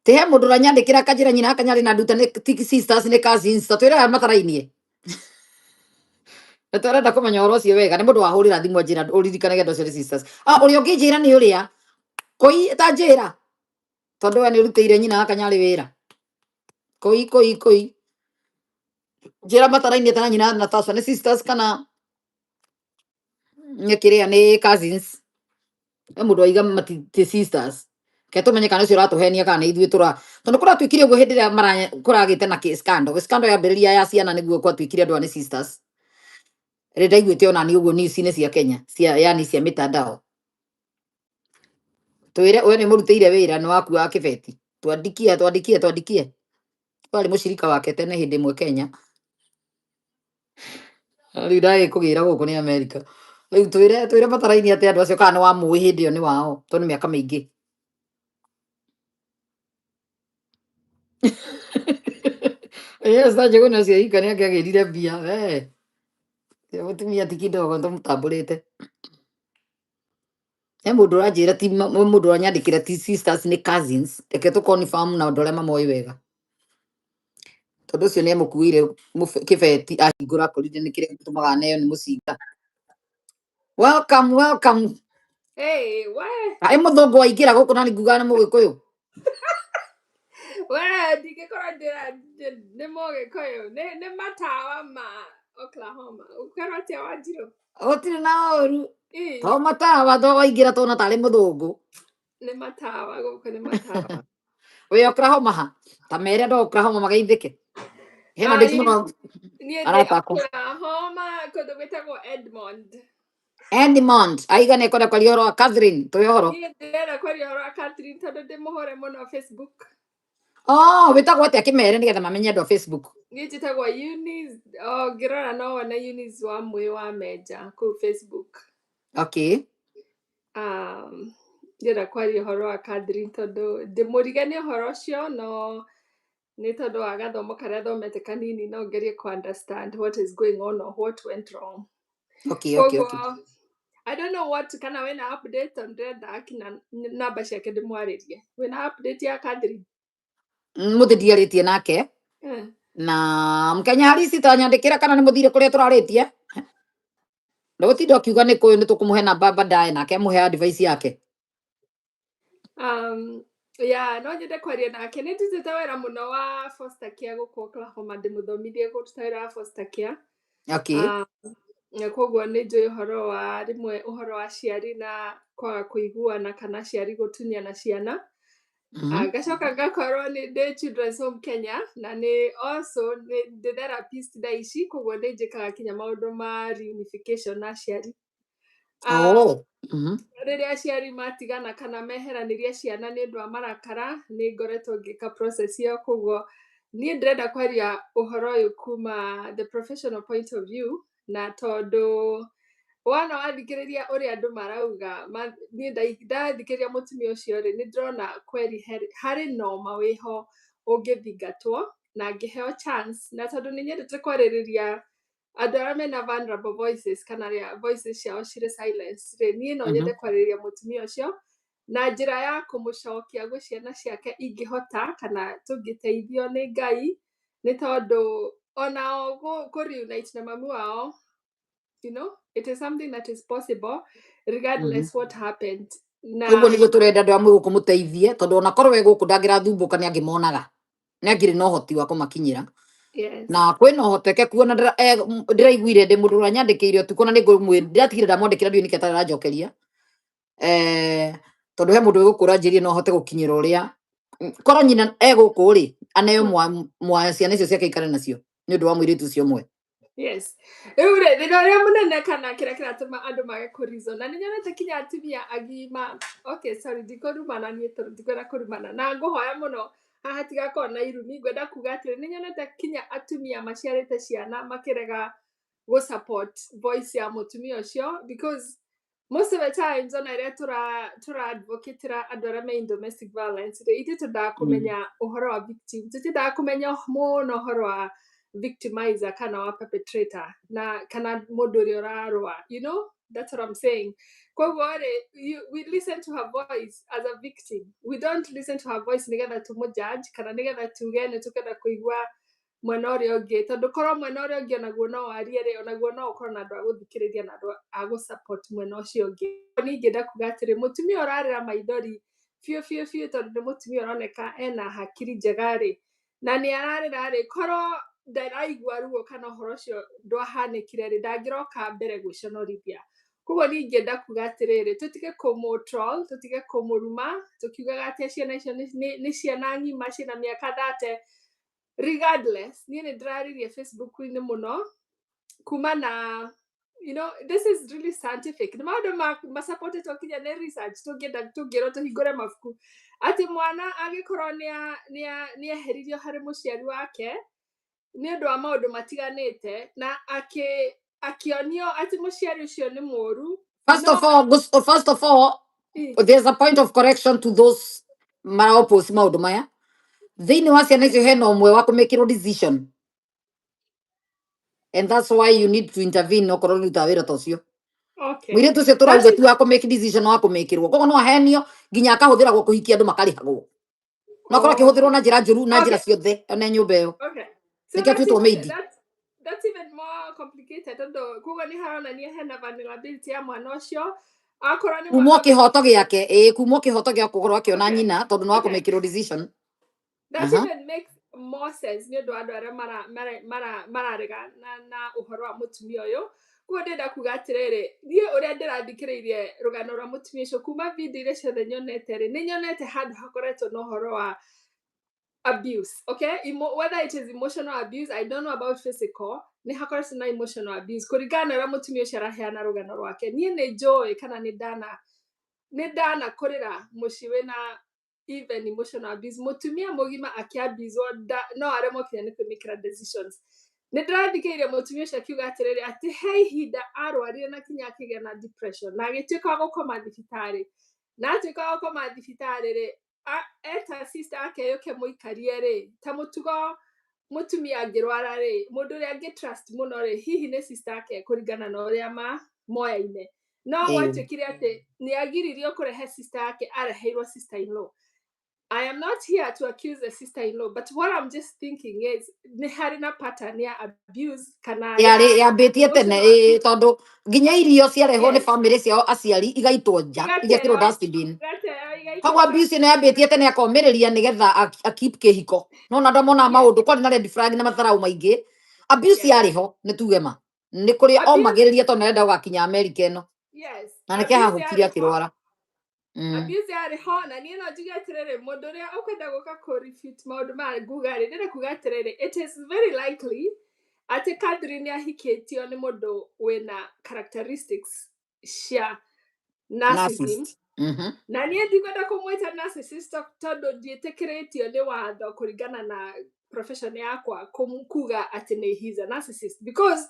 Te mundu uranyandikira kanjira nyina akanyari na nduta ni sisters ni cousins twira matarainie. Twarenda kumenya horo ucio wega ni mundu wahurira thimu njira uririkanage ndo cio sisters. Uri unginjira ni uria. Koi ta njira. Tondu we ni urutire nyina akanyari wira. Koi. Njira matarainie tana nyina na Natasha ni sisters kana ni kiria ni cousins. E mundu aiga mati sisters. Ke tumenye kana ucio uratuhenia kana ithuĩ tura tondu kura twikire uguo hindi ria kuragite na scandal ya mbiriria ya ciana niguo kwa twikire andu ni sisters. Renda iguite ona ni uguo news cia Kenya yani cia mitandao. Twire we ni murutire wira ni waku wa kibeti. Twandikie. Wari mucirika wake tene hindi imwe Kenya. Riu ndage kugira guku ni America. Riu twire mataraini ati andu acio kana wa muwi hindi iyo ni wao tondu miaka mingi. Yes, na jego na cia ikani akagirire bia we. Mutumia ti kidogo ndo mutamburite. He mundu uranjira ti mundu uranyandikira ti sisters ni cousins. Reke tu confirm na ndore mamoi wega. Tondu ucio ni mukuire kibeti ahingura korire ni kiria tumaga nayo ni mucinga. Welcome. Hey, what? Ai muthungu waingira guku na ni nguga ni mugikuyu. Well, ndingĩkorwo nĩ mũgĩkũyũ nĩ matawa ma Oklahoma ũkorwo atĩa Wanjirũ Gutiri na oru. To matawa to waingira tona tari muthungu. nĩ matawa gũkũ nĩ matawa. We Oklahoma ha. Ta mere ndo Oklahoma magaithike. Hena ndikimo. Niĩ ndĩ Oklahoma kũndũ gwĩtagwo Edmond. Aiga nĩ kwenda kwaria ũhoro wa Catherine. Tũĩ ũhoro. Niĩ ndĩrenda kwaria ũhoro wa Catherine tondũ ndĩmũhũre mũno Facebook. Wĩtagwo atĩa kĩmere nĩgetha mamenye andũ a Facebook? Niĩ njĩtagwo Eunice. Ngĩrora no wone Eunice wa Mwĩ wa Menja kũu Facebook. Okay. Ndĩrenda kwaria ũhoro wa Catherine tondũ ndĩmũrige nĩ ũhoro ũcio no nĩ tondũ wa gathomo karĩa thomete kanini no ngerie ku understand what is going on or what went wrong. Okay. I don't know what kana wena update on ndĩrenda akinya namba ciake ndĩmwarĩrie. Wena update ya Catherine? Muthi ndiarĩtie nake. Na Mkenya Harisi tanyandĩkĩra kana nĩ mũthire kũrĩa tũrarĩtie. Ndũgũtinda ũkiuga nĩ kũyũ nĩ tũkũmũhe namba baadaye nake amũhe advice yake. No nyende kwaria nake nĩ ndutĩte wĩra mũno wa foster care gũkũ Oklahoma ndĩmũthomithie kũruta wĩra wa foster care. Okay. Koguo nĩ njũĩ ũhoro wa rĩmwe ũhoro wa aciari na kwaga kũiguana kana aciari gũtunyana ciana. Ngacoka ngakorwo ndĩ Children's Home Kenya na nĩ also ndĩ therapist thaa ici koguo nĩ njĩkaga kinya maũndũ ma reunification na aciari. Rĩrĩa aciari matigana kana meheranĩria ciana nĩ ũndũ wa marakara nĩ ngoretwo ngĩka process ĩyo koguo niĩ ndĩrenda kwaria ũhoro ũyũ kuma the professional point of view na tondũ wona wathikĩrĩria ũrĩa andũ marauga niĩ ndathikĩrĩria mũtumia ũcio rĩ nĩ ndĩrona kweri harĩ na ũma wĩho ũngĩthingatwo na angĩheo chance na tondũ nĩ nyendete kwarĩrĩria andũ arĩa mena vulnerable voices kana rĩa voices ciao cirĩ silence rĩ niĩ no nyende kwarĩrĩria mũtumia ũcio na njĩra ya kũmũcokia gwĩ ciana ciake ingĩhota kana tũngĩteithio nĩ Ngai nĩ tondũ onao kũ-reunite na mami wao, you know, it is something that is possible regardless what happened. Koguo nĩguo tũrenda andũ amwe gũkũ mũteithie tondũ ona korwo we gũkũ ndangĩrathumbũka nĩ angĩmonaga nĩ angĩrĩ na ũhoti wa kũmakinyĩra. Na kwĩna ũhotekeku ona ndĩraiguire ndĩ mũndũ ũranyandĩkĩire ũtukũ na nĩ ndĩratigire ndamwandĩkĩra ndiũĩ nĩkĩ ataranjokeria. Tondũ he mũndũ wĩ gũkũ ũranjĩrire no hote gũkinyĩra ũrĩa korwo nyina gũkũ rĩ aneo ciana icio ciake ikare nacio nĩ ũndũ wa mũirĩtu ũcio ũmwe. Yes. Rĩu rĩ thĩna ũrĩa mũnene kana kĩrĩa kĩratũma andũ mage kũ-reason na nĩ nyonete kinya atumia agima ndikũrumana niĩ tondũ ndikwenda kũrumana na ngũhoya mũno haha tigakorwo na irumi ngwenda kuga atĩrĩ nĩ nyonete kinya atumia maciarĩte ciana makĩrega go support voice ya mũtumia ũcio because most of the times ona rĩrĩa tũra advocate andũ arĩa me in domestic violence ithuĩ twendaga kũmenya ũhoro wa victim tũtiendaga kũmenya mũno ũhoro wa victimizer kana wa perpetrator na kana mũndũ ũrĩa ũrarũa, you know, that's what I'm saying. Koguo we listen to her voice as a victim. We don't listen to her voice nigetha tũmũ-judge kana nigetha tuge nĩ tũkenda kũigua mwena ũrĩa ũngĩ tondũ korwo mwena ũrĩa ũngĩ onaguo no warie onaguo no ũkorwo na andũ a gũthikĩrĩria na andũ a gũ-support mwena ũcio ũngĩ. Niĩ ingĩenda kuga atĩrĩ mũtumia ũrarĩra maithori biũ tondũ nĩ mũtumia ũroneka ena hakiri njega rĩ na nĩ ararĩra rĩ korwo ndaraigua ruo kana ũhoro ũcio ndwahanĩkire rĩ ndangĩroka mbere gwĩconorithia. Koguo niĩ ingĩenda kuga atĩrĩrĩ tũtige kũmũ-troll tũtige kũmũruma tũkiugaga atĩ ciana icio nĩ ciana ng'ima ciĩna mĩaka 30 regardless niĩ nĩ ndĩraririe Facebook-inĩ mũno kuma na you know this is really scientific nĩ maũndũ ma-supportĩtwo kinya nĩ research tũngĩrwo tũhingũre mabuku atĩ mwana angĩkorwo nĩ eheririo harĩ mũciari wake nĩ ũndũ wa maũndũ matiganĩte na akĩonio atĩ mũciari ũcio nĩ mũũru. First of all, there's a point of correction to those mara-oppose maũndũ maya. Thĩinĩ wa ciana icio hena ũmwe wa kũmĩkĩrwo decision. And that's why you need to intervene okorwo nĩ ũrutaga wĩra ta ũcio. Mũirĩtu ũcio tũrauga ti wa kũmake decision wa kũmĩkĩrwo. Koguo no ahenio nginya akahũthĩragwo kũhikia andũ makarĩhagwo. No akorwo akĩhũthĩrwo na njĩra njũru na njĩra ciothe ona nyũmba ĩyo. Nĩkĩo atuĩtwo maidi. That's even more complicated tondũ koguo nĩ haronania hena vulnerability ya mwana ũcio akorwo nĩ kumwo kĩhoto gĩake kumwo kĩhoto gĩa gũkorwo akĩona nyina tondũ nĩ wa kũmĩkĩrwo decision. That even makes more sense nĩ ũndũ wa andũ arĩa mararega na ũhoro wa mũtumia ũyũ. Koguo ndĩrenda kuga atĩrĩrĩ niĩ ũrĩa ndĩrathikĩrĩirie rũgano rwa mũtumia ũcio kuma video iria ciothe nyonete rĩ nĩ nyonete handũ hakoretwo na ũhoro wa abuse, okay? Whether it is emotional abuse, I don't know about physical, nĩ hakoretwo na emotional abuse kũringana na ũrĩa mũtumia ũcio araheana rũgano rwake. Niĩ nĩ njũĩ kana nĩ ndana kũrĩra mũciĩ wĩna even emotional abuse mũtumia mũgima akĩ-abuseo no aremwo kinya nĩ kwĩmĩkĩra decisions. Nĩ ndĩrathikĩrĩirie mũtumia ũcio akiuga atĩrĩrĩ atĩ he ihinda arwarire na kinya akĩgĩa na depression na agĩtuĩka wa gũkoma thibitarĩ na atuĩka wa gũkoma thibitarĩ rĩ eta sister ake yũke mũikarie rĩ ta mũtugo mũtumia angĩrwara rĩ mũndũ ũrĩa angĩ-trust mũno rĩ hihi nĩ sister ake kũringana na ũrĩa moyaine no gwatuĩkire atĩ nĩ agiririo kũrehe sister yake areheirwo sister in law. I am not here to accuse the sister-in-law, but what I'm just thinking is nĩ harĩ na pattern ya abuse kana yambĩtie tene tondũ nginya irio ciarehwo nĩ family ciao aciari igaitwo nja igekĩrwo dustbin. Koguo abuse ĩno yambĩtie tene akomĩrĩria nĩgetha keep kĩhiko. No na andũ monaga maũndũ kwarĩ na red flag na matharaũ maingĩ. Abuse yarĩho nĩ tuge ma nĩ kũrĩ omagĩrĩria tondũ nĩarenda gũgakinya America ĩno na nĩkĩo ahahũkire akĩrwara. Abuse yarĩho na niĩ no njuge atĩrĩrĩ mũndũ ũrĩa ũkwenda gũka kũ-refute maũndũ maya nguga rĩ ndĩrenda kuga atĩrĩrĩ it is very likely atĩ Catherine ahikĩtio nĩ mũndũ wĩna characteristics cia narcissism. Na niĩ ndikwenda kũmwĩta narcissist tondũ ndiĩtĩkĩrĩtio nĩ watho kũringana na profession yakwa kuga atĩ he's a narcissist because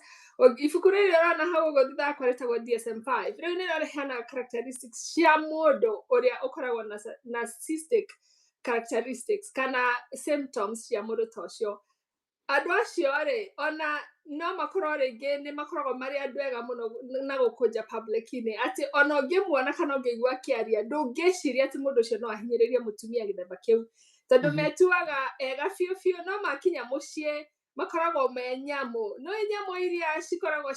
ibuku rĩrĩ ũrona hau ũguo thutha wakwa rĩtagwo DSM-5 rĩu nĩ rĩreheana characteristics cia mũndũ ũrĩa ũkoragwo na narcissistic characteristics kana symptoms cia mũndũ ta ũcio. Andũ acio rĩ ona no makorwo rĩngĩ nĩ makoragwo marĩ andũ ega mũno na gũkũnja public-inĩ atĩ ona ũngĩmuona kana ũngĩigua akĩaria ndũngĩciria atĩ mũndũ ũcio no ahinyĩrĩrie mũtumia gĩthemba kĩu tondũ metuaga ega biũ no makinya mũciĩ makoragwo me nyamũ no nyamũ iria cikoragwo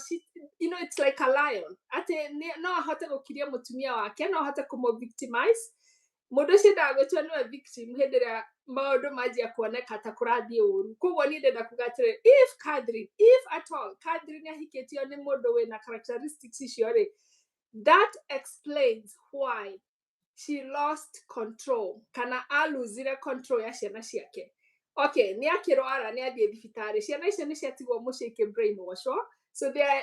you know it's like a lion atĩ no ahote gũkiria mũtumia wake no ahote kũmũ-victimize. Mũndũ ũcio endaga gwĩtua nĩwe victim hĩndĩ ĩrĩa maũndũ manjia kuoneka ta kũrathiĩ ũru. Koguo niĩ ndĩrenda kuga atĩrĩrĩ if at all Catherine ahikĩtio nĩ mũndũ wĩna characteristics icio rĩ that explains why she lost control kana aluzire control ya ciana ciake. Okay, nĩ akĩrwara nĩ athiĩ thibitarĩ ciana icio nĩ ciatigwo mũciĩ ikĩ-brainwashwo so their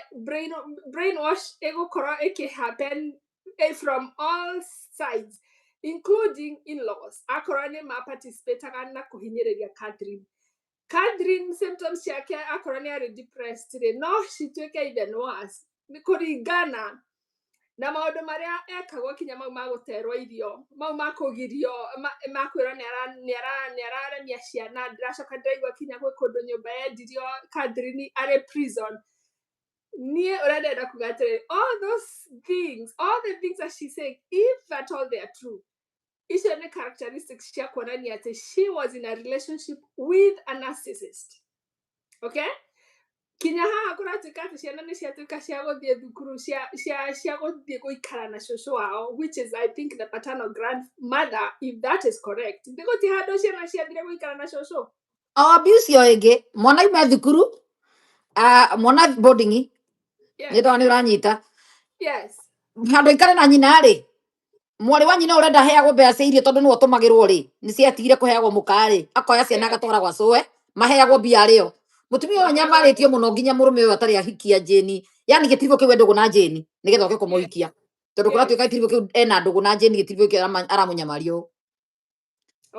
brainwash ĩgũkorwo ĩkĩ-happen from all sides including in-laws akorwo nĩ maparticipataga na kũhinyĩrĩria Catherine symptoms ciake akorwo nĩ arĩ depressed rĩ no cituĩke even worse kũringana na maũndũ marĩa ekagwo kinya mau ma gũterwo irio mau ma kũgirio makwĩrwo nĩararemia ciana ndĩracoka ndĩraigua kinya gwĩ kũndũ nyũmba yendirio Catherine arĩ prison niĩ ũrĩa ndĩrenda kuga atĩrĩrĩ all the things that she's saying if at all they are true icio nĩ characteristics cia kuonania atĩ she was in a relationship with a narcissist okay kinya haha kũratuĩka atĩ ciana nĩ ciatuĩka cia gũthiĩ thukuru cia gũthiĩ gũikara na cũcũ wao which is I think the paternal grandmother if that is correct gũtirĩ handũ ciana ciathire gũikara na cũcũ abuse yo ĩngĩ mwana ima thukuru mwana boarding nĩ ndona nĩ ũranyita handũ ikare na nyina rĩ mwarĩ wa nyina ũrenda heagwo mbeca cia irio tondũ nĩwe ũtũmagĩrwo rĩ nĩ ciatigire kũheagwo mũka rĩ akoya ciana agatwara gwa cũwe maheagwo mbia arĩo mũtumia ũyũ nyamarĩtio mũno nginya mũrũme ũyũ atarĩ ahikia Jane yani gĩtiribũ kĩu ndũgũ na Jane nĩgetha oke kũmũhikia tondũ kũratuĩka gĩtiribũ kĩu ena ndũgũ na Jane gĩtiribũ kĩu aramũnyamario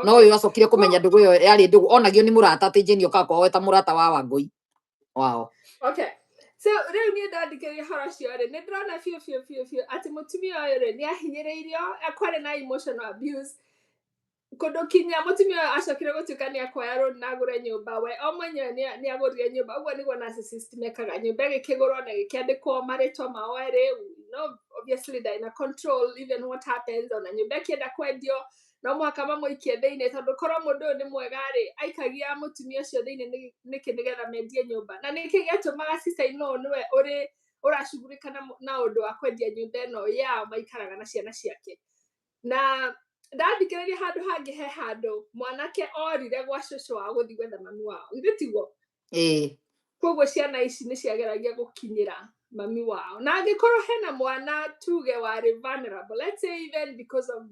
no ũyũ acokire kũmenya ndũgũ ĩyo yarĩ ndũgũ onagio nĩ mũrata atĩ Jane okaga kwao eta mũrata wa Wangũi wao so rĩu niĩ ndandikĩrĩria horo cio rĩ nĩ ndĩrona biũ atĩ mũtumia ũyũ rĩ nĩ ahinyĩrĩirio kwarĩ na emotional abuse kũndũ kinya mũtumia ũyũ acokire gũtuĩka nĩ akoya rũni na agũre nyũmba we o mwenyewe nĩ agũrire nyũmba ũguo nĩguo narcissist mekaga nyũmba ĩgĩkĩgũrwo na gĩkĩandĩkwo marĩtwa mao erĩ obviously they're in a control even what happens ona nyũmba ĩkĩenda kwendio no mũhaka mamũikie thĩinĩ tondũ korwo mũndũ ũyũ nĩ mwega rĩ aikagia mũtumia ũcio thĩinĩ nĩkĩ nĩgetha mendie nyũmba na nĩkĩ gĩatũmaga sister-in-law nĩwe ũracugurika na ũndũ wa kwendia nyũmba ĩno yao maikaraga na ciana ciake na ndathikĩrĩria handũ hangĩ he handũ mwanake orire gwa cũcũ wao gũthiĩ gwetha mami wao ithe tiguo koguo ciana ici nĩ ciageragia gũkinyĩra mami wao na angĩkorwo hena mwana tuge warĩ vulnerable let's say even because of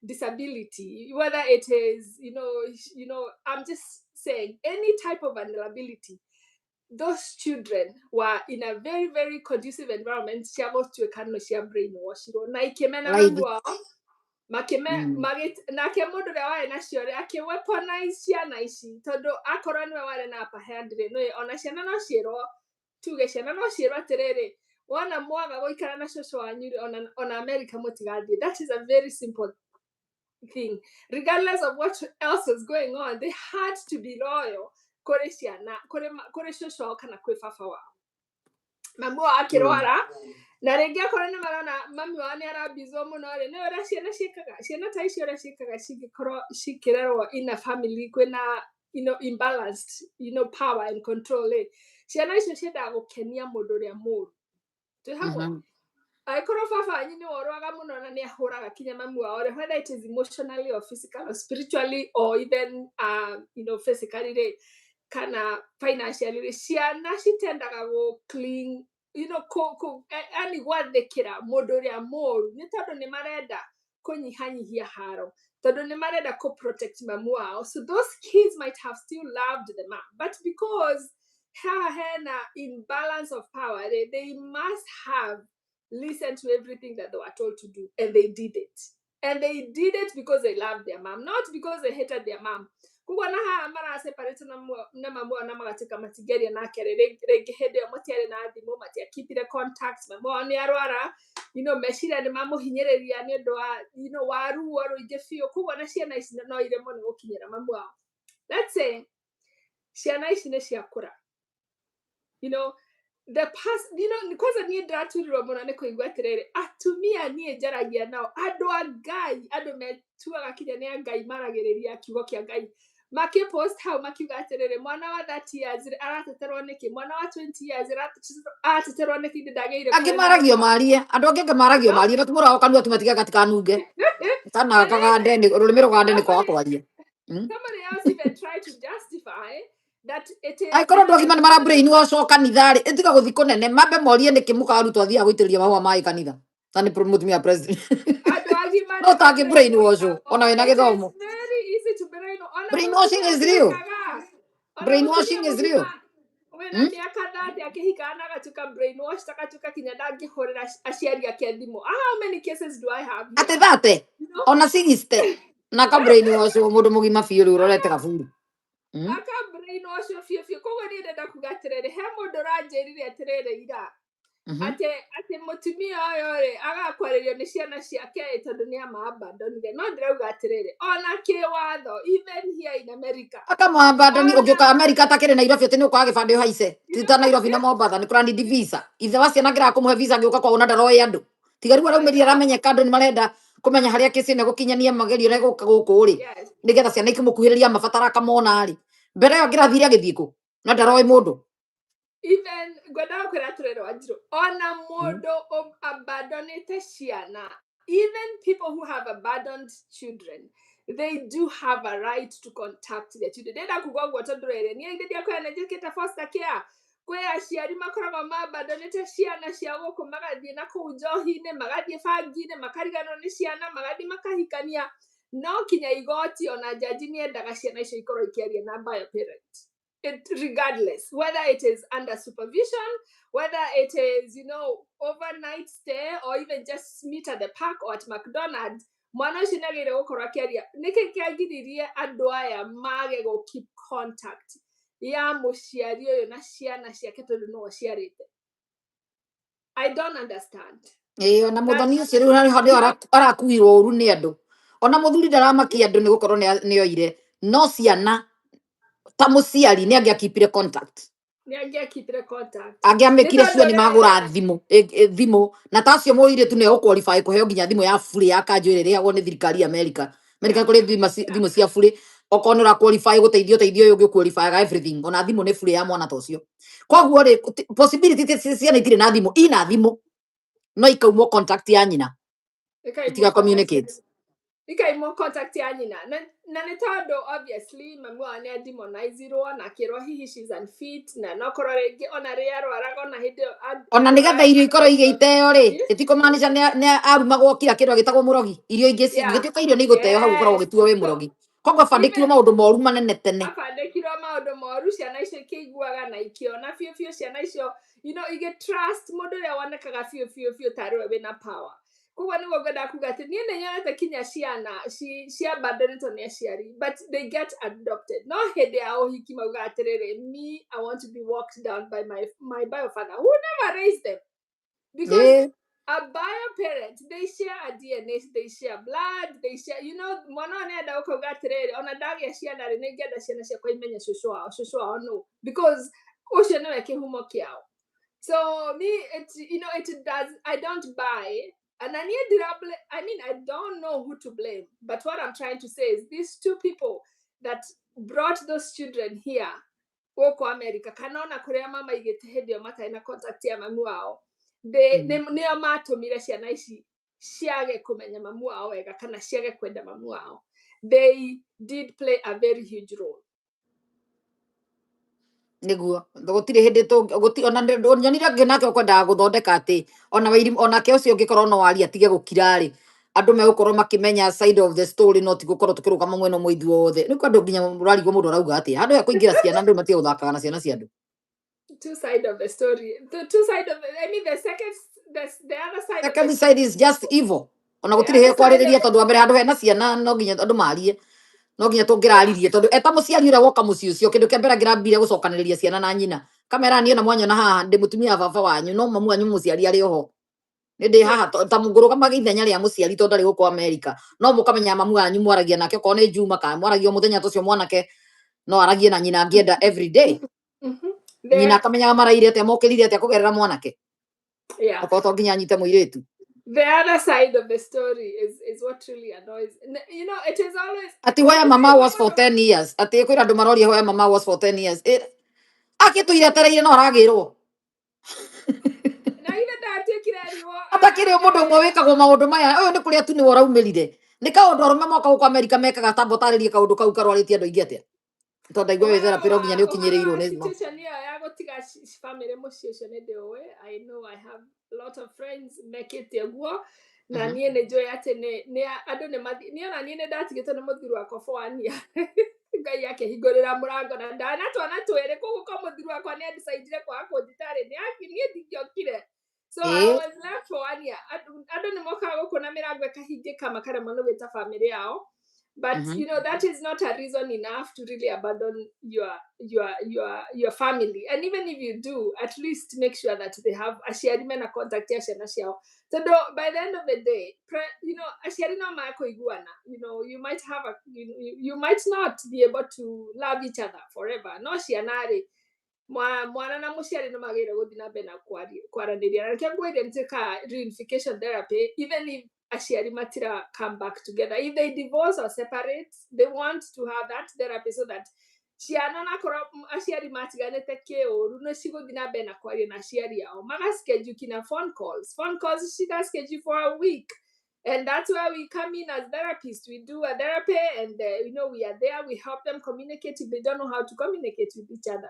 disability whether it is you know I'm just saying any type of vulnerability those children were in a very very conducive environment cia gũtuĩka no cia brainwash na ikĩmena mami wao nake mũndũ ũrĩa warĩ nacio rĩ akĩ-weaponize ciana ici tondũ akorwo nĩwe warĩ na upper hand rĩ ona ciana no ciĩrwo tuge ciana no ciĩrwo atĩrĩrĩ wona mwaga gũikara na cũcũ wanyu ona America mũtigathiĩ that is a very simple thing regardless of what else is going on they had to be loyal kũrĩ ciana kũrĩ cũcũ wao kana kwĩ baba wao mami wao akĩrwara na rĩngĩ akorwo nĩ marona mami wao nĩ arabizwo mũno rĩ nĩ ũrĩa ciana ciĩkaga ciana ta icio ũrĩa ciĩkaga cingĩkorwo cikĩrerwo in a family kwĩna imbalanced power and control ciana icio ciendaga gũkenia mũndũ ũrĩa mũru twĩ hamwe angĩkorwo baba wanyu nĩ worwaga mũno na nĩ ahũraga kinya mami wao whether it is emotionally or physically or spiritually or even physically kana financially ciana citendaga cling ani gwathĩkĩra mũndũ ũrĩa mũru nĩ tondũ nĩ marenda kũnyihanyihia haro tondũ nĩ marenda protect mami wao so those kids might have still loved the mom but because hena imbalance of power they must have listened to everything that they were told to do and they did it because they loved their mom not because they hated their mom kuguo na haha maraseparate na mami wao na magatuĩka matingeria nake rĩngĩ hĩndĩ ĩyo matiarĩ na thimũ matiakipire contacts mami wao nĩ arwara meciria nĩ mamũhinyĩrĩria nĩ ũndũ wa ruo rũingĩ biũ kuguo na ciana ici no iremwo nĩ gũkinyĩra mami wao let's say ciana ici nĩ ciakũra kwanza niĩ ndĩraturirwo mũno nĩ kũigua atĩrĩrĩ atumia niĩ njaragia nao andũ a Ngai andũ metuaga kinya nĩ a Ngai maragĩrĩria kiugo kĩa Ngai makĩpost hau makiuga atĩrĩrĩ mwana wa 30 years arateterwo nĩkĩ mwana wa 20 years arateterwo nĩkĩ ndagĩire angĩ maragio marie andũ angĩ maragio marie na tumũra okanua tumatiga gatikanunge kana kagande nĩ rũrĩmĩ rũgande nĩ kwa kwaria somebody else even tried to justify that it is aikorwo ndũ agima nĩ mara brainwash kanitha rĩ ĩtiga gũthi kũnene mambe morie nĩkĩ mũkarutwo athiaga gũitĩrĩria mahũa maĩ kanitha na nĩ mũtumia president no tangĩ brainwash ona wĩna gĩthomo brainwashing is real brainwashing is real ati akihika na gatuka brainwash takatuka kinya ndangihorera aciari ake thimu. How many cases do I have here? Ate thate. You know? Ona 60. Na ka brainwash mundu mugima fiu riu rorete kaburu. Aka brainwash fiu koguo ni ndenda kuga atiriri he mundu uranjirire atiriri ira ati mutumia uyu ri agakwaririo ni ciana ciake tondu ni amabandonire no ndirauga atiriri ona kiwatho even here in America akamwambandani ugiuka America atakiri Nairobi ati ni ukwaga gibande haice tita Nairobi na Mombasa ni kurani visa ithe wa ciana ngira kumuhe visa ngiuka kwa una ndaro yandu tigaru araumiria aramenyeka andu ni marenda kumenya haria kesi ne gukinyania magerio na guka guku ri nigetha ciana ikimukuhiriria mabatara kamona ri mbere yo ngirathire agithii ku na ndaro mundu even gwenda kwira atiriri Wanjiru ona mundu abandonite ciana even people who have abandoned children they do have a right to contact their children. Ndenda kuga guo tondu riri ni ndia kwena njikite foster care kwe aciari makoragwo mabandonite ciana cia guku magathie na kuu njohi-ini magathie bangi-ini makariganwo ni ciana magathie makahikania no kinya igoti ona jaji ni endaga ciana icio ikorwo ikiaria na bio parent. Regardless, whether it is under supervision, whether it is, overnight stay, or even just meet at the park or at McDonald's, mwana ucio nagire gukorwo akiaria niki kiagiririe andu aya mage go keep contact ya muciari uyu na ciana ciake tondu no ciarite. I don't understand. ona muthoni ucio riu hari arakuirwo uru ni andu ona muthuri ndaramakia andu ni gukorwo ni oire no ciana ta muciari ni angiakipire contact angiamekire cio ni magura thimu na tacio muire tu ne qualify kuheo nginya thimu ya free ya kanjwire riagwo ni thirikari America kuri thimu cia free okorwo ura qualify guteithio uyu ungi qualify ga everything ona thimu ni free ya mwana tocio koguo ri possibility ciana itire na thimu ina thimu no ikaumwo contact ya nyina itiga communicate ikaimwo contact ya nyina na ni tondu obviously mamu wao ni demonizirwo na kirwo hihi she's unfit na no korwo ringi ona ri arwaraga ona hindi ona nigetha irio ikorwo igiteo ri itikumanisha ni arumagwo kira kindu gitagwo murogi irio ingi gituika irio ni iguteo hau ukoragwo gituo wi murogi koguo bandikirwo maundu moru manene tene abandikirwo maundu moru ciana icio ikiguaga na ikiona fiu ciana icio igitrust mundu uria wonekaga fiu tariwe wina power koguo niguo ngwenda kuga ati nie nĩ nyonete kinya ciana ciabandonĩtwo nĩ aciari but they get adopted no hĩndĩ ya ũhiki mauga atiriri me I want to be walked down by my bio father who never raised them because a bio parent they share a DNA, they share blood, they share mwana nenda ukauga atiriri ona ndagia ciana ri nĩngenda ciana ciakwa imenye cucu wao no because ucio niwe kihumo kiao. So me it does I don't buy. And I don't know who to blame. But what I'm trying to say is these two people that brought those children here, Woko America, kanona kurea mama igete hedio mata ina contact ya mamu wao. Neo matumire ciana ici ciage kumenya mamu wao wega kana ciage kwenda mamu wao. They did play a very huge role. Niguo gutire hindi guti ona nyonire nginake ukwendaga guthondeka ati ona wairi ona ke ucio ngikorwo no wari atige gukira ri andu megukorwo makimenya side of the story not gukorwo tukirugama mwena mwithi wothe ni kwandu nginya murarigo mundu arauga ati andu ya kuingira ciana andu matie guthakaga na ciana cia andu Two side of the story, the two side of the other side is just evil ona gutire he kwaririria tondu wa mbere andu hena ciana no nginya andu marie no nginya tungiraririe tondu eta muciari uria woka muci ucio kindu kia mbere ngirambire gucokaniriria ciana na nyina kamera ni ona mwanya na haha ndi mutumia baba wanyu no mamu wanyu muciari ari oho ni ndi haha ta munguruga magithenya ria muciari tondu ari guku America no mukamenya mamu wanyu mwaragia nake ko ni Juma ka mwaragia muthenya tucio mwanake no aragie na nyina angienda every day nyina akamenya maraire ate mokirire ate kugerera mwanake okoto nginya nyite muiritu. The other side of the story is what really annoys. It is always ati where mama was for 10 years. Ati kwira andu maroria where mama was for 10 years. Akituire tereire no aragirwo. Na ile ndatikireriwo. Atakire mundu umwe wikagwo maundu maya. Uyu ni kuria tu ni waraumirire. Ni kaundu arume moka guku America mekaga tambotaririe kaundu kau karwaritie andu aingi atia. Tondu igwe wethera piro nginya ni ukinyirirwo ni situation iyo ya gutiga family muci ucio ni ndiwe. I know I have a lot of friends mekite guo na nie ni joy ati ni andu ni ona nie ni ndatigitwo ni muthuri wakwa for 1 year ngai akĩhingũrĩra mũrango na ndanatwana twĩrĩ koguo kwa mũthiru wakwa nĩ andicaidire kwaga kũnjitarĩ niĩ ndingĩokire. So I was left for 1 year. Andũ nĩ mokaga gũkũ na mĩrango ĩkahingĩka makaremwo nĩ gwĩta famĩlĩ yao. But you know, that is not a reason enough to really abandon your family. And even if you do, at least make sure that they have aciari mena contact ya ciana ciao. So by the end of the day, you know, aciari no makoiguana. You know, you might have you might not be able to love each other forever. No ciana rĩ mwana na mũciari no magĩrĩire gũthiĩ na mbere na kwaranĩria. Na nĩkĩo ngwĩre nĩtuĩkaga reunification therapy, even if aciari matira come back together. If they divorce or separate, they want to have that therapy so that ciana na korwo aciari matiganĩte kĩũru nĩ cigũthiĩ na mbere na kwaria na aciari ao. Magaschedule kina phone calls cigaschedule for a week. And that's where we come in as therapists. We do a therapy and, you know, we are there. We help them communicate if they don't know how to communicate with each other.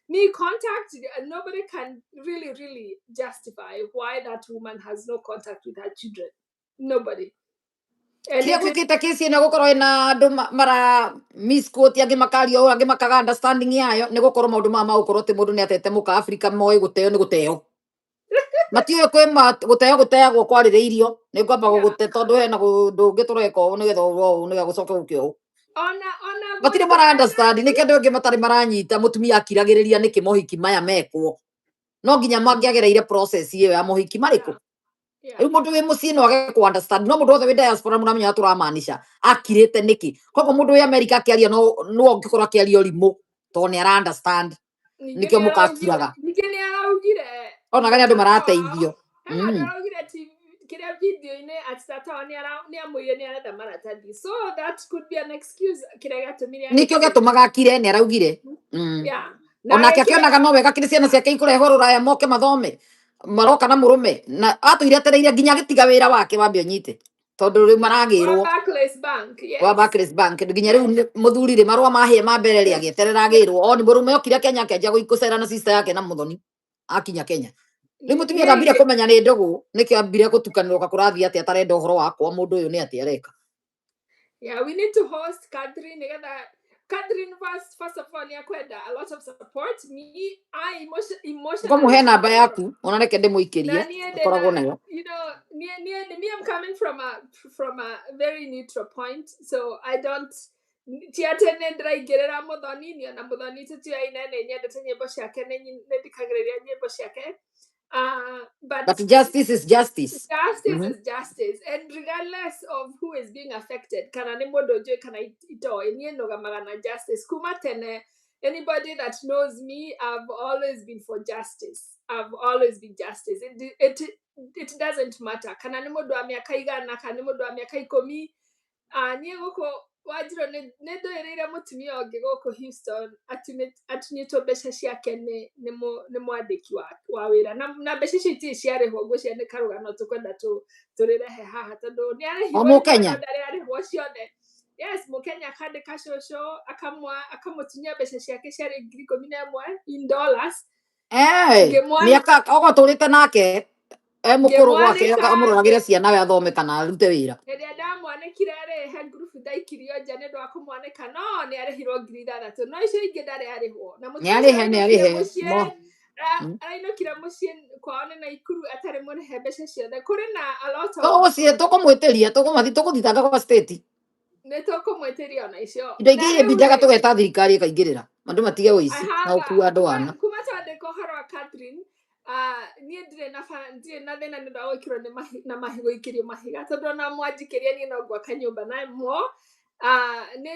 Me contact, nobody can really justify why that woman has no contact with her children. Nobody. Kia gwikite kesi ino gukorwo ina andu mara misquote angi makario angi makaga understanding yayo ni gukorwo maundu mama gukorwo ti mundu ni atete muka Africa moi guteo ni guteo matio kwe guteagwo kwaririirio ni kwamba gugute tondu hena ndungi tureka u ni getha u ni gucoka gukio matire mara understand ni kende ungi matari maranyita mutumia akiragiriria niki mohiki maya mekwo no nginya mangiagereire process iyo ya mohiki mariko riu mundu wi mucii no age ku understand no mundu wothe wi diaspora muramenya turamanisha akirite niki koguo mundu wi America akiaria no ongikorwo akiaria rimu to ni ara understand nikio mukakiraga nikini araugire ona gani andu marateithio araugire kiria video-ini ati tata wao ni amwire ni arenda maratathi, so that could be an excuse kiria gatumire nikio gatumaga akire ni araugire onake akionaga no wega kiri ciana ciake ikurehwo ruraya moke mathome maroka na murume na atuire atereire nginya gitiga wira wake wambe onyite tondu riu maragirwo wa Barclays Bank nginya riu muthuri ri marua mahie mambere ri agieterera agirwo oni murume okire Kenya akenja guicera na sister yake na muthoni akinya Kenya riu mutumia ndambire kumenya ni ndogo nikio ambire gutukanirwo kurathi ati atarenda uhoro wakwa mundu uyu ni ati areka. We need to host Catherine first of all, a lot of support. I emotionally. Como he namba yaku, ona reke ndimuikirie. Koragwo nayo. You know, me I'm coming from a very neutral point, so I don't tiatene ndiraingirira muthoni ni ona muthoni tutiaine ni nyendete nyimbo ciake ni ndikagiriria nyimbo ciake. But justice is justice. Justice is justice, and regardless of who is being affected, kana ni mundu njui kana ito nie nogamaga na justice kuma tene. Anybody that knows me, I've always been for justice. I've always been justice. It doesn't matter. Kana ni mundu wa miaka igana kana ni mundu wa miaka 10 nie guko wajiro ne ndoerera mutumia ongi guko Houston atunyitwo mbeca ciake ni mwandiki wa wira na mbeca citi ciarihwo ngwĩcia nĩ karũgano tũkwenda tũrĩrehe haha tondũ nĩ arĩhirwo arĩhwo ciothe. Yes, Mukenya akandĩka cũcũ akamutunya mbeca ciake ciarĩ 11,000 in dollars. Miaka ogo tũrĩte nake mukuru gwake amuroragire ciana we athome kana arute wira rĩrĩa ndamwanĩkire he group ndaikirio nja nĩ ũndũ wa kũmwanĩka no nĩ arĩhirwo 6,000 no icio ingĩ ndarĩ arĩhwo na nĩarĩhe arainũkire mũciĩ kwao nĩ Naikuru atarĩ mũrĩhe mbeca ciothe kũrĩ na a lot of tũkũmwĩtĩria tũgũthitanga kwa state nĩ tũkũmwĩtĩria ona icio indo ingĩ imbindaga tũgeta thirikari ĩkaingĩrĩra andũ matige ũici na ũkua andũ ana kuma twandĩka ũhoro wa Catherine niĩ ndirĩ na thĩna nĩ ũndũ wa gwĩkĩrwo gũikĩrio mahiga tondũ ona mwanjikĩria niĩ no gwaka nyũmba na mo nĩ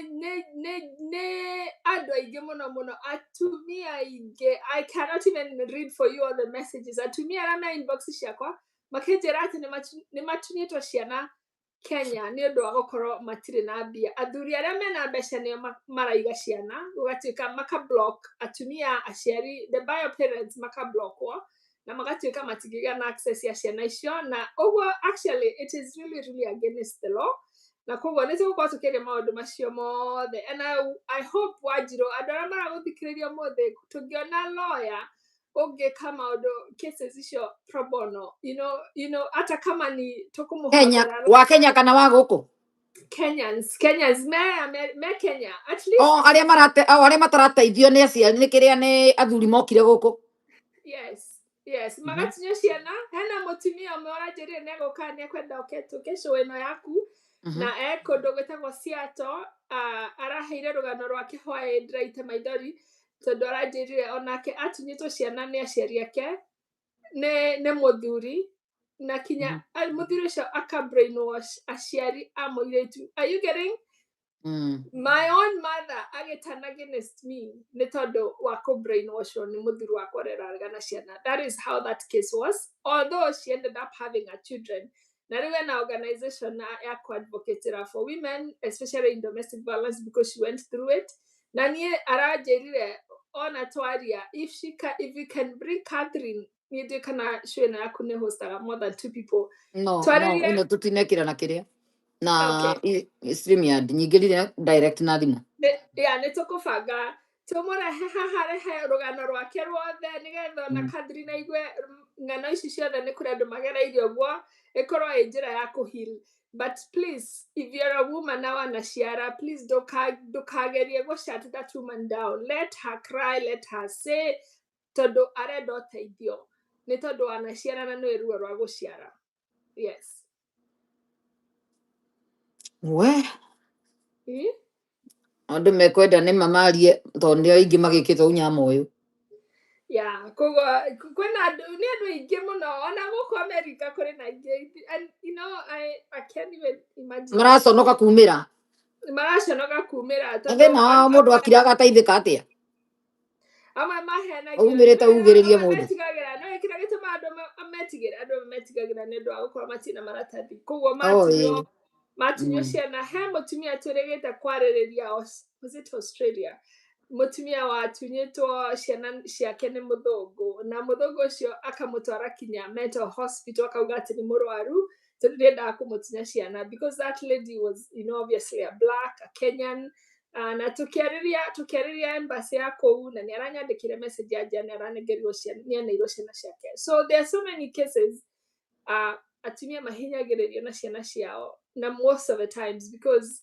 andũ aingĩ mũno atumia aingĩ. I cannot even read for you all the messages. Atumia arĩa me inbox ciakwa makĩnjĩra atĩ nĩ matunyĩtwo ciana Kenya nĩ ũndũ wa gũkorwo matirĩ na mbia. Athuri arĩa mena mbeca nĩo maraiga ciana gũgatuĩka makablock atumia aciari, the bio parents makablockwo na magatuĩka matingĩgĩa na access ya ciana icio na ũguo actually it is really against the law na koguo nĩ tũgũkorwo tũkĩaria maũndũ macio mothe. And I hope Wanjiru andũ arĩa maragũthikĩrĩria ũmũthĩ tũngĩona lawyer ũngĩka maũndũ cases icio pro bono, you know hata kama ni wa Kenya kana wa gũkũ Kenyans me Kenya at least. Oh, aria matarateithio nĩ aciari nĩ kĩrĩa nĩ athuri mokire gũkũ. Yes magatinyo ciana hena mutumia umwe ũranjĩrire nĩ egũka nĩ ekwenda ũke show ĩno yaku na kũndũ gwĩtagwo Seattle araheire rũgano rwake hwaĩ ndĩraite maithori tondũ aranjĩrire onake atunyĩtwo ciana nĩ aciari ake nĩ mũthuri na kinya mũthuri ũcio aka brainwash aciari a mũirĩtu. Are you getting? My own mother agĩturn against me nĩ tondũ wa kũ brainwashwo nĩ mũthuri wakwa ũrĩa ũrarega ciana. That is how that case was, although she ended up having her children. Na rĩu ena organization ya kũ-advocate for women especially in domestic violence because she went through it. Na niĩ aranjĩrire ona twaria if you can bring Catherine niĩ ndiĩ kana show ĩno yaku nĩ hostaga more than 2 people. No ĩno tũtinekĩra na kĩrĩa na StreamYard nyingĩrire direct na thimũ. Nĩ tũkũbanga tũmũrehe haha rehe rũgano rwake ruothe nĩgetha ona Catherine aigue ng'ano ici ciothe nĩ kũrĩ andũ magereire ũguo ĩkorwo ĩ njĩra ya kũ-heal. But please, if you're a woman now anaciara, please ndũkagerie gũ-shut that woman down. Let her cry, let her say tondũ arenda ũteithio nĩ tondũ anaciara na nĩ ruo rwa gũciara. Yes. Andũ mekwenda nĩ mamarie tondũ nĩ aingĩ magĩkĩte ũnyama ũyũ. Koguo kwĩna andũ nĩ andũ aingĩ mũno ona gũkũ America kũrĩ na aingĩ and you know I can't even imagine. Maraconoka kumĩra thĩna mũndũ akiraga ateithĩka atĩa amwe mahenagio umĩrĩte ugĩrĩrie mũndũ metigagĩra no ĩkĩra gĩtũma andũ metigagĩra nĩ ũndũ wa gũkorwo matina maratathi. Koguo matinyo ciana he mũtumia tũrĩgĩte kwarĩrĩria was it Australia mutumia watunyĩtwo ciana ciake nĩ mũthũngũ na mũthũngũ ũcio akamũtwara kinya mental hospital akauga atĩ nĩ mũrwaru tondũ nĩendaga kũmũtinya ciana because that lady was obviously a black a Kenyan na tukĩarĩria embassy ya kũu na nĩ aranyandĩkire message ya nĩ aranengerirwo ciana nĩ aneirwo ciana ciake. So there are so many cases atumia mahinyagĩrĩrio na ciana ciao na most of the times because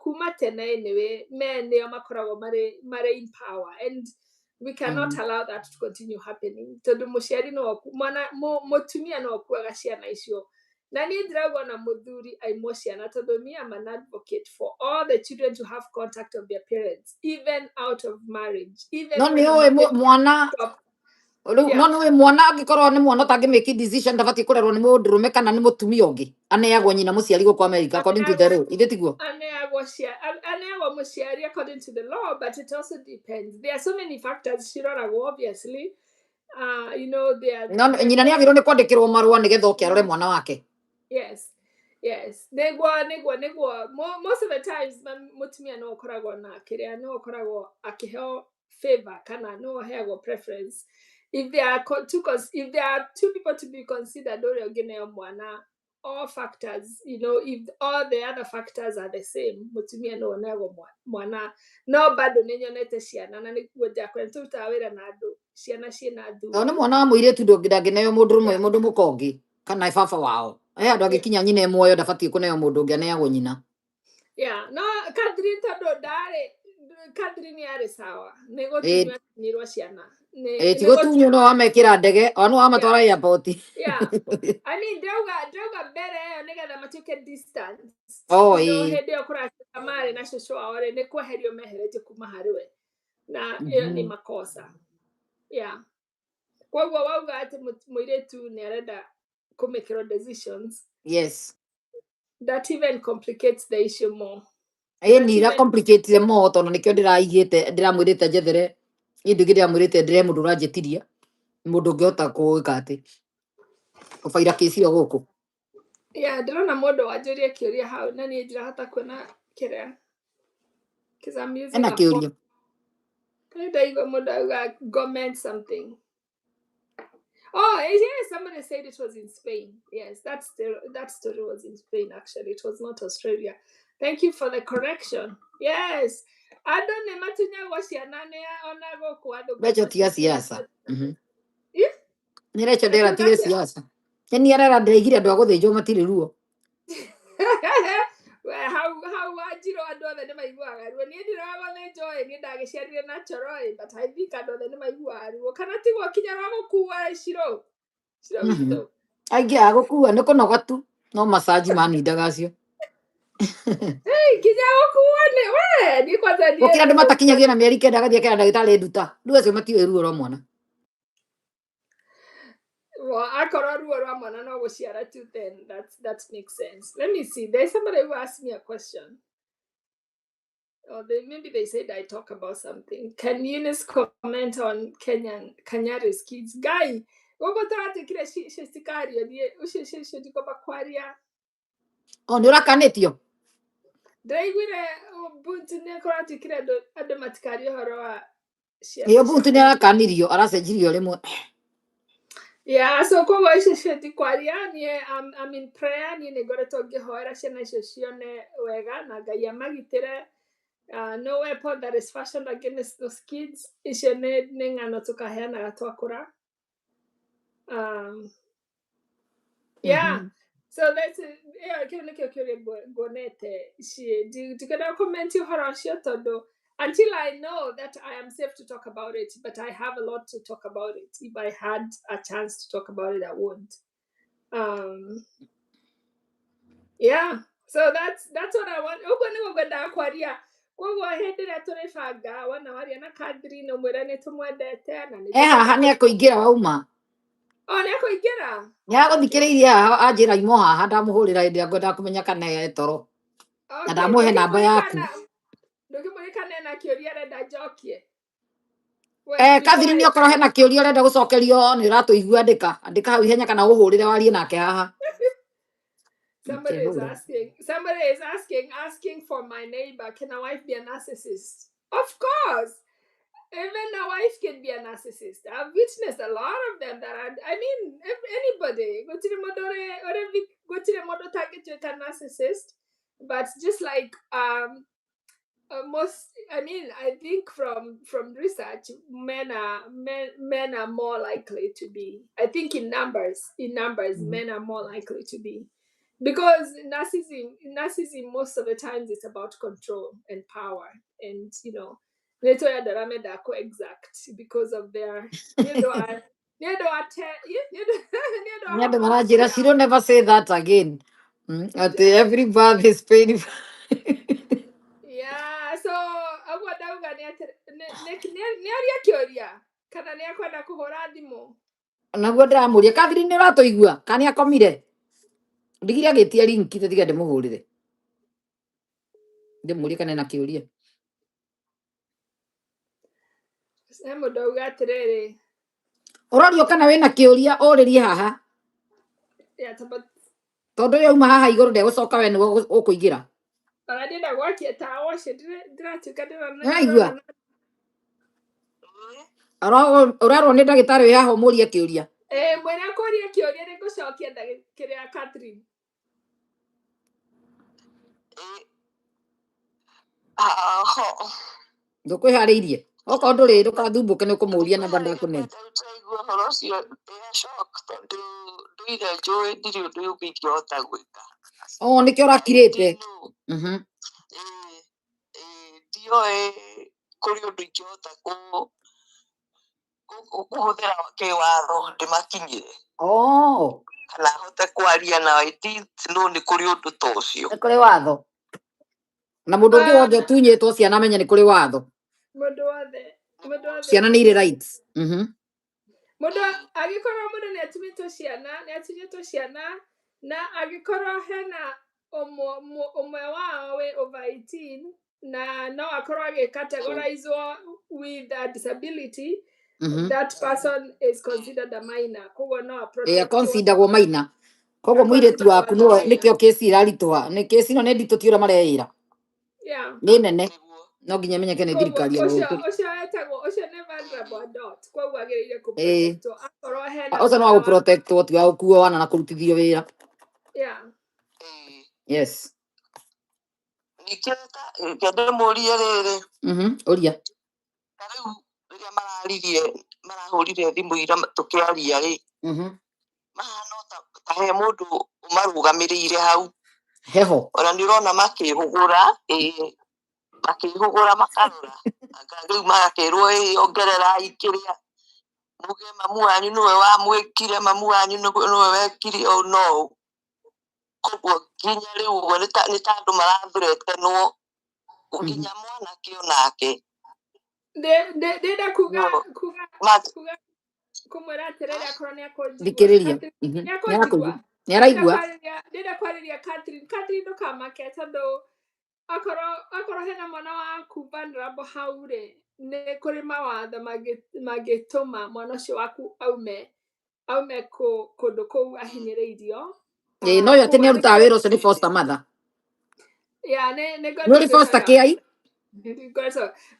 kuma tene anyway men nĩo makoragwo marĩ in power and we cannot allow that to continue happening tondũ mũciari mũtumia no akuaga ciana icio na niĩ ndirauga na mũthuri aimwo ciana tondũ me I'm an advocate for all the children to have contact of their parents even out of marriage even no nĩ mwana no nĩ mwana angĩkorwo nĩ mwana ũtangĩmake decision ndabatiĩ kũrerwo nĩ mũndũrũme kana nĩ mũtumia ũngĩ aneagwo nyina mũciari gũkũ America according to the law ithe tiguo aneagwo mũciari according to the law but it also depends. There are so many factors ciroragwo obviously nyina nĩ agĩrĩirwo nĩ kwandĩkĩrwo marũa nĩgetha oke arore mwana wake. Yes nĩguo most of the times mũtumia no ũkoragwo na kĩrĩa no ũkoragwo akĩheo favor kana no ũheagwo preference if there are two people to be considered ũrĩa ũngĩ neo mwana all factors if all the other factors are the same mũtumia no oneagwo mwana no bado nĩ nyonete ciana na nĩguo njakwenda tũrutaga wĩra na andũ ciana ciĩna thuri nĩ mwana wa mũirĩtu ndangĩneo mũndũ mũkongi kana baba wao andũ agĩkinya nyina muoyo ndabatiĩ kũneo mũndũ ũngĩ aneagwo nyina. No Catherine tondũ Catherine yarĩ sawa nĩ gũtunywo ciana ti gũtunywo no wamekĩra ndege no wamatwara airport. I mean ndauga mbere ĩyo nĩgetha matuĩke distance hĩndĩ ĩyo kũratuĩka marĩ na cũcũ wao nĩ kweherio meheretie kuma harĩ we na ĩyo nĩ makosa. Koguo wauga atĩ mũirĩtu nĩ arenda kũmĩkĩrwo decisions. Yes. That even complicates the issue more. Ni ira complicate more tondũ nĩkĩo ndĩramwĩrĩte njethere ĩndĩ ndĩramwĩrĩte ndĩre mũndũ ũranjĩtiria mũndũ ũngĩhota kũĩka atĩ ũbaira kĩci ĩyo gũkũ. Ndĩrona mũndũ wanjũria kĩũria hau na niĩ ndirahota kuona kĩrĩa ena kĩũria ndaigua mũndũ auga comment something. Yes, somebody said it was in Spain. Yes, that story was in Spain actually. It was not Australia. Thank you for the correction. Yes. Andũ nĩ matunyagwo ciana nĩ ona gũkũ andũ becho tia siasa. Nĩ recho ndera tia siasa. Nĩ arera ndaigire andũ a gũthĩnjwo matirĩ ruo. how Wajiro and other than my word. When you did all enjoy it, I share your natural, but I think I don't know my word. What can I think what can you kuwa shiro? Shiro. Aingĩ agũkua nĩ kũnoga tu no masaji manindaga acio. Hey, kijana kuone we ni kwanza ndiye. Gũkĩra andũ matakinyagia na mĩeri 9 agathiĩ akĩra ndagĩtarĩ nduta. Rĩu acio matiũĩ ruo rwa mwana. Well, akorwo ruo rwa mwana no gũciara tu, then that makes sense. Let me see. There's somebody who asked me a question. Or maybe they said I talk about something. Can Eunice comment on Kanyari's kids? Guy, what about the kid? She's the carrier. She go back quarria. Oh, nĩ ũrakanĩtio. Ndaigwire buntu nĩ kũratikire andũ matikarie ũhoro wa Ĩyo buntu nĩ arakanirio aracenjirio rĩmwe. Yeah, so koguo icio citikwaria I'm in prayer ni ngoretwo ngĩhoera ciana icio cione wega na Ngai amagitĩre. No weapon that is fashioned against those kids icio nĩ ng'ano tũkaheanaga twakũra. Yeah. So that's kĩu nĩkĩo kĩũria nguonete ndikenda comment ũhoro ũcio tondũ until I know that I am safe to talk about it, but I have a lot to talk about it. If I had a chance to talk about it, I would. Yeah. So that's what I want. Uguo nĩguo ngwendaga kwaria. Koguo hĩndĩ ĩrĩa tũrĩbanga wanawaria na Catherine ũmwĩre nĩ tũmwendete na nĩ haha nĩ akũingĩra wauma. Nĩ akũingĩra. Nĩ agũthikĩrĩirie haha anjĩra imo haha ndamũhũrĩra hĩndĩ ĩrĩa ngwendaga kũmenya kana e toro. Na ndamũhe namba yaku. Ndũkĩmũrĩkana na kĩũria arenda njokie. Catherine nĩ okorwo hena kĩũria ũrenda gũcokerio nĩ ũratũigua andĩka hau ihenya kana ũhũrĩre warie nake haha. Somebody is asking for my neighbor. Can a wife be a narcissist? Of course. Even a wife can be a narcissist. I've witnessed a lot of them that I mean, anybody go to the model target to a narcissist, but just like most, I mean, I think from research, men are more likely to be. I think in numbers, men are more likely to be. Because narcissism most of the times it's about control and power, and exact because of their She don't never say that again. Every birth is painful. Yeah, so agwadauga nĩaria kĩũria kana nĩakwenda kũhũra thimũ. Naguo ndĩramũria Catherine nĩ ũratũigua kana akomire? Ndigire agĩtia linki tũtige ndĩmũhũrĩre. Ndĩmũrie kana ena kĩũria. Mũndauga atĩrĩrĩ. Ũrorio kana wĩna kĩũria ũrĩrie haha. Tondũ yauma haha igũrũ ndegũcoka we nĩwe ũkũingĩra. Ndĩrenda gwakia tawa ũcio ndĩratuĩka ndĩrona. Ũrarwo nĩ ndagĩtarĩ wĩ haha ũmũrie kĩũria. Mwĩra kũria kĩũria nĩngũcokia kĩrĩa Catherine. Ndũkwĩharĩirie. Okorwo ndũrĩ ndũkathumbũke nĩ ũkũmũria namba ndakũnene. Nĩkĩo ũrakirĩte. Ndioĩ kũrĩ ũndũ ingĩhota kũhũthĩra kĩwatho ndĩmakinyĩre. Kana hote kwaria nao nĩ kũrĩ ũndũ ta ũcio. Nĩ kũrĩ watho. Na mũndũ ũngĩ wothe ũtunyĩtwo ciana amenye nĩ kũrĩ watho. Mũndũ wothe. Ciana nĩ irĩ rights. Mũndũ agĩkorwo mũndũ nĩatunyĩtwo ciana na agĩkorwo hena ũmwe wao wĩ over 18 na no akorwo agĩcategorizwo with a disability, that person is considered a minor. Koguo no consideragwo minor. Koguo mũirĩtu waku nĩkĩo kĩsi ĩraritũha. Nĩ kĩsi ĩno nĩ nditũ ti ũrĩa mareĩra. Nĩ nene. No nginya menyeke nĩ thirikari ya gũkũ. Ũcio nĩ vulnerable adult. Koguo agĩrĩire kũprotectwo. Akorwo hena ũcio no gũprotectwo tiga gũkuo wana na kũrutithio wĩra. Yes. Ningĩ ndĩmũrie rĩrĩ. Ũria. Ta rĩu rĩrĩa marahũrire thimũ ira tũkĩaria rĩ. Mahana ta he mũndũ ũmarũgamĩrĩire hau. heho ona ndirona makihugura makihugura makarora rĩu magakĩrwo ongerera ikiria muge mamu wanyu niwe wamwĩkire mamu wanyu niwe wekire ũũ no koguo nginya rĩu ũguo nĩ ta andũ marathuretenwo nginya mwanake onake ndenda kuga kumwĩra atĩrĩrĩ akorwo thikĩrĩria nĩaraigua ndenda kwarĩria Catherine ndũkamake tondũ akorwo hena mwana waku vulnerable hau rĩ nĩ kũrĩ mawatho mangĩtũma mwana ũcio waku aume kũndũ kũu ahinyĩrĩirio noyo atĩ nĩarutaga wĩra ũcio nĩ foster mother nĩ foster care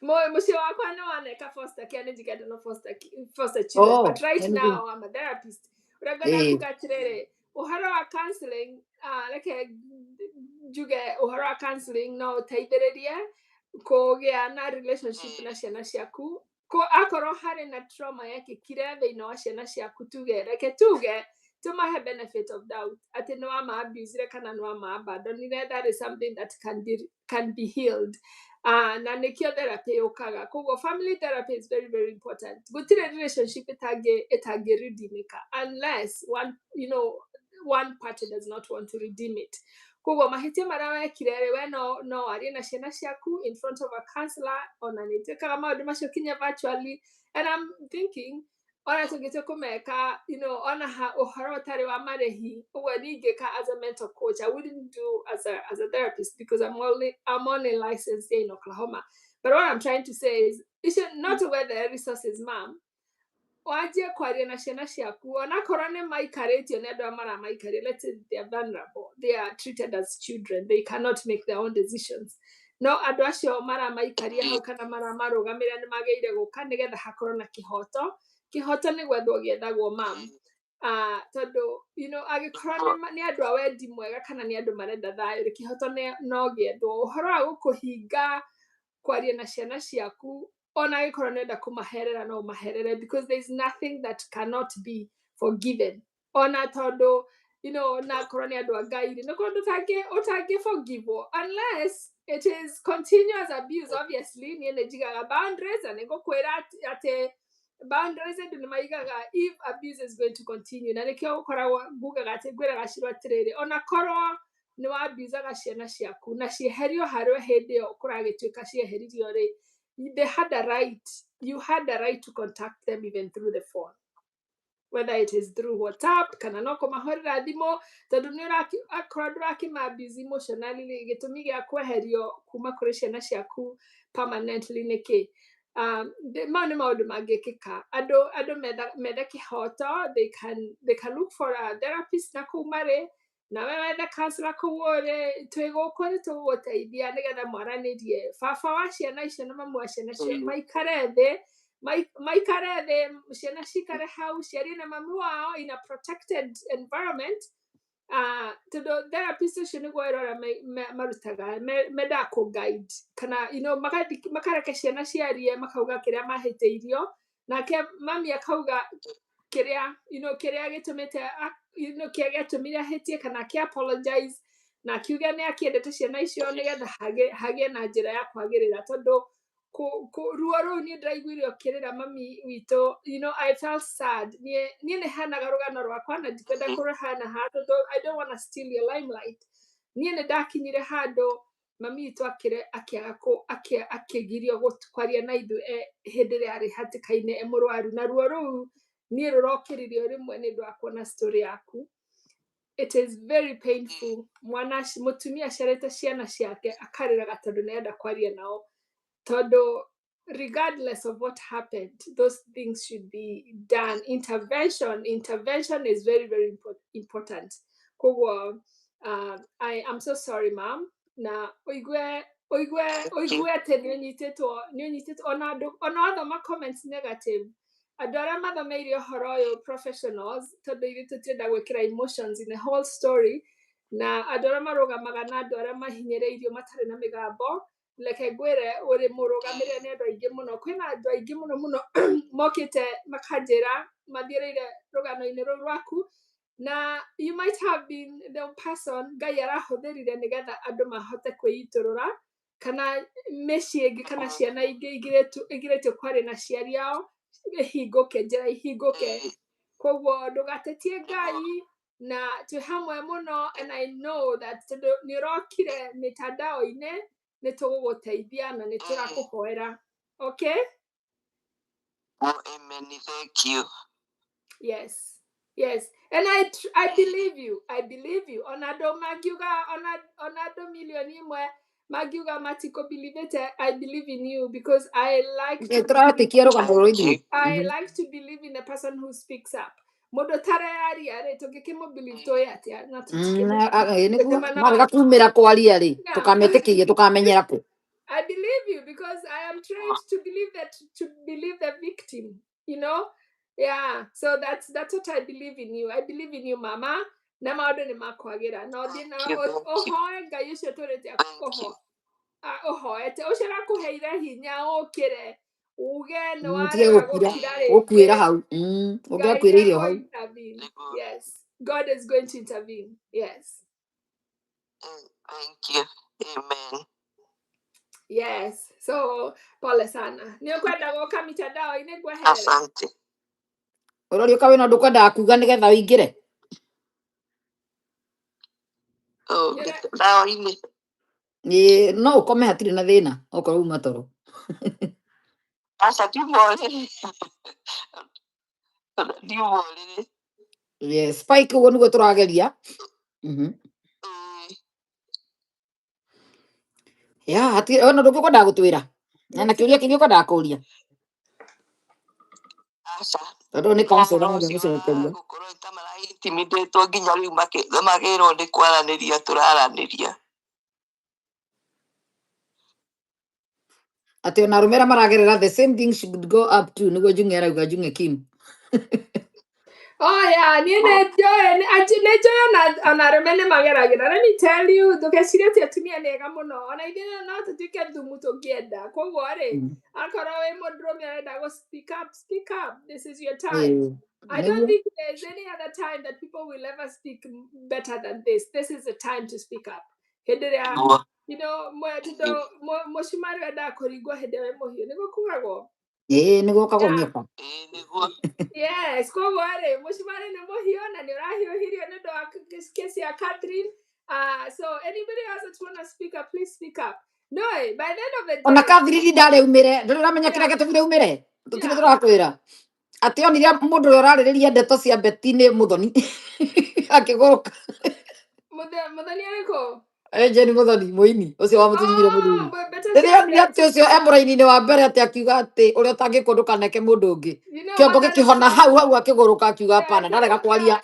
mũciĩ wakwa nĩ waneka foster care nĩ njigenda no foster children but right now I'm a therapist ũrĩa ngwenda kuga atĩrĩrĩ ũhoro wa counseling reke njuge ũhoro wa counseling no ũteithĩrĩrie kũgĩa na relationship na ciana ciaku akorwo harĩ na trauma yekĩkire thĩinĩ wa ciana ciaku reke tuge tumahe benefit of doubt atĩ nĩ wama-abusire kana nĩ wama-abandonire that is something that can be healed na nĩkĩo therapy yũkaga koguo family therapy is very very important gũtirĩ relationship ĩtangĩ-redeemĩka unless one party does not want to redeem it koguo mahĩtia marĩa wekire we no arie na ciana ciaku in front of a counselor ona nĩ twĩkaga maũndũ macio kinya virtually and I'm thinking ona tũngĩtua kũmeka ona ũhoro ũtarĩ wa marĩhi ũguo ningĩka as a mental coach I wouldn't do as a therapist because I'm only licensed here in Oklahoma but what I'm trying to say is you should not wear the resources mom wajie kwaria na ciana ciaku onakorwo nĩ maikarĩtio nĩ andũ maramaikaria let's say they are vulnerable they are treated as children they cannot make their own decisions no andũ acio maramaikaria hau kana maramarũgamĩrĩra nĩ magĩrĩire gũka nĩgetha hakorwo na kĩhoto nĩ gwethwo gĩethagwo mam tondũ agĩkorwo nĩ andũ a wendi mwega kana nĩ andũ marenda thayũ kĩhoto no gĩethwo ũhoro wa gũkũhinga kwaria na ciana ciaku ona agĩkorwo nenda kũmaherera no ũmaherere because there is nothing that cannot be forgiven ona tondũ na korwo nĩ andũ a Ngai nĩ kũndũ ũtangĩ forgive unless it is continuous abuse obviously niĩ nĩ njigaga boundaries na nĩ ngũkwĩra atĩ boundaries andũ nĩ maigaga if abuse is going to continue na nĩkĩo gũkoragwo ngugaga atĩ ngwĩraga Shirũ atĩrĩrĩ ona korwo nĩ wa-abusaga ciana ciaku na cieherio harĩa hĩndĩ ĩyo kũragĩtuĩka cieheririo rĩ you had a right to contact them even through the phone whether it is through WhatsApp kana no kũmahũrĩra thimũ tondũ nĩ akorwo ndũrakĩma-abuse emotionally gĩtũmi gĩa kweherio kuma kũrĩ ciana ciaku permanently nĩkĩ mau nĩ maũndũ mangĩkĩka andũ methe kĩhoto they can look for a therapist na kũu marĩ na we wethe counselor kũu ũrĩ twĩ gũkũ nĩ tũgũgũteithia nĩgetha mwaranĩrie baba wa ciana icio na mamu wa ciana icio maikare thĩ ciana cikare hau ciarie na mamu wao in a protected environment tondũ therapist ũcio nĩguo wĩra ũrĩa marutaga mendaga kũ-guide kana makareke ciana ciarie makauga kĩrĩa mahĩtĩirio nake mami akauga kĩrĩa gĩtũmĩte gĩatũmire ahĩtie kana akĩ-apologize na akiuga nĩ akĩendete ciana icio nĩgetha hagĩe na njĩra ya kwagĩrĩra tondũ ruo rũu niĩ ndĩraiguire ũkĩrĩra mami witũ I felt sad niĩ nĩ hanaga rũgano rwakwa na ndikwenda kũrũhana tondũ I don't want to steal your limelight niĩ nĩ ndakinyire handũ mami witũ akĩgirio kwaria na ithuĩ hĩndĩ ĩrĩa arĩ hatĩka-inĩ mũrwaru na ruo rũu niĩ rũrokĩririo rĩmwe nĩ ũndũ wa kuona story yaku it is very painful mũtumia aciarĩte ciana ciake akarĩraga tondũ nĩenda kwaria nao tondũ regardless of what happened those things should be done intervention is very very important koguo I am so sorry mom na oigue atĩ nĩ ũnyitĩtwo ona wathoma comments negative andũ arĩa mathomeire ũhoro ũyũ professionals tondũ ithuĩ tũtienda gwĩkĩra emotions in the whole story na andũ arĩa marũgamaga na andũ arĩa mahinyĩrĩirio matarĩ na mĩgambo reke ngwĩre ũrĩ mũrũgamĩrĩre nĩ andũ aingĩ mũno kwĩna andũ aingĩ mũno mokĩte makanjĩra mathiĩrĩire rũgano-inĩ rũu rwaku na you might have been the person Ngai arahũthĩrire nĩgetha andũ mahote kwĩitũrũra kana mĩciĩ ĩngĩ kana ciana ingĩ igirĩtio kwarĩ na ciari ao ihingũke, njĩra ihingũke. Koguo ndũgatetie Ngai, na twĩ hamwe mũno, and I know that nĩ ũrokire mĩtandao-inĩ nĩ tũgũgũteithia na nĩ tũrakũhoera. Okay? Oh, amen. Thank you. Yes. Yes. And I believe you. I believe you. Onado magiuga, onado milioni mwe magiuga matiko believe it. I believe in you because I like to believe in a person who speaks up. Modo tarayari are tugekimo believe to yati na kumira kwaria ri tukametekirie tukamenyera ku. I believe you because I am trained to believe the victim, you know? Yeah, so that's what I believe in you. I believe in you, Mama. Na maodo ni makwagira. No dina ohoe Ngai ucio turete akuho. Ohoe te ushira kuheire hinya okire. Uge no arega gukira ringi. Ukwira hau. Ugakwiririo hau. Yes. God is going to intervene. Yes. Thank you. Amen. Yes. So, pole sana. Ni ukwenda goka mitandao ine gwehere. Asante. Urori ukawe no ndukwenda kuga nigetha uingire. Oh, dawa ine. No ukome hatirĩ na thĩna okorwo uma toro. Asa ndimuorire. Ndimuorire. Yes, spike uguo niguo tũrageria. Ya, hatirĩ ona ndũngĩkwendaga gũtwĩra. Na kĩũria kĩngĩ ũkwendaga kũũria. Asa. Tondũ nĩ counselor mũndũ mũcokeria. Gũkorwo itamaraintimidate nginya rĩu magĩrwo nĩ kwaranĩria tũraranĩria. Ati ona arũme arĩa maragerera the same thing should go up to niguo Njung'e arauga Njung'e Kim. Oh yeah, ona arũme nĩ mageragĩra. Let me tell you, ndũgecirie atĩ atumia nĩ ega mũno. Ona ithuĩ no tũtuĩke thumu tũngĩenda. Koguo rĩ, akorwo wĩ mũndũrũme arenda go speak up, speak up. This is your time. I don't think there's any other time that people will ever speak better than this. This is the time to speak up. Hĩndĩ ĩrĩa, you know, mũcumari wendaga kũringwo hĩndĩ ĩrĩa wĩ mũhiũ. Nĩguo kugagwo? Nĩguo kagonyeka. Yes, koguo rĩ, mũcumari nĩ mũhiũ na nĩ ũrahiũhirio nĩ ũndũ wa kesi ya Catherine. So anybody else that want to speak up, please speak up. No, by the end of the day. Ona Catherine ndarĩ umire, ndũramenya kĩrĩa gĩtũmire umire. Tũtirĩ tũrakwĩra. Atĩ onire mũndũ ũrĩa ũrarĩrĩria ndeto cia Beti nĩ Mũthoni. Akĩgũrũka. Mũthoni arĩkũ? Jeni Mũthoni mũini ũcio wa mũtunyire mũthuri. Rĩrĩa onire atĩ ũcio mũraini-inĩ wa mbere atĩ akiuga atĩ ũrĩa ũtangĩkwo ndũkaneke mũndũ ũngĩ. Kĩongo gĩkĩhona hau akĩgũrũka akiuga hapana ndarega kwaria.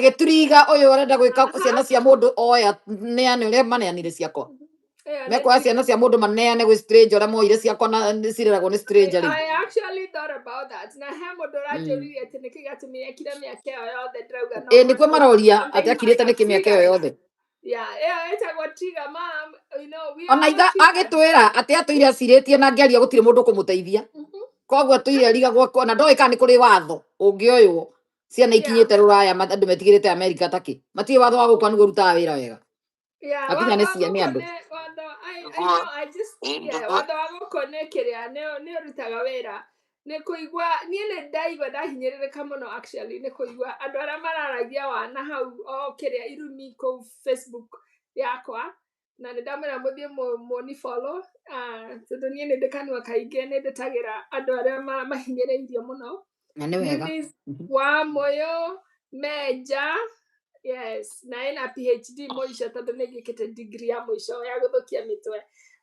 Gĩturiga ũyũ arenda gwĩka ciana cia mũndũ oya neane ũrĩa maneanire ciakwa. Mekwa ciana cia mũndũ maneane gwĩ stranger ũrĩa moire ciakwa na cireragwo nĩ stranger rĩ. I actually thought about that. Na he mũndũ ũranjũririe atĩ nĩkĩ gĩatũmire ekire mĩaka ĩyo yothe ndĩrauga no. Nĩkuo maroria atĩ akirĩte nĩkĩ mĩaka ĩyo yothe. Yeah, etagwo Trigger Mom, you know, we ona itha agĩtwĩra atĩ atũire acirĩtie na ngĩaria gũtirĩ mũndũ kũmũteithia. Koguo atũire ariga gwakwa na ndoĩ kana nĩ kũrĩ watho ũngĩoywo ciana ikinyĩte rũraya andũ metigĩrĩte Amerika takĩ matirĩ watho wa gũkwa nĩguo rutaga wĩra wega. Akinya nĩ cia nĩ andũ. Watho wa gũkũ nĩ kĩrĩa nĩ ũrutaga wĩra. Nĩ kũigua niĩ nĩ ndaigua ndahinyĩrĩrĩka mũno actually nĩ kũigua andũ arĩa mararagia wana hau o kĩrĩa irumi kũu Facebook yakwa na nĩ ndamwĩra mũthiĩ mũni follow tondũ niĩ nĩ ndĩkanua kaingĩ nĩ ndĩtagĩra andũ arĩa mahinyĩrĩirio mũno. Na nĩ wega. Wa Moyo Meja, yes, na ena PhD mũico tondũ nĩ ngĩkĩte degree ya mũico ya gũthũkia mĩtwe.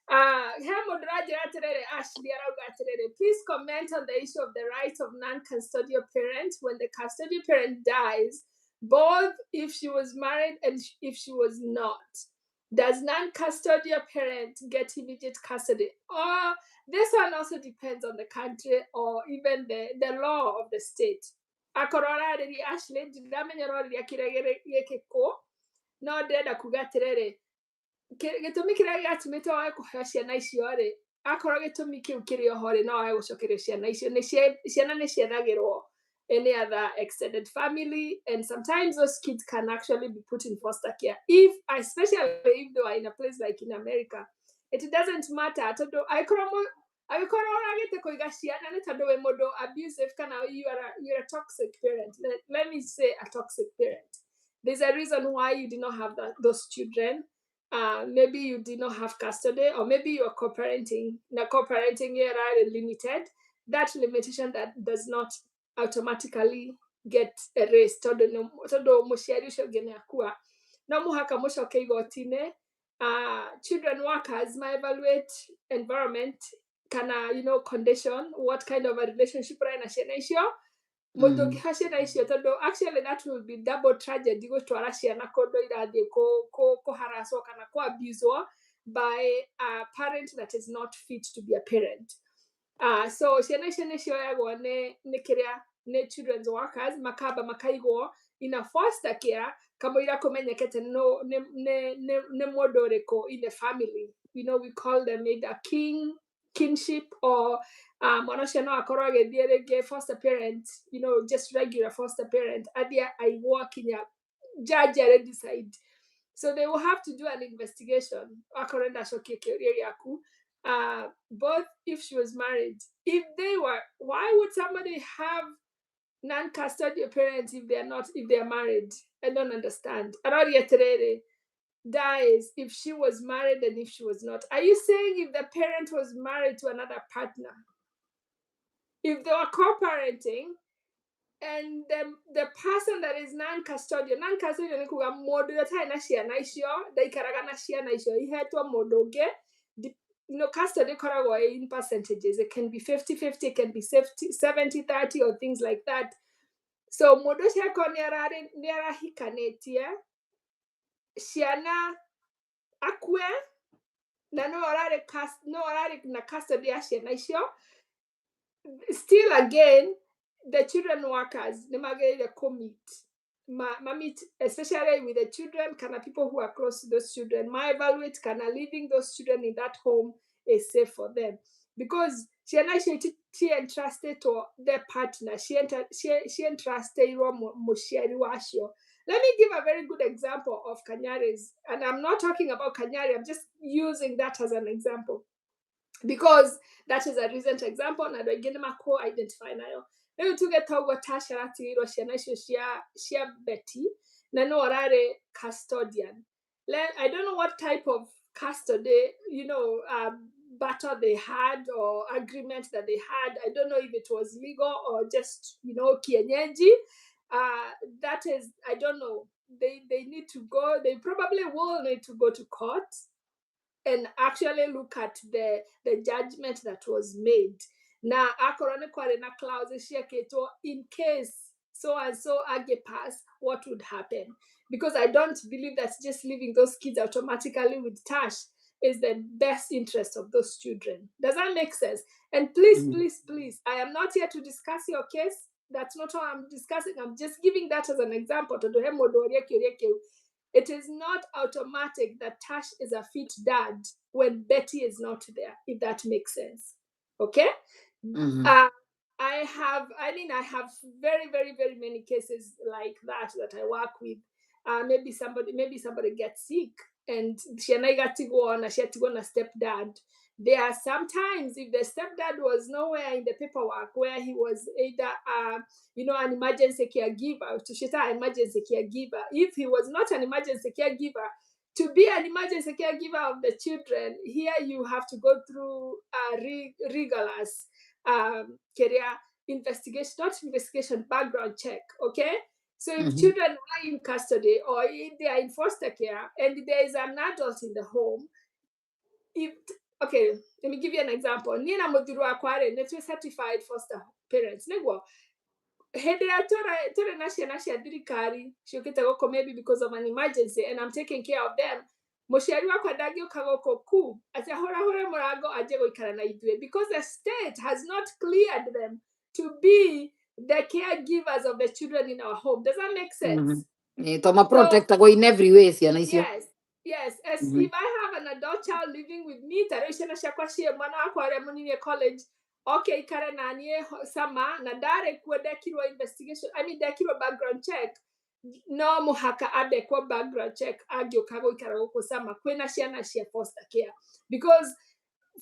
Ashley arauga, please comment on the issue of the rights of non-custodial parents when the custodial parent dies, both if she was married and if she was not. Does non-custodial parent get immediate custody? Or this one also depends on the country or even the law of the state. Akorora riri Ashley, ndamenya rori akirege gĩkĩkũ, no ndĩrenda kuga atĩrĩrĩ, gĩtũmi kĩrĩa gĩatũmĩte wage kũheo ciana icio rĩ, akorwo gĩtũmi kĩu kĩrĩ oho rĩ no wage gũcokerio ciana icio, ciana nĩ ciethagĩrwo any other extended family, and sometimes those kids can actually be put in foster care, especially if they are in a place like in America. It doesn't matter. Abusive, you're a toxic parent. Let me say a toxic parent. There's a reason why you did not have those children. Maybe you did not have custody, or maybe you're co-parenting. Now, co-parenting here are limited. That limitation that does not automatically get erased. Todo muciari ucio akua. No muhaka mucoke igoti-inĩ. Children workers might evaluate environment, kana condition, what kind of a relationship rai na ciana icio. Mũndũngĩha ciana icio tondũ actually that will be double tragedy gũtwara ciana kũndũ irathiĩ kũharacwo kana kũ-abuswo by a parent that is not fit to be a parent. So ciana icio nĩ cioyagwo nĩ children's workers, makamba makaigwo in a foster care kamũira kũmenyekete nĩ mũndũ ũrĩkũ in the family. We call them either kinship or mwana ũcio no akorwo agĩthiĩ rĩngĩ foster parent, just regular foster parent, athiĩ aigwo akinya judge decide. So they will have to do an investigation. Akorwo ndacokie kĩũria gĩaku. Both if she was married, if they were, why would somebody have non-custodial parents if they are married? I don't understand. Ararieterere dies if she was married and if she was not. Are you saying if the parent was married to another partner, if they were co-parenting, and the person that is non-custodial nĩ kuga mũndũ ũrĩa ũtarĩ na ciana icio ndaikaraga na ciana icio, ihetwo mũndũ ũngĩ. Custody koragwo in percentages. It can be 50-50, it can be 70-30 or things like that. So mũndũ ũcio akorwo nĩ arahikanĩtie, ciana akue, na no ararĩ na custody ya ciana icio. Still again, the children workers nĩ magĩrĩire meet, especially with the children, kana people who are close to those children, evaluate kana leaving those children in that home is safe for them, because ciana icio ti entrusted to their partner, she entrusted mũciari wacio. Let me give a very good example of Kanyaris, and I'm not talking about Kanyari, I'm just using that as an example, because that is a recent example, and I don't identify nayo. Rĩu tuge toguo Tasha aratigĩirwo ciana icio cia Betty, na no ararĩ custodian. I don't know what type of custody, battle they had or agreement that they had. I don't know if it was legal or just, kienyeji. That is, I don't know. They need to go, they probably will need to go to court and actually look at the judgment that was made. Na akorone kware na clauses cieketwo in case so and so age pass, what would happen? Because I don't believe that just leaving those kids automatically with Tash is the best interest of those children. Does that make sense? And please, I am not here to discuss your case. That's not what I'm discussing. I'm just giving that as an example. It is not automatic that Tash is a fit dad when Betty is not there, if that makes sense. Okay? I have very, very, very many cases like that I work with. Maybe somebody gets sick and she had to go on a stepdad. There are sometimes if the stepdad was nowhere in the paperwork where he was either an emergency caregiver, if he was not an emergency caregiver, to be an emergency caregiver of the children, here you have to go through rigorous investigation, background check, okay? So if children are in custody or if they are in foster care and there is an adult in the home, let me give you an example. Nina Muduru Aquare, netwe certified foster parents. Nego, Hedera Tora Nasia Dirikari, Shukita Goko maybe because of an emergency and I'm taking care of them. Moshari wako adagio kagoko ku ati hora morago ajego ikarana idwe, because the state has not cleared them to be the caregivers of the children in our home. Does that make sense? Toma protect go in every way, yes. As if I have an adult child living with me, college, okay ikare na niä sama na ndarekuo ndekirwo investigation I mean ndekirwo background check no muhaka andekwo background check angĩũka gũikara gũkũ sama kwĩna ciana cia foster care because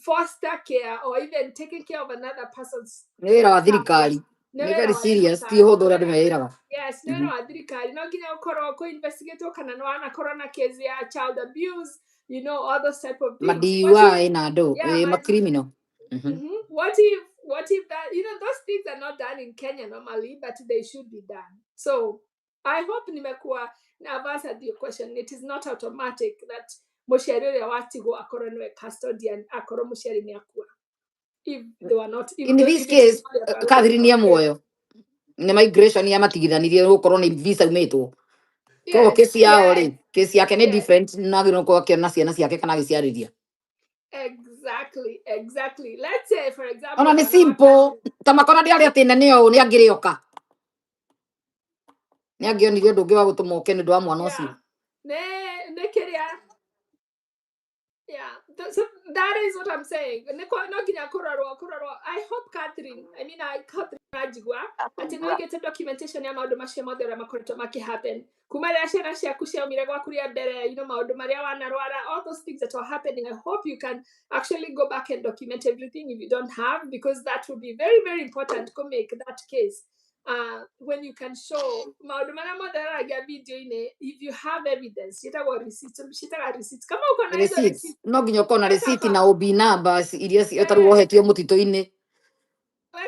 foster care or even taking care of another person's nĩ wĩra wa child thirikari nĩ nĩ wĩra very wa serious ti thirikari ũhũthũ ũrĩa andũ mewĩraga yes nĩ wĩra wa thirikari no nginya ũkorwo kũ investigate kana nĩ wanakorwo na case ya child abuse you know all those type of things DUI na andũ yeah macriminal what if that you know those things are not done in Kenya normally but they should be done so I hope nimekuwa I've answered your question it is not automatic that mũciari ũrĩa watigwo akorwo nĩwe custodian akorwo mũciari nĩ akua if they were not in this case Catherine ya muoyo nĩ migration ya matigithanirie gũkorwo nĩ visa umĩtwo koguo kesi yao rĩ kesi yake nĩ different nagĩrĩirwo gũkorwo akĩona ciana ciake kana agĩciarĩria exactly let's say for example ona nĩ simple ta makona ndĩarĩ atĩ nene ũũ nĩ angĩrĩoka nĩ angĩonire ũndũ ũngĩ wa gũtũma oke nĩ ũndũ wa mwana ũcio nĩ kĩrĩa yeah so that is what I'm saying no nginya kũrorwo I hope Catherine Catherine ajigua atĩ no igĩte documentation ya maũndũ macio mothe ũrĩa makoretwo makĩhappen kuma rĩrĩa ciana ciaku ciaumire gwaku rĩa mbere you know maũndũ marĩa wanarwara all those things that were happening I hope you can actually go back and document everything if you don't have because that would be very very important to make that case when you can show maũndũ marĩa mothe aragia video-inĩ if you have evidence ciĩtagwo receipts kama uko na hizo receipts no nginya ukorwo na receipt na OB number iria ũtarĩ wohetio mũtitũ-inĩ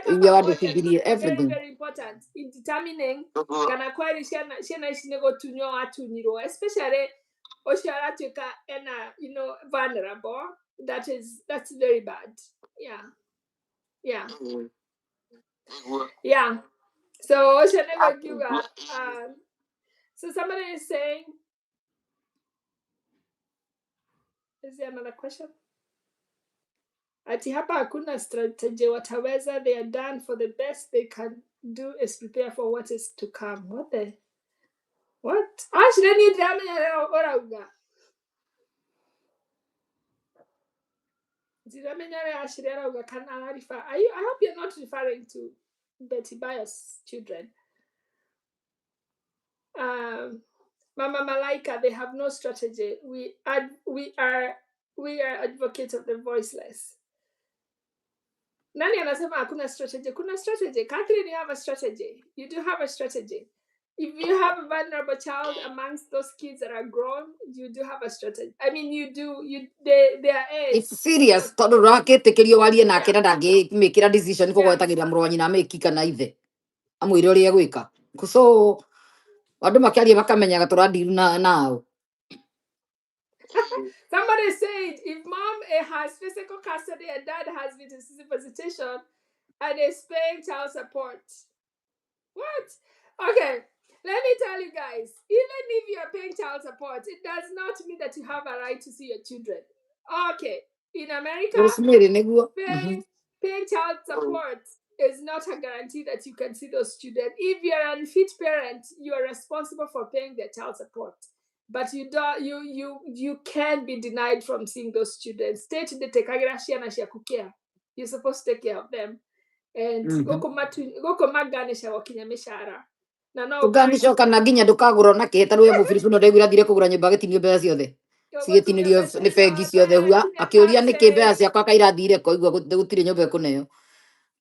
iria wandĩkithirie everything very important in determining kana kweli ciana ici nĩ gũtunywo watunyirwo especially ũcio aratuĩka ena you know vulnerable that's very bad yeah so ũcio nĩguo ngiuga so somebody is saying is there another question ati hapa hakuna strategy wataweza they are done for the best they can do is prepare for what is to come what ashireni ndamenya orauga ndiramenya rĩa ashire arauga kana ararifa I hope you're not referring to Betty Bios children Mama Malaika they have no strategy we are advocates of the voiceless Nani anasema hakuna strategy? Kuna strategy. Catherine, you have a strategy. You do have a strategy. If you have a vulnerable child amongst those kids that are grown, you do have a strategy. I mean, they are age. It's serious. Tondũ ndũrakĩtĩkĩrio warie nake na ndangĩmĩkĩra decision kũgwetagĩra mũrũ wa nyina mĩki kana ithe. Amwĩre ũrĩa egwĩka. So andũ makĩaria makamenyaga tũradiru nao. Somebody said if mom has physical custody and dad has visitation and is paying child support. What? Okay, let me tell you guys, even if you're paying child support, it does not mean that you have a right to see your children. Okay, in America, paying child support is not a guarantee that you can see those children. If you're an unfit parent, you are responsible for paying their child support. But you can be denied from seeing those children. State the care. You're supposed to take care of them. And gũkũ maganisha gũkinya mĩcara na no tũganisha kana nginya ndũkagũra na kĩheta rũya mũbiribu no ndaigua athire kũgũra nyũmba agĩtinio mbeca ciothe cigĩtinĩrio nĩ bengi ciothe hua akĩũria nĩkĩ mbeca ciakwa kairathire koigua gũtirĩ nyũmba ĩkũneo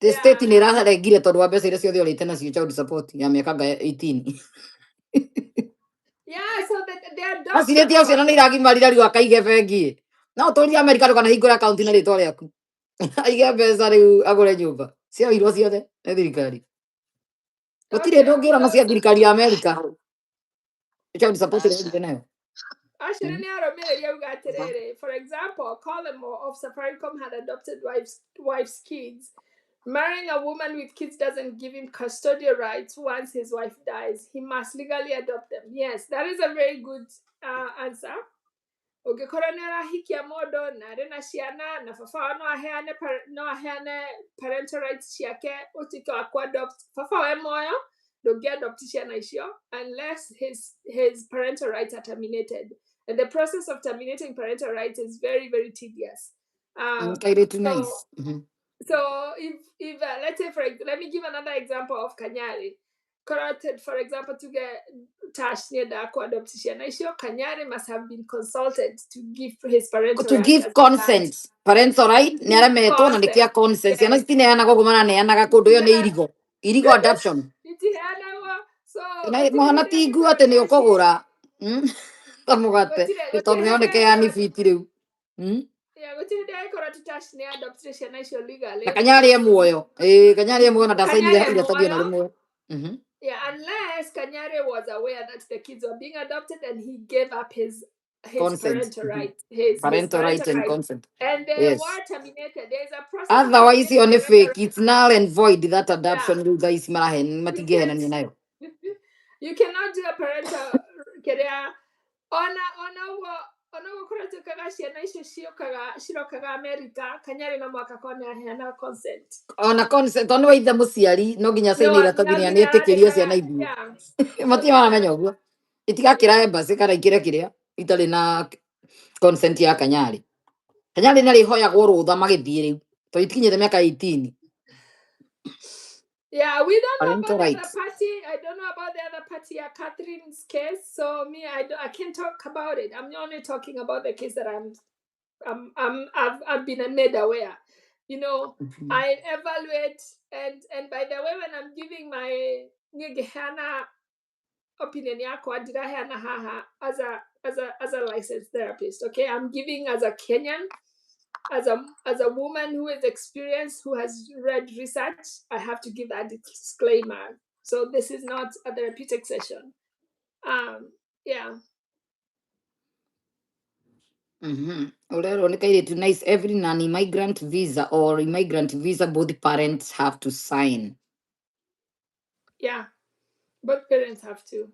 the state nĩ ĩrarengire tondũ wa mbeca iria ciothe ũrĩte nacio child support ya mĩaka 18 so they are acirĩtie ciana nĩ iragimarira rĩu akaige bengi no ũtũrire Amerika ndũkanahingũre akaunti na rĩtwa rĩaku aige mbeca rĩu agũre nyũmba cioirwo ciothe nĩ thirikari gũtirĩ ndũngĩra na cia thirikari ya Amerika child support ĩrĩa nayo Actually, for example, Colimo of Safaricom had adopted wife's kids. Marrying a woman with kids doesn't give him custodial rights once his wife dies. He must legally adopt them. Yes, that is a very good answer. Ũngĩkorwo nĩ ũrahikia mũndũ na arĩ na ciana na baba no aheane parental rights ciake ũtuĩke wa kuadopt baba we muoyo ndũngĩadopt ciana icio unless his parental rights are terminated. And the process of terminating parental rights is very, very tedious. nice. So if let's say let me give another example of Kanyari. Corrected, for example, to get Tash near the aqua adoption. I sure Kanyari must have been consulted to give his parental To rights give as consent. Parental right? Nera meto na nikia consent. Yana Yes. sitine ana kogumana ne ana gakodo yo ne irigo. Irigo adoption. So Ina mohana tigu ate ne okogora. Tamugate. Ito me one ke ani fitiru. Yeah, go to the Kora to Tash near adoption. I sure legally. Na kanyari ya muoyo. Kanyari ya muoyo na dasaini ya ira tabia na muoyo. Yeah, unless Kanyari was aware that the kids were being adopted and he gave up his parental rights, his parental right and rights, consent. and they were terminated. There's a process. Otherwise, of on a terminating fake, it's null and void that adoption Yeah. rule is malahen matigehen and you You cannot do a parental career ona gukuratu kaga ciana icio cirokaga America Kanyari na mwaka kone aheana consent. Ona consent ono ithe muciari no nginya saini iratathi ni aniitikiria ciana ithuĩ matiamamenya ũguo itigakĩra embassy kana ikĩre kĩrĩa itarĩ na consent ya Kanyari. Kanyari nĩarĩhoyagwo rũtha magĩthiĩ rĩu tondũ itikinyĩte mĩaka 18. Yeah, we don't know Parental about the rights. other party. I don't know about the other party, Catherine's case. So me, I can't talk about it. I'm only talking about the case that I've been made aware. You know, I evaluate and by the way, when I'm giving my Nigehana opinion as a licensed therapist, okay, I'm giving as a Kenyan, as a woman who is experienced, who has read research, I have to give that disclaimer. So this is not a therapeutic session. Yeah. Nice. Every non-immigrant visa or immigrant visa, both parents have to sign. Yeah, both parents have to.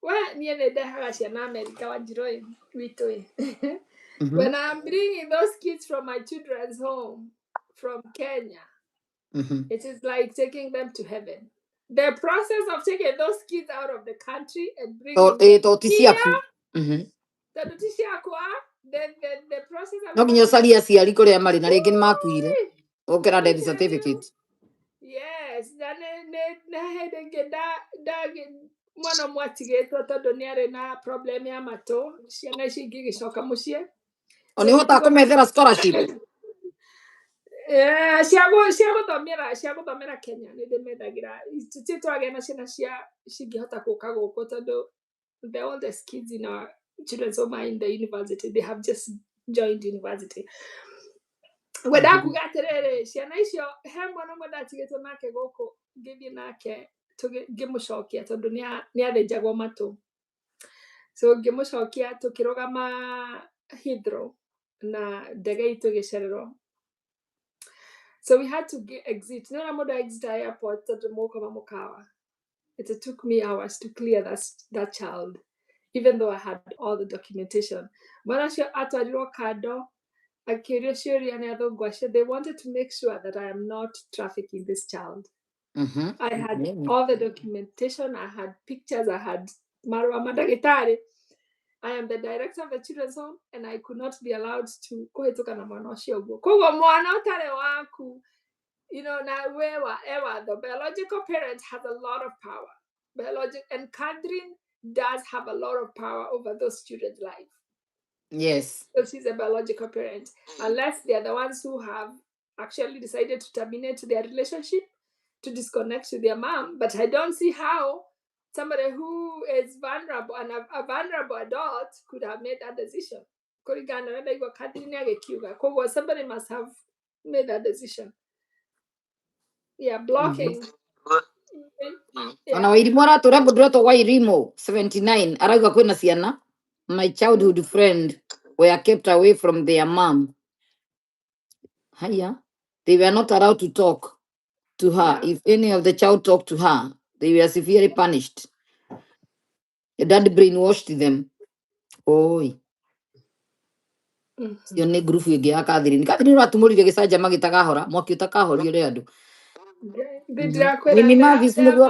Well, when I'm bringing those kids from my children's home from Kenya, it is like taking them to heaven. The process of taking those kids out of the country and bringing them here, the process of no nginya ũcarie aciari kũrĩa marĩ na rĩngĩ nĩmakuire ũkĩra death certificate. Yes, mwana mwatigĩtwo tondũ nĩarĩ na problem ya matũ ciana ici ingĩgĩcoka mũciĩ Ũnihotaga kũmethera scholarship ciagũthomera Kenya nĩ ndĩmethagĩra tũtwagĩa na ciana cingĩhota gũka gũkũ tondũ the oldest kids in our children's home are in the university. They have just joined university. Wenda kuga atĩrĩrĩ ciana icio he mwana ũmwe ndatigĩtwo nake gũkũ ngĩthiĩ nake ngĩmũcokia tondũ nĩathĩnjagwo matũ, so ngĩmũcokia tũkĩrũgama Heathrow na ndege itũ ĩgĩcererwo, so we had to exit. No mũndũ exit airport tondũ mũkoma mũkawa. It took me hours to clear that child, even though I had all the documentation. Mwana ũcio atwarirwo kando akĩũrio ciũria nĩ athũngũ acio. They wanted to make sure that I am not trafficking this child. I had all the documentation, I had pictures, I had marũa mandagĩtarĩ. I am the director of the children's home and I could not be allowed to kũhĩtũka na mwana ũcio ũguo. Koguo mwana ũtarĩ waku, you know, na the biological parent has a lot of power. And Catherine does have a lot of power over those children's life. Yes. So she's a biological parent, unless they are the ones who have actually decided to terminate their relationship, to disconnect to their mom. But I don't see how somebody who is vulnerable and a vulnerable adult could have made that decision. Somebody must have made that decision. Yeah, blocking. Ona Wairimũ aratũra mũndũretwo Wairimũ 79 arauga kwĩna ciana my childhood friend were kept away from their mom. They were not allowed to talk to her. If any of the child talked to her, they were severely punished. The dad brainwashed them. Oi. Cio nĩ ngurubu ĩngĩ ya Catherine. Catherine ũratumũrire gĩcanjama gĩtakahora mwaki ũtakahorio nĩ andũ.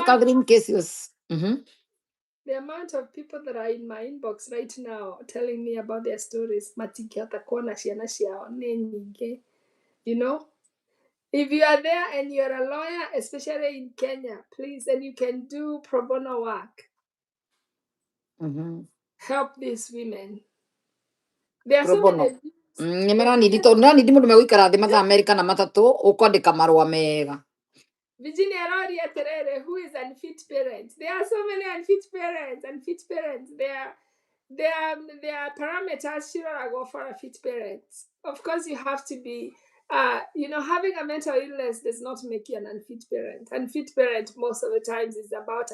Catherine cases. The amount of people that are in my inbox right now telling me about their stories, matingĩhota kuona ciana ciao nĩ nyingĩ. You know, if you are there and you're a lawyer, especially in Kenya, please, and you can do pro bono work, help these women. There are Pro so bono. many. Nĩ maranidi tondũ nĩranidi mũndũ megũikara thĩ mathaa merĩ kana matatũ ũkwandĩka marũa mega. Virginia Rori Terere, who is unfit parent. There are so many unfit parents. There are parameters sure go for a fit parent. Of course, you have to be having a mental illness does not make you an unfit parent. Unfit parent most of the times is about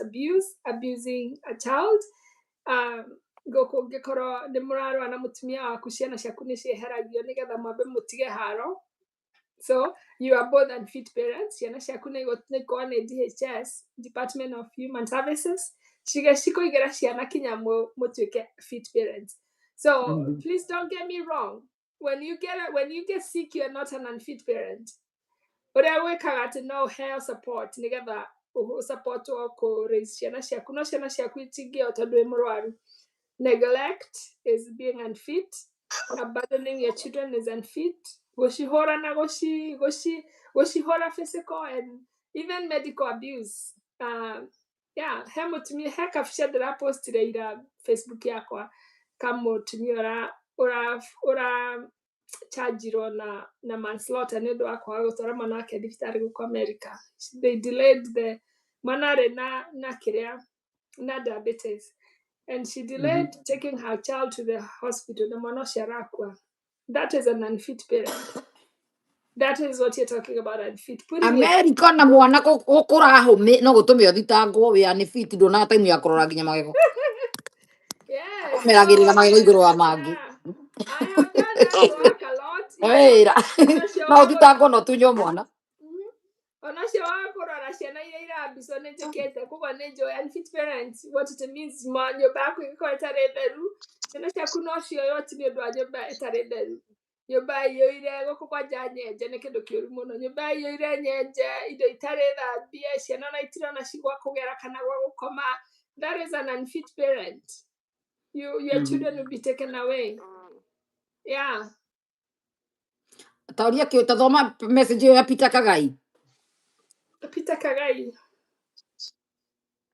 abusing a child. Gũkorwo nĩ mũrarũa na mũtumia waku ciana ciaku nĩ cieheragio nĩgetha mwambe mũtige haro. So you are both unfit parents. Ciana ciaku nĩ ikorwo nĩ DHS, Department of Human Services. Cikoigĩra ciana kinya mũtuĩke fit parents. So please don't get me wrong. When you get sick, you are not an unfit parent. Ũrĩa wĩkaga atĩ no ũheo support nĩgetha support kũ raise ciana ciaku. No ciana ciaku itingĩhota tondũ wĩ mũrwaru. Neglect is being unfit. Abandoning your children is unfit. Goshihora na goshihora physical and even medical abuse. He mutumia he kabisha ndĩrapostire ira Facebook yakwa ka mutumia ura chargirwo na manslaughter nĩ ũndũ wa kwaga gũtwara mwana wake thibitarĩ gũkũ America. They delayed the mwana arĩ na kĩrĩa na diabetes. And she delayed taking her child to the hospital. The mwana ũcio arakua. That is an unfit parent. That is what you're talking about, unfit. America na mwana gũkũra hũmĩ no gũtũme ũthitangwo wĩ unfit ndũna time ya kũrora nginya magego. Yes. Meragĩrĩra magego igũrũ wa mangĩ. I have done that work a lot. No ũthitangwo no tunywo mwana. Onacio wa kũrora ciana iria irambicwo nĩ njĩkĩte koguo nĩ njũĩ unfit parents what it means nyũmba yaku ĩgĩkorwo ĩtarĩ theru ciana ciaku no cioywo ti nĩ ũndũ wa nyũmba ĩtarĩ theru. Nyũmba ĩiyũire gũkũ kwanja nyenje nĩ kĩndũ kĩũru mũno. Nyũmba ĩiyũire nyenje indo itarĩ thambie ciana ona itirona gwa kũgera kana gwa gũkoma. That is an unfit parent. Your children will be taken away. Yeah. Tauria kĩ ũtathoma message ya Peter Kagai. Peter Kagai.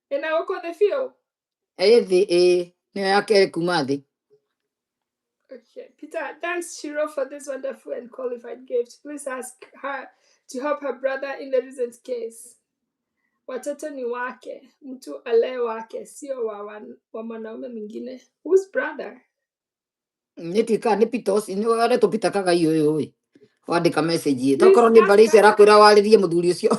Ena gũkũ thĩ biũ. Thĩ nĩyo yake kuma thĩ. Okay, Peter, thanks Shiro for this wonderful and qualified gift. Please ask her to help her brother in the recent case. Watoto ni wake, mtu ale wake, sio wa mwanaume mwingine. Whose brother? Nĩ Peter ũcio nĩ wetwo Peter Kagai ũyũ wandĩka message tokorwo nĩ mbarĩ icio arakwĩra warĩrie mũthuri ũcio.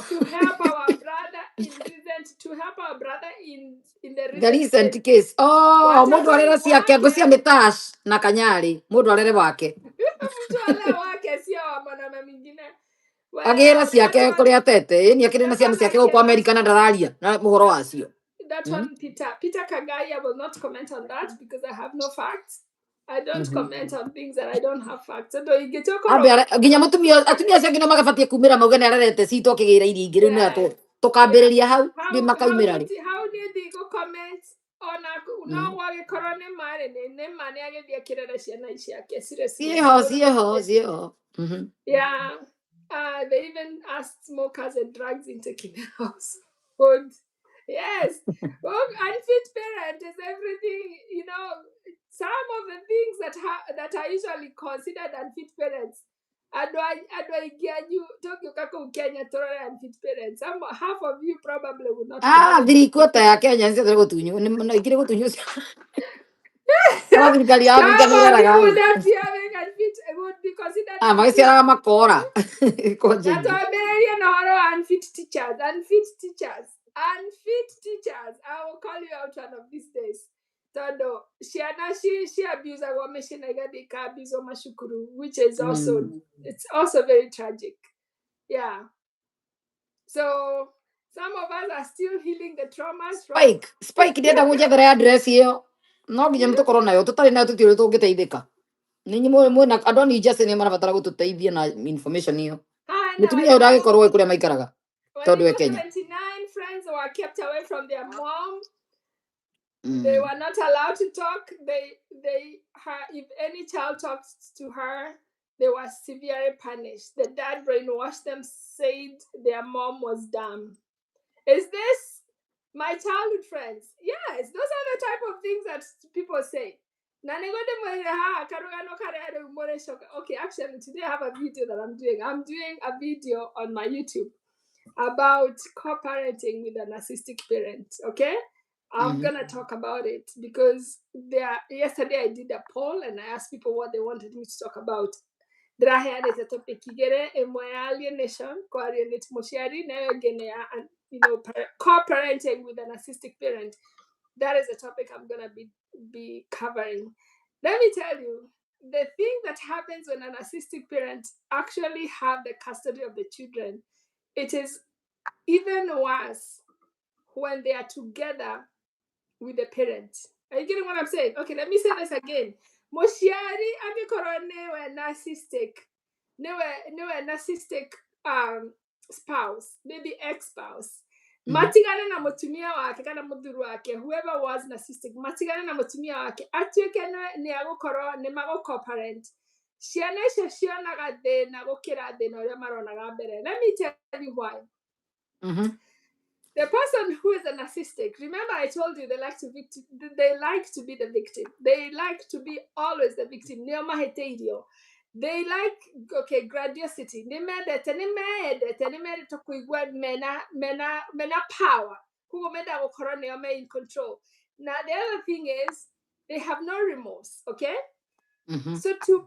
To help our brother in the recent case. Mũndũ arere ciake ngũcia nĩ Tash na Kanyarĩ. Mũndũ arere wake. Mtu ale wake sio wa mwanaume mwingine. Agĩra ciake kũrĩa atete. Nĩ akĩrĩ na ciana ciake gũkũ America na ndararia na mũhoro wacio. That one, Peter Kagai, I will not comment on that because I have no facts. I don't comment on things that I don't have facts. Nginya mutumia atumia acio ngino magabatie kumira mauge nĩ arerete cito kĩgĩra iria ingĩ rĩu nĩ tukambĩrĩria hau ndĩ makaumĩra rĩ. How did they go comment ona no wagĩkorwo nĩ nĩ agĩthiĩ akĩrere ciana ciake ciĩho. Yeah. They even asked smokers and drugs intake in the household. Yes. Well, unfit parent is everything, some of the things that are usually considered unfit parents. Kenya unfit parents. Half of you probably would not. Thirikota ya Kenya nĩ cia gũtunywo nĩ ingĩ gũtunywo. Thirikari ya Afrika nĩ ĩreraga. Would be considered. Magĩciaraga makora. That'll no unfit teachers. I will call you out one of these days. Tondo, she abused a woman, she negative abuse of mashukuru, which is also it's also very tragic. Yeah. So some of us are still healing the traumas from Spike ndienda gũnjethera address ĩyo. No nginya tũkorwo nayo tũtarĩ nayo tũtiũĩ tũngĩteithĩka. Nĩ mwĩna andũ a New Jersey nĩ marabatara gũtũteithia na information ĩyo. Mũtumia ũyũ ndagĩkorwo kũrĩa maikaraga. Tondũ e Kenya. 29 friends were kept away from their mom. They were not allowed to talk. If any child talks to her, they were severely punished. The dad brainwashed them, said their mom was dumb. Is this my childhood friends? Yes, those are the type of things that people say. Okay, actually, today I have a video that I'm doing. I'm doing a video on my YouTube about co-parenting with a narcissistic parent. Okay, I'm gonna talk about it because yesterday I did a poll and I asked people what they wanted me to talk about. Ndĩraheanĩte topic igĩrĩ, ĩmwe ya alienation, co-alienate mũciari, na ĩyo ĩngĩ nĩ ya, co-parenting with a narcissistic parent. That is the topic I'm gonna be covering. Let me tell you, the thing that happens when a narcissistic parent actually have the custody of the children, it is even worse when they are together with the parent. Are you getting what I'm saying? Okay, let me say this again. Moshiari agikoro newe narcissistic, newe narcissistic spouse, maybe ex-spouse. Matigana na mutumia wake kana muthuri wake, whoever was narcissistic, matigana na mutumia wake, atuike ni agukoro ni mago-co-parent. Ciana icio cionaga thĩna gũkĩra thĩna ũrĩa maronaga mbere. Let me tell you why. The person who is a narcissistic, remember I told you they like to be the victim. They like to be always the victim. They like, okay, grandiosity. Mena power. In control. Now the other thing is they have no remorse, okay? So to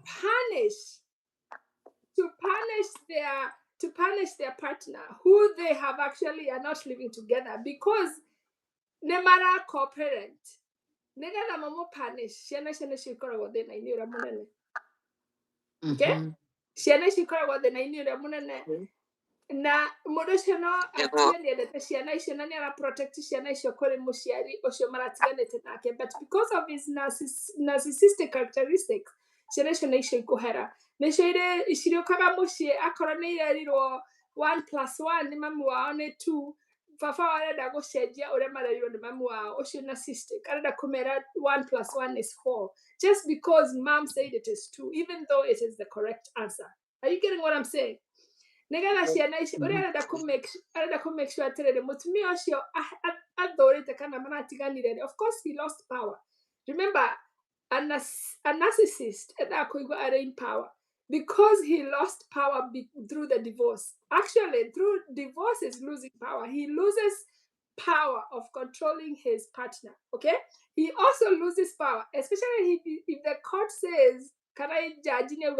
punish their partner, who they have actually are not living together, because no matter co-parent, nega mama punish, shana shikora wade na inira munene. Okay? Shana shikora wade na inira munene. Na modoshano atiende that shana shana ni ara protect shana shokore mushiari osho maratiane tenake, but because of his narcissistic characteristics, shana shikohera. Neshere ishiriokaga mushi akorane riro 1 + 1 ni mamu wa one 2 fafa arenda gucenjia uria mareriro ni mamu wa ucio narcissistic arenda kumera 1 + 1 is 4 just because mom said it is 2 even though it is the correct answer. Are you getting what I'm saying? Negana ciana ici uria arenda ku make sure atirere mutumia ucio athorite kana manatiganire. Of course he lost power. Remember, a narcissist are in power because he lost power through the divorce. Actually, through divorce is losing power. He loses power of controlling his partner. Okay, he also loses power, especially if the court says, "Can I judge you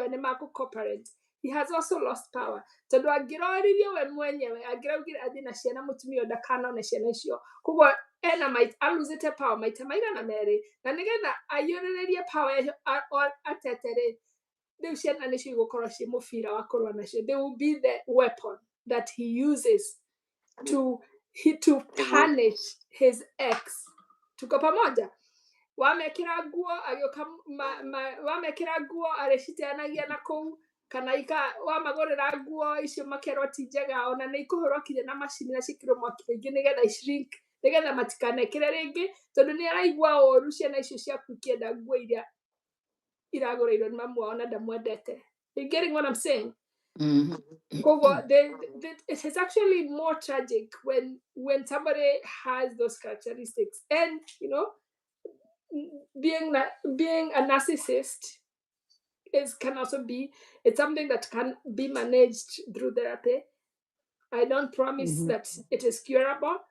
co-parent?" He has also lost power. Tondu angiroririo we mwenyewe angiraugira athi na ciana mutumia ndakana na ciana icio kugo ena aluzite power maita maigana meri na nigetha aiyuririe power atetere riu ciana nicio igũkorwo ci mũbira wa kũrũa nacio. They will be the weapon that he uses to punish his ex. Tuko pamoja? Wamekĩra nguo arĩciteanagia na kũu kana wamagũrĩra nguo icio makerwo ti njega ona nĩ ikũhũrokire na macini na ciĩkĩrwo mwaki mũingĩ nĩgetha shrink nĩgetha matikanekĩre rĩngĩ tondũ nĩ araigua ũru ciana icio ciaku ikĩenda nguo iria iragũrĩirwo nĩ mamu wao na ndamwendete. You getting what I'm saying? It is actually more tragic when somebody has those characteristics, and being a narcissist can also be, it's something that can be managed through therapy. I don't promise that it is curable,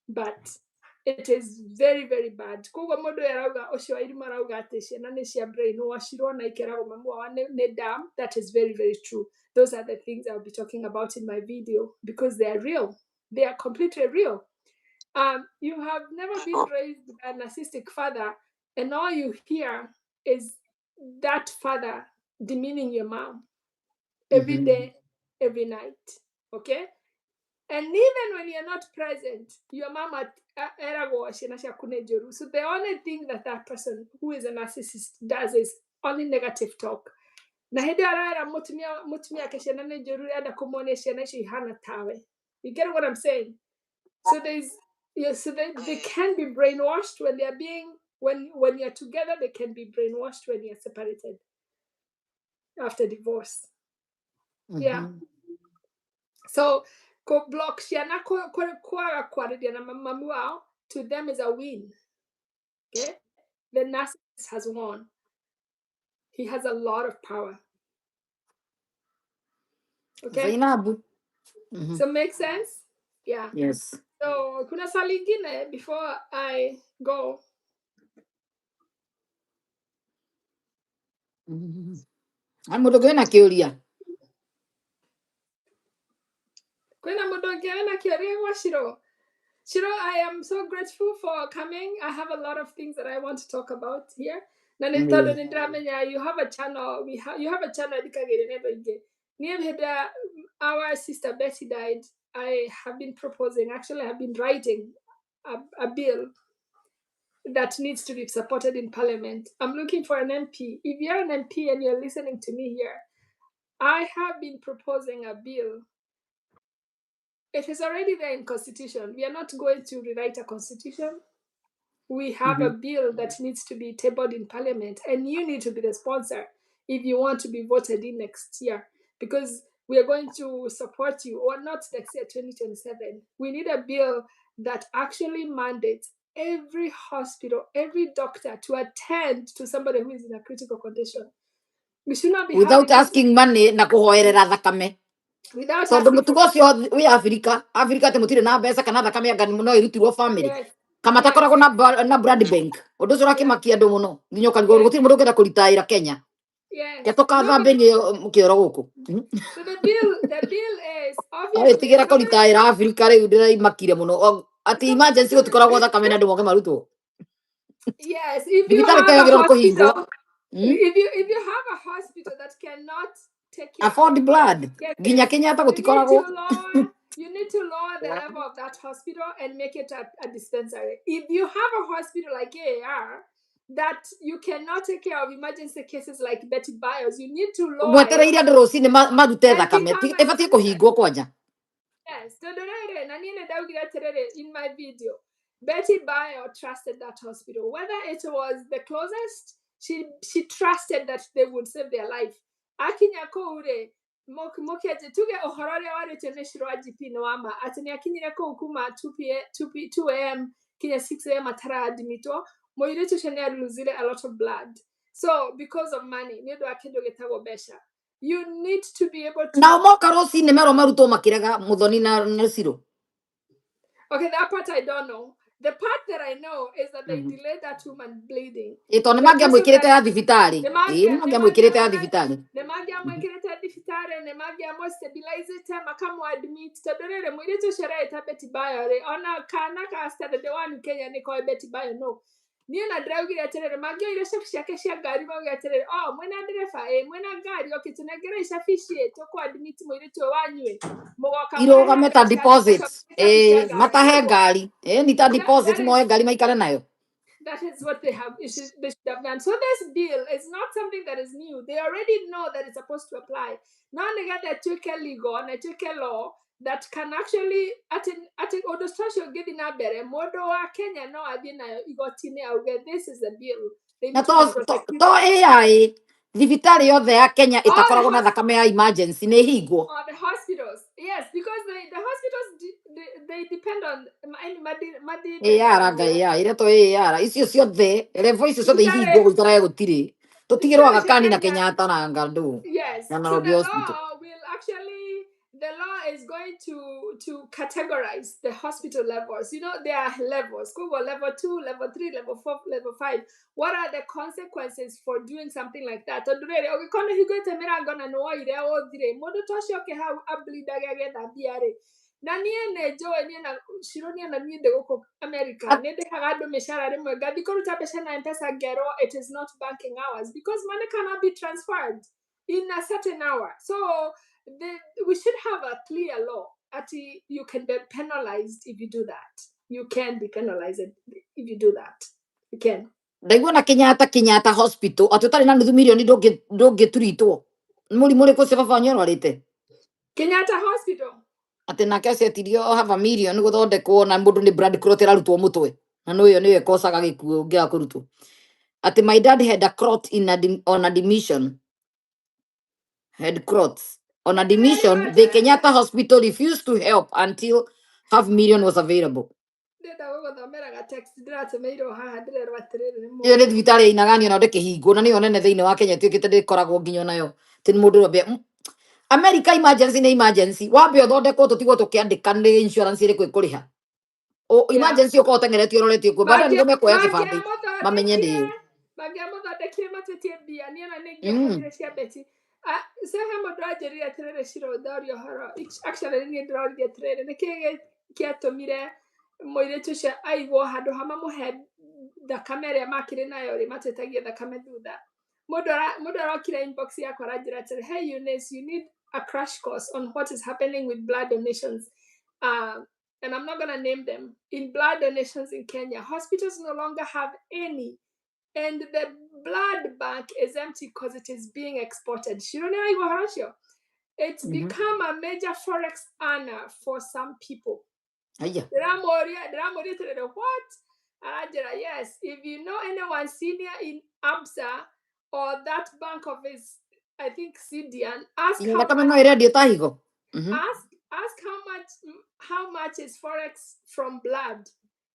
but it is very, very bad. Koguo mundu arauga ucio irimu arauga ati ciana ni cia brainwashirwo na ikeragwo mamu wao ni dumb. That is very, very true. Those are the things I'll be talking about in my video because they are real. They are completely real. You have never been raised by a narcissistic father, and all you hear is that father demeaning your mom every day, every night. Okay? And even when you're not present, your mama so the only thing that person who is a narcissist does is only negative talk. Na hindi arara mutumia ke ciana nĩ njũru enda kũmuonia ciana icio ihana tawe. You get what I'm saying? So they can be brainwashed when they are being when you're together. They can be brainwashed when you're separated. after divorce. Yeah. So ko block ciana kwaga kwariria na mamu wao, to them is a win. Okay? The narcissist has won. He has a lot of power. Okay? Zainabu. So make sense? Yeah. Yes. So kuna swali lingine before I go. Mundu kwina kiuria. Kwina mundu ungiona kiuria gwa Shiro? Shiro, I am so grateful for coming. I have a lot of things that I want to talk about here. Na tondu nindramenya you have a channel. You have a channel dikagire neba inge. Niye our sister Betty died. I have been proposing, actually I have been writing a bill that needs to be supported in Parliament. I'm looking for an MP. If you're an MP and you're listening to me here, I have been proposing a bill. It is already there in Constitution. We are not going to rewrite a Constitution. We have a bill that needs to be tabled in Parliament, and you need to be the sponsor if you want to be voted in next year, because we are going to support you, or not next year, 2027. We need a bill that actually mandates every hospital, every doctor to attend to somebody who is in a critical condition. We should not be Without having asking money na kuhoerera thakame. without So asking mutugo for cio wi Africa te mutire na mbeca kana thakame anga muno irutirwo family. yes, Kama yes, takoragwo na blood bank. Undu ucio rakimakia andu muno. Nginya ukarigwo yes, gutire mundu ngenda kuritaira Kenya. yes. Ketokathambe ni kioro guku. So the bill is Awe obviously tigira somebody. kuritaira Africa riu ndiramakire muno. Ati emergency gutikoragwo thakame na andu moke marutwo. Yes, if you Thibitari have a tegagirwo kuhingwo. hospital, if you have a hospital that cannot take care Afford of blood. get Nginya this, Kenyatta you need to gutikoragwo. lower the level of that hospital and make it a dispensary. If you have a hospital like AAR that you cannot take care of emergency cases like Betty Bios, you need to lower it Mwetereire andu rucini marute and thakame. become a Ibatie kuhingwo kwanja. yes. In my video, Betty Bio trusted that hospital. Whether it was the closest, she trusted that they would save their life. Akinya koure mokiaje tuge ohorore wari teneshiro GP no ama atini akinyire ko kuma 2 a.m. kinya 6 a.m. atara admito moiretu shene losile a lot of blood. So because of money, nedo akendo getago besha. You need to be able to. Nao moka rucini mero marutwo makirega muthoni na ciro. Okay, that part I don't know. The part that I know is that they delayed that woman bleeding. Ito ni The magia person mwikirite that ya thibitari. the Ni magia magia mwikirite ya thibitari. the magia mwekirete difitare the magia mo stabilize it makamu admit tadorere mwiritu sherehe ta Betty Bayo re ona kana ka started the one Kenya ni ko Betty Bayo no niye na drive gire terere magia ile shafishi yake cia gari mo gire terere oh mwena dereva mwena gari okay tunagere shafishi to ko admit mwiritu wanywe mugoka Irugame ta deposits. Matahe ngari. Ni ta deposit moe ngari maikare nayo. That is what they should have done. So this bill is not something that is new. They already know that it's supposed to apply. Now they get a tricky legal and a tricky law that can actually at odostosho getting a better modo wa Kenya no adina igotine auge this is a bill. They Na need to be to protected. AI thibitari yothe ya Kenya All itakoragwo na thakame ya emergency ni hingwo. the hospitals, yes, because the hospitals they depend on Ire to icio ciothe revo icio ciothe ihingwo gutara gutiri tutigirwo Agakani na Kenyatta na Ngandu. Yes. Na So Nairobi the hospital. law will actually, the law is going to categorize the hospital levels. You know, there are levels. Google level 2, level 3, level 4, level 5. What are the consequences for doing something like that? Okay, kono higo temera gonna no ire o dire. Modo toshi okay how abli daga da biare. Na nie ne jo nie na shironi na nie de go America. Ne de hagado meshara re mo gadi kono tabesha na mpesa gero. It is not banking hours because money cannot be transferred in a certain hour. So we should have a clear law. You can be penalized if you do that. You can be penalized if you do that. You can. Ndaigua na Kenyatta hospital atutari na nuthu milioni ndungituritwo. Muri ko se baba wanyu arwarite. Kenyatta hospital. Ati nake acetirio have a million guthondekwo na mundu ni blood clot irarutwo mutwe. Na no yo niwe kosaga gikuo ngia kurutwo. Ati my dad had a clot on admission. headcloths. On admission, the Kenyatta hospital refused to help until $500,000 was available. Ndenda gũgũthomera ga text ndĩratũmĩirwo haha ndĩrerwo atĩrĩrĩ nĩ Iyo nĩ thibitarĩ ya inagani ona ndĩkĩhingwo na nĩyo nene thĩinĩ wa Kenya ĩtuĩkĩte ndĩkoragwo nginya nayo tĩ mũndũ ũrĩa America emergency nĩ emergency wambe ũthondekwo tũtigwo tũkĩandĩka nĩ insurance ĩrĩkũ ĩkũrĩha emergency ũkorwo ũtengeretio ũroretio kuo baada nĩguo mekuoya kĩbandĩ mamenye nĩ mangĩamũthondekire matũtie mbia niĩ ona nĩingĩakomire cia beti sehe mũndũ anjĩrire atĩrĩrĩ Shiro ũthoria ũhoro actually niĩ ndĩroririe atĩrĩrĩ nĩkĩ gĩatũmire mũirĩtu ũcio aigwo handũ ha mamũhe thakame ĩrĩa makĩrĩ nayo rĩ matwĩtagie thakame thutha mũndũ arokire inbox yakwa aranjĩra atĩrĩ hey Eunice, you need a crash course on what is happening with blood donations and I'm not going to name them in blood donations in Kenya. Hospitals no longer have any and the blood bank is empty because it is being exported. It's become a major forex earner for some people. What? Yes, if you know anyone senior in ABSA or that bank of his, I think CDN, ask how much is forex from blood,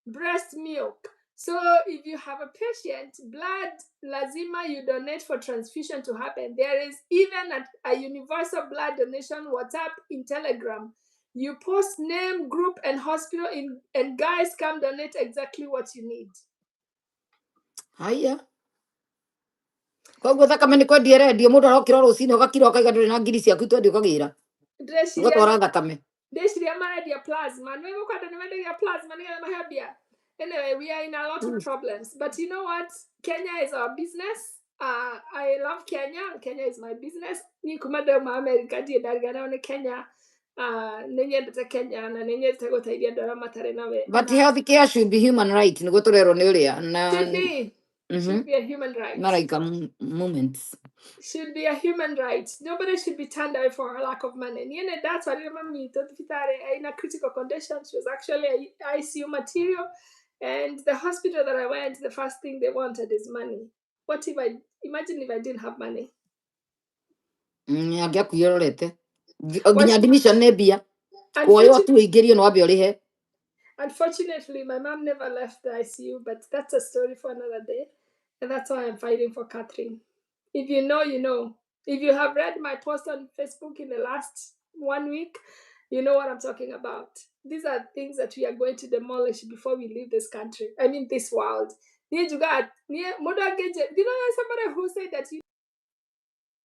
breast milk. So if you have a patient, blood lazima you donate for transfusion to happen. There is even a universal blood donation WhatsApp in Telegram. You post name, group, and hospital and guys come donate exactly what you need. Haya. Koguo thakame nĩ kwendia rendio mũndũ arokĩra rũcinĩ ũgakira ũkaiga ndũrĩ na ngiri ciaku twendi ũkagĩra ũgatwara thakame ndĩciria marendia plasma nĩ gũkwenda nĩ mendagia plasma nĩgetha maheo mbia. Anyway, we are in a lot of problems, but you know what? Kenya is our business. I love Kenya. Kenya is my business. Ni kuma ndauma America ndiĩ ndarigana nĩ Kenya. Nĩ nyendete Kenya na nĩ nyendete gũteithia andũ arĩa matarĩ na we. But health care should be human right nĩguo tũrerwo nĩ ũrĩa should be a human right. Like moments. Should be a human right. Nobody should be turned away for a lack of money. And that's why I remember me in a critical condition. She was actually ICU material. And the hospital that I went, the first thing they wanted is money. What if imagine if I didn't have money? Unfortunately, my mom never left the ICU, but that's a story for another day. And that's why I'm fighting for Catherine. If you know, you know. If you have read my post on Facebook in the last 1 week, you know what I'm talking about. These are things that we are going to demolish before we leave this country. I mean, this world. Do you know somebody who said that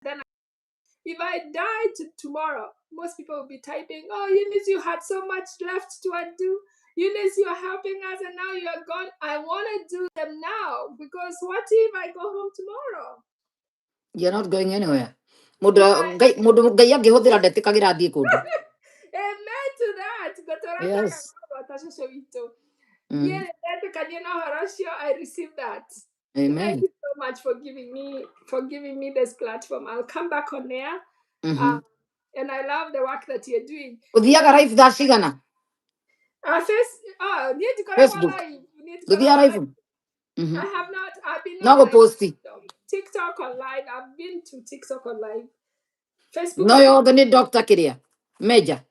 then if I died tomorrow, most people will be typing, oh, Eunice, you had so much left to undo. Eunice, you are helping us and now you are gone. I want to do them now because what if I go home tomorrow? You're not going anywhere. Ngai angĩhũthĩra ndetĩkagĩra athiĩ kũndũ. Amen to that. Yes. I received that. Amen. Thank you so much for giving me this platform. I'll come back on air. And I love the work that you're doing. Uthiaga live thaa cigana? Facebook. I have not. I've been on TikTok on live. I've been to TikTok on live. Facebook. No, you're the doctor Kiria. Major.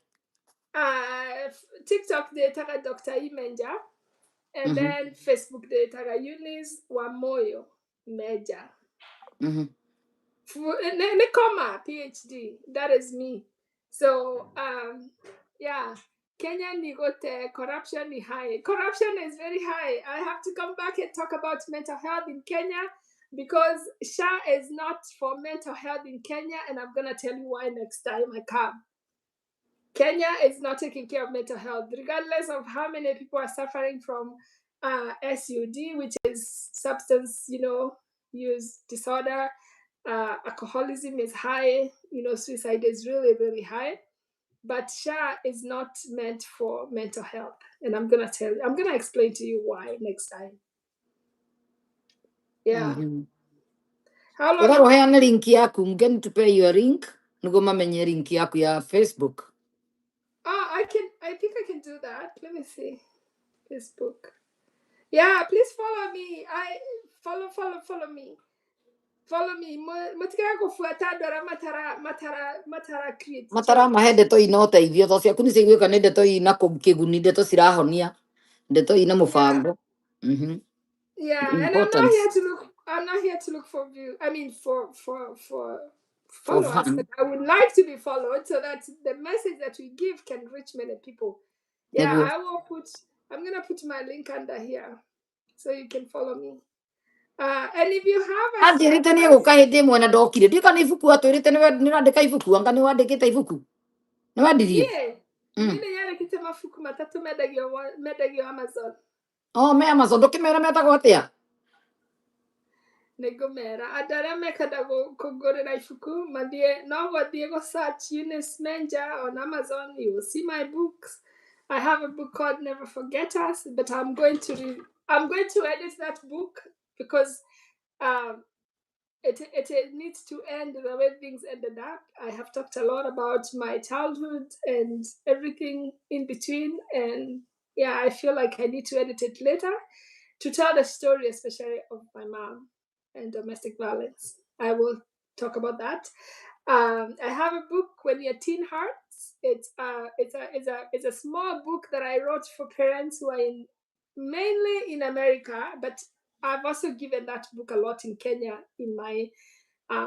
TikTok they taga Dr. Imenja. And then Facebook they taga Eunice Wamoyo Major. Nekoma PhD. That is me. So yeah. Kenya nigote corruption is high. Corruption is very high. I have to come back and talk about mental health in Kenya because SHA is not for mental health in Kenya, and I'm gonna tell you why next time I come. Kenya is not taking care of mental health, regardless of how many people are suffering from SUD, which is substance, use disorder. Alcoholism is high. Suicide is really, really high. But SHA is not meant for mental health. And I'm going to explain to you why next time. Yeah. How long? Ukaroheana link yaku, I'm going to pay you a link. Nugo mamenye link yaku ya Facebook. I think I can do that. Let me see. Facebook. Yeah, please follow me. Follow me. Follow me. Mutikira kufuata ndora matara create. Matara mahe ndeto ina ũteithio to ciaku nĩ ciguĩka nĩ ndeto ina kĩguni, ndeto cirahonia, ndeto ina mũbango. Yeah, and Importance. I'm not here to look for view. I mean for For followers. fun. But I would like to be followed so that the message that we give can reach many people. Yeah, Nĩguo. I'm gonna put my link under here so you can follow me. And if you have a Anjĩrĩte nĩ egũka hĩndĩ ĩmwe na ndokire, ndiũka nĩ ibuku atwĩrĩte nĩ wandĩka ibuku, anga nĩ wandĩkĩte ibuku, nĩ wendirie? Niĩ nĩnyandĩkĩte mabuku matatũ mendagio Amazon. Me Amazon, ndũkĩmera metagwo atĩa? Nĩngũmera andũ arĩa mekenda kũngũrĩra ibuku no gũthiĩ gũ search Eunice Menja on Amazon. You will see my books. I have a book called Never Forget Us, but I'm going to edit that book because it needs to end the way things ended up. I have talked a lot about my childhood and everything in between, and yeah, I feel like I need to edit it later to tell the story, especially of my mom and domestic violence. I will talk about that. I have a book, When Your Teen Hearts. It's a small book that I wrote for parents who are mainly in America, but I've also given that book a lot in Kenya in my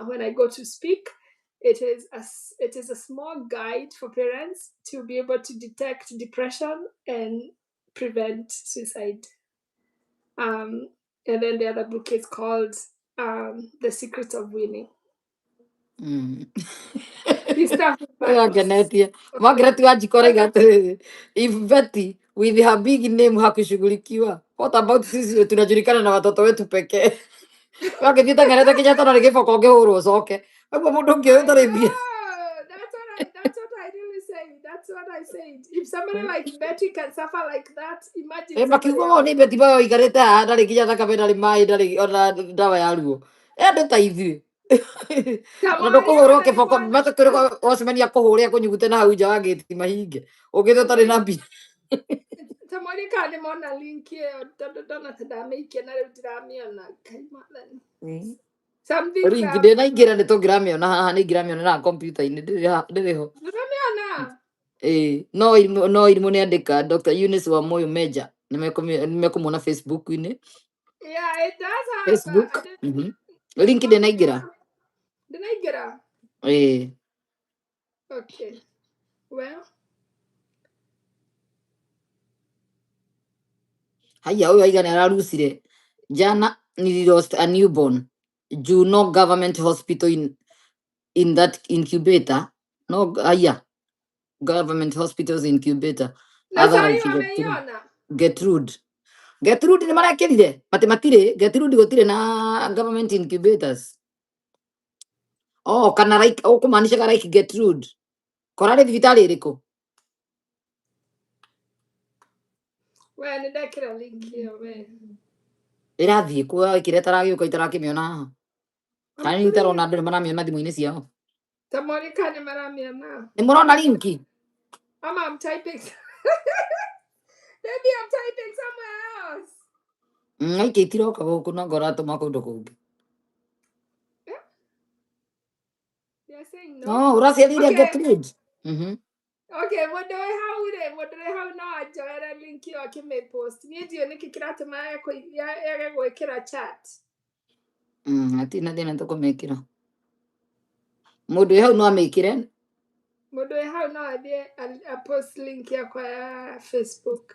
when I go to speak. It is a small guide for parents to be able to detect depression and prevent suicide. And then the other book is called The Secret of Winning. Angenetie Margaret Wanjikora igatĩrĩrĩ, if Betty with her big name hakushughulikiwa, what about sisi tunajulikana na watoto wetu pekee? Wakithiĩ Tanganyika Kenyatta na gĩboko ũngĩhũrwo ũcoke, ũguo mũndũ ũngĩ ũtarĩ mbia. That's what I really say. That's what I said. If somebody like Betty can suffer like that, imagine somebody Makiuga nĩ Betty bao ikarĩte haha ndarĩ nginya thakame ndarĩ maĩ ndarĩ ona ndawa ya ruo, andũ ta ithuĩ ona ndũkũhũrwo kĩboko matakĩrĩ ocemania kũhũrĩa kũnyugute na hau nja wa gĩti mahinge ũgĩthiĩ ũtarĩ na mbia. Tamoni kana mona link ĩyo tondũ ndona ta ndamĩikia na rĩu ndiramĩona kaimana. Ringi ndĩnaingĩra nĩ tũngĩramĩona haha, nĩ ingĩramĩona na kompiuta-inĩ ndĩrĩ ho. No irimũ nĩandĩka Dr. Eunice wa Moyo Meja, nĩmekũmuona Facebook-inĩ. Yeah, it does have Facebook. Link ndĩnaingĩra. Ndĩnaingĩra? Okay. Well. Haya, huyo aiga nĩararucire. Jana lost a newborn. Juno Government Hospital in that incubator. No, Government Hospital's incubator. Gertrude nĩ marekĩrire matirĩ Gertrude gũtirĩ na government incubators. Kana like ũkũmaanisha like Gertrude korarĩ thibitarĩ ĩrĩkũ? We nĩndekĩra link ĩyo we. Ĩrathiĩ kuo ĩkĩra ĩtaragĩũka itarakĩmĩona haha. Kana nĩ itarona andũ nĩmaramĩona thimũ-inĩ ciao. Tamoni kana nĩmaramĩona. Nĩmũrona linki? I'm typing. Maybe I'm typing somewhere else. Ngaiki itiroka gũkũ no ngoratũma kũndũ kũngĩ. They're saying no. Ũraciarĩire Gertrude. Okay, mũndũ hau no anjoere link ĩyo akĩmĩpost. Niĩ ndiũĩ nĩkĩ kĩratũma yage gwĩkĩra chat. Hatirĩ na thĩna tũkũmĩkĩra. Mũndũ wĩ hau no amĩkĩre. Mũndũ wĩ hau no athiĩ apost link yakwa ya Facebook.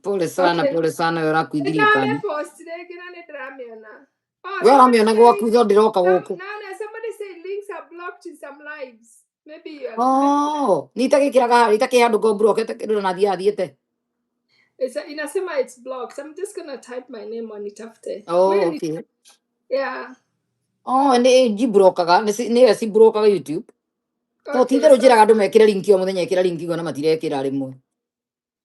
Pole sana ũrakuithirie kanya. Post rĩngĩ na nĩndĩramĩona. We ũramĩona gwaku tondũ ndĩroka gũkũ. No, somebody say links are blocked in some lives. Maybe you are. Nĩ itakĩkĩraga itakĩ handũ go block ĩtakĩrĩ na thiĩte. Inasema it's blocked. I'm just gonna type my name on it after. Okay. Yeah. Nĩ jibrokaga nĩ si brokaga YouTube. Totitherũ njĩraga andũ mekĩre link o mũthenya ekĩra link igana matirekĩra rĩmwe.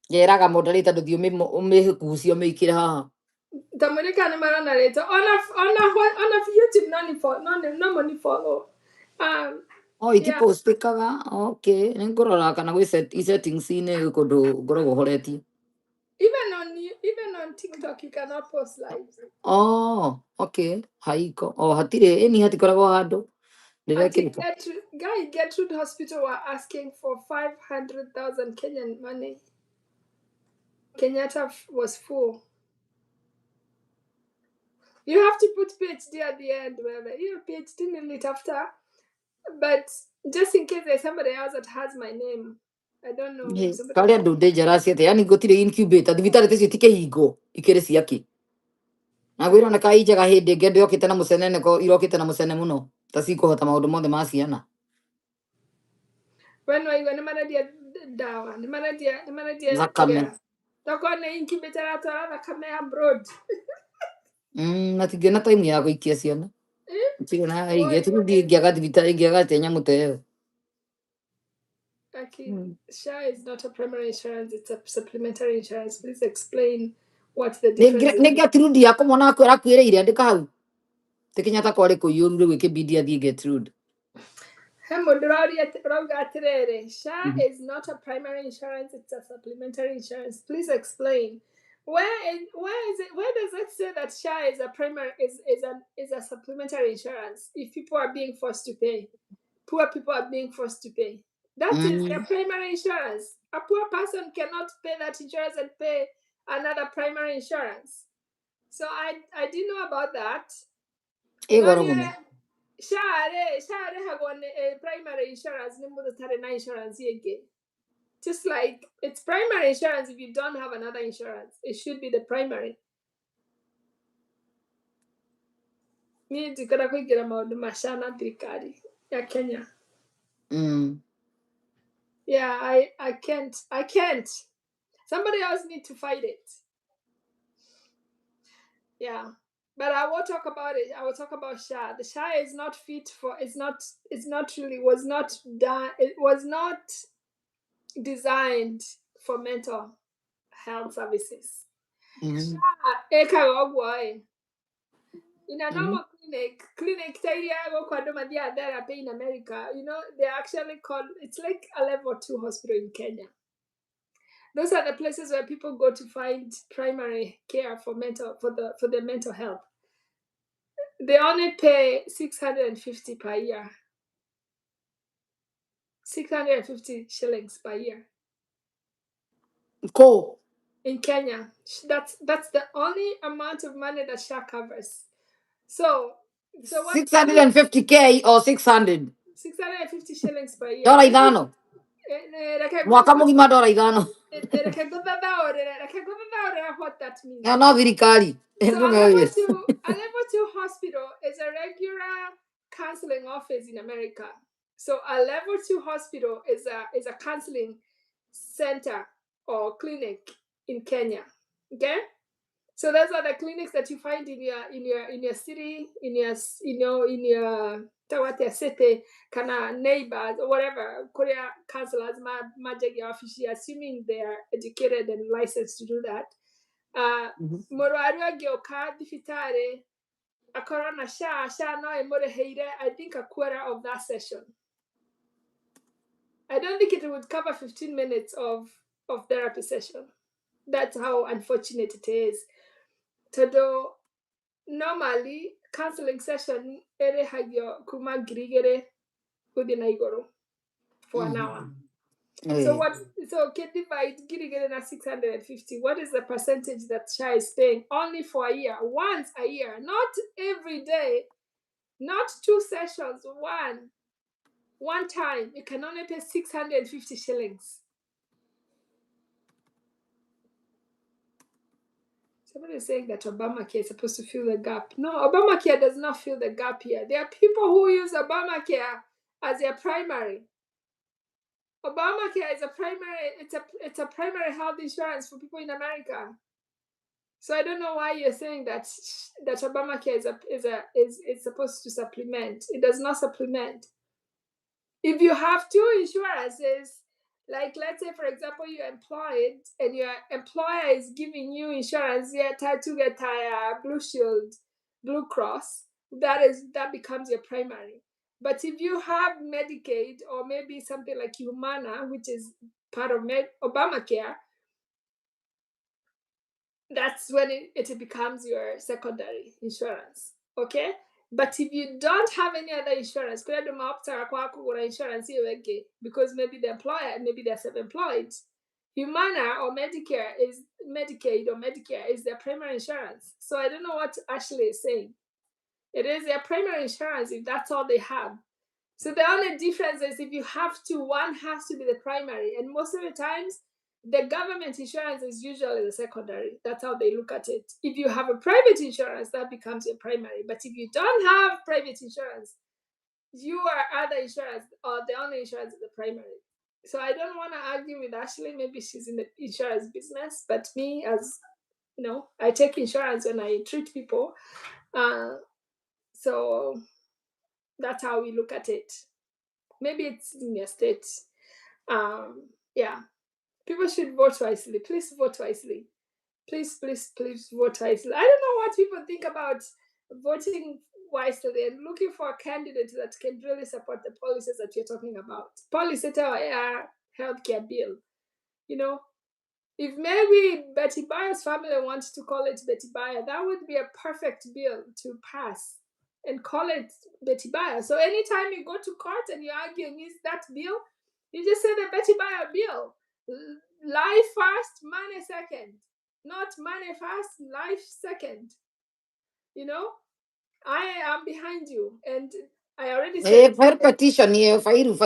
Njeraga moderator ndũthiĩ ũmĩkucie ũmĩikĩre haha. Tamoni kana marona rĩtwa ona YouTube no money follow. Itipostĩkaga. Okay, nĩ ngũrora kana gwĩ settings-inĩ kũndũ ngoragwo horetie. Even Even on TikTok, you cannot post lives. Oh, okay. Haiko. Oh, hatire eni hatikoragwo handu. Ndirekirika. Gertrude Hospital were asking for 500,000 Kenyan money. Kenyatta was full. You have to put PhD at the end, whether you PhD in it after. But just in case there's somebody else that has my name, I don't know. Kari andu dangerous ate. Yani gutire incubator. Thibitari tecio tikehingo. Ikiri ciaki. Na gwira na kai njega hindi ngende yokite na mucenene ko irokite na mucene muno. Ta cikuhota maundu mothe ma ciana. When are you going to manadia dawa? The manadia Thakame. Toko na incubator atwara thakame abroad. Matingĩona time ya gũikia ciana. Gũtirĩ na iria tu ingĩaga thibitarĩ ingĩaga te nyamũ ta ĩyo. SHA is not a primary insurance, it's a supplementary insurance. Please explain what the difference is. Nĩ Gertrude yakwa mwana wakwa arakuĩrĩire andĩka hau. Ti Kenyatta kwarĩ kũiyũru rĩu ĩkĩbidi athiĩ Gertrude. SHA is not a primary insurance, it's a supplementary insurance. Please explain. Where does it say that SHA is a primary is a supplementary insurance if people are being forced to pay? Poor people are being forced to pay. That is their primary insurance. A poor person cannot pay that insurance and pay another primary insurance. So I didn't know about that. SHA have one primary insurance, insurance again. Just like it's primary insurance if you don't have another insurance. It should be the primary. Ni njikara kuingira maundu ma SHA na thirikari ya Kenya. Yeah, I can't. Somebody else need to fight it. Yeah. But I will talk about it. I will talk about SHA. The SHA is not fit for it was not designed for mental health services. SHA in a normal clinic therapy in America, they actually call it's like a level 2 hospital in Kenya. Those are the places where people go to find primary care for their mental health. They only pay 650 per year. 650 shillings per year. Cool. In Kenya. That's the only amount of money that SHA covers. So what 650K or 600? 650 shillings per year. Dola ithano. Mwaka mugima dola ithano. What that means. No thirikari. So a level 2 hospital is a regular counseling office in America. So a level 2 hospital is a counseling center or clinic in Kenya. Okay? So those are the clinics that you find in your city, in your Tawate city, kana neighbors or whatever. Korea counselors majegi office, assuming they are educated and licensed to do that. Murwaru agioka thibitari akorwo na SHA no imuriheire I think a quarter of that session. I don't think it would cover 15 minutes of therapy session. That's how unfortunate it is. Todo normally counseling session erehagio kuma ngiri kuthi na iguru for an hour. So can divide ngiri na 650. What is the percentage that SHA is paying? Only for a year, once a year, not every day, not 2 sessions, one time. You can only pay 650 shillings. Somebody is saying that Obamacare is supposed to fill the gap. No, Obamacare does not fill the gap here. There are people who use Obamacare as their primary. Obamacare is it's a primary health insurance for people in America. So I don't know why you're saying that Obamacare is supposed to supplement. It does not supplement. If you have 2 insurances, like let's say for example you're employed and your employer is giving you insurance, to get Blue Shield, Blue Cross, that becomes your primary. But if you have Medicaid or maybe something like Humana, which is part of Obamacare, that's when it becomes your secondary insurance. Okay? But if you don't have any other insurance, insurance because maybe the employer, maybe they're self-employed. Humana or Medicare is Medicaid or Medicare is their primary insurance. So I don't know what Ashley is saying. It is their primary insurance if that's all they have. So the only difference is if you have to, one has to be the primary. And most of the times, the government insurance is usually the secondary. That's how they look at it. If you have a private insurance, that becomes your primary. But if you don't have private insurance, your other insurance or the only insurance is the primary. So I don't want to argue with Ashley. Maybe she's in the insurance business, but me, as you know, I take insurance when I treat people. So that's how we look at it. Maybe it's in your state. Yeah. People should vote wisely. Please vote wisely. Please, please, please vote wisely. I don't know what people think about voting wisely and looking for a candidate that can really support the policies that you're talking about. Policy to our healthcare bill. You know, if maybe Betty Bayer's family wants to call it Betty Bayer, that would be a perfect bill to pass and call it Betty Bayer. So anytime you go to court and you argue against that bill, you just say the Betty Bayer bill. Life first, money second. Not money first, life second. You know, I am behind you, and I already said. Fire petition ye fairu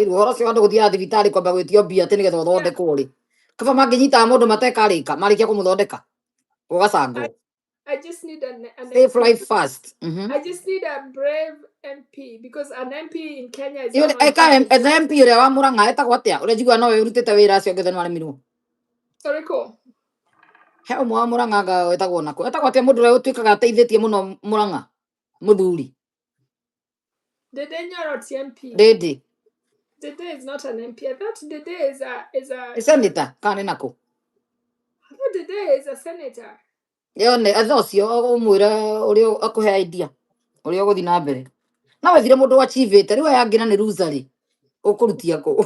hora cio andu guthia thibitari kwamba gwitio mbia ati nigetha uthondekwo ri kaba manginyita mundu matekarika marikia kumuthondeka ugacangwo. I just need an Save MP. life first. I just need a brave MP because an MP in Kenya is Iyo on eka MP uria wa Murang'a etagwo atia uria njigua no urutite wira acio ngethe no aremirwo Soriko. he umwe wa Murang'a nga etagwo nako etagwo atia mundu uria utuikaga ateithitie muno Murang'a muthuri Dede Nyoro MP. Dede Dede is not an MP. I thought Dede is a senator kana nako. I thought Dede is a senator. Iyo ne athocio umwira uria akuhe idea uria uguthi na mbere na wethire mundu wachivite riu aya ngina ni ruzari ukurutia ku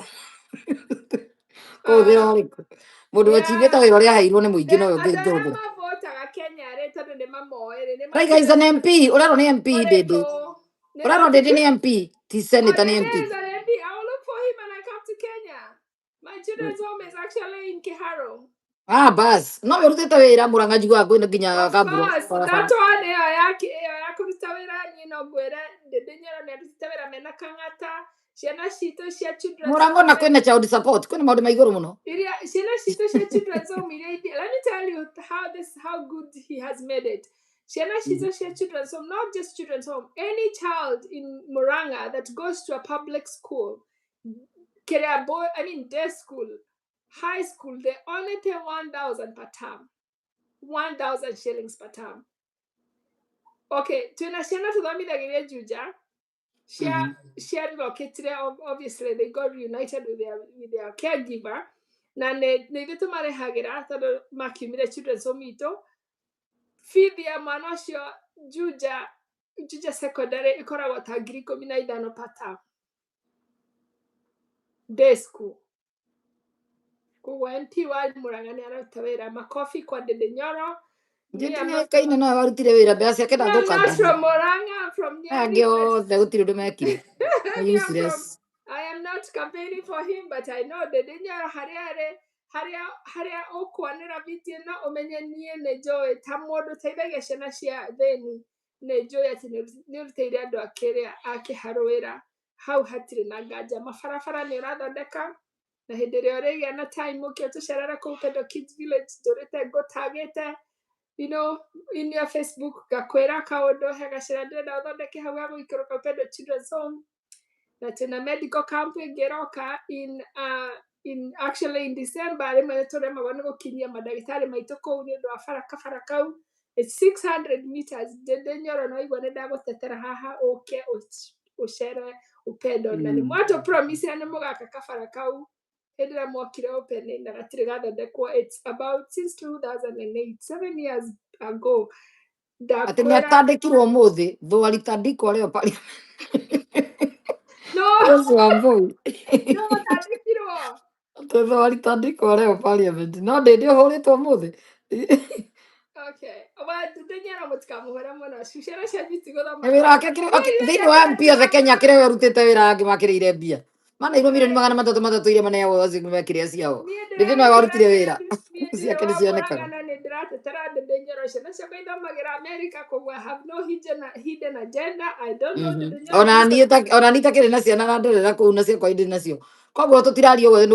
kuthira uriku mundu wachivite wira uria hairwo ni muingi no ngithira Votaga Kenya re tondu ni mamoere ni right guys an MP uraro ni MP Dede uraro Dede ni MP ti senator ni MP. Dede is an MP. I will look for him when I come to Kenya. My children's home is actually in Kiharo. Bas no urutite wira Murang'a njigua kwina nginya kaburo that one ya kuruta wira nyino gwira Dede Nyoro ni aruta wira mena Kang'ata ciana citu cia children's Murang'a na kwina child support kwina maundu maiguru muno ciana citu cia children's home let me tell you how good he has made it. Ciana citu cia children's home, not just children's home, any child in Murang'a that goes to a public school, day school, high school, they only pay 1,000 per term. 1,000 shillings per term. Okay, tuna ciana tuthomithagiria Juja. She relocated. Obviously, they got reunited with their caregiver. Na ne ithu marehagira tondu makiumire children's home itu. Feed ya mwana ucio Juja secondary ikoragwo ta 15,000 per term. Day school. Koguo MP wa Murang'a ni araruta wira. Makofi kwa Dede Nyoro. kaina no warutire wira mbea ciake I'm not from Murang'a, I'm from Nyeri. I am not campaigning for him, but I know Dede Nyoro haria ukwanira vitie na umenye nie ne joy ta mundu teithagia ciana cia theni ne joy ati ni urutire andu akiharwira hau hatire na nganja mabarabara ni urathondeka na hindi ria urigia na time ukio tucerera kuu Pedo Kids Village ndurite ngutagite you know, in your Facebook, gakwera kaundu hegacira ndenda uthondeke hau ha guikũrũka Pedo Children's Home. Na tuna medical camp ngeroka in actually in December rimwe turemagwo ni gukinyia madagitari maitu kuu ni undu wa kabara kau. It's 600 meters. Dede Nyoro no igwa ni ndagutetera haha uke ucere Upedo na ni mwato promise ni mugaka kabara kau. Hindira mwakire opening na gatire gathondekwo. It's about since 2008, 7 years ago. ati ni atandikirwo umuthi thu alitandikwo leo pale no atandikirwo thu alitandikwo leo parliament no Dede uhuritwo umuthi Okay. Well, ndenya mutikamuhora muno ciana cianyu citigũthoma wĩra wake thĩinĩ wa MP othe Kenya kĩrĩa we ũrutĩte wĩra angĩ makĩrĩire mbia manairwo mirioni 300 iria maneo mekĩrĩa ciao ndĩthĩ no warutire wĩra ciake nĩ cionekaga no nĩ ndĩratetera ndĩnyoro ciana ciakwa ithomagĩra America koguo I have no hidden agenda. I don't know ona niĩ takĩrĩ na ciana na ndorera kũu na ciakwa indĩ nacio koguo tũtiraria ũguo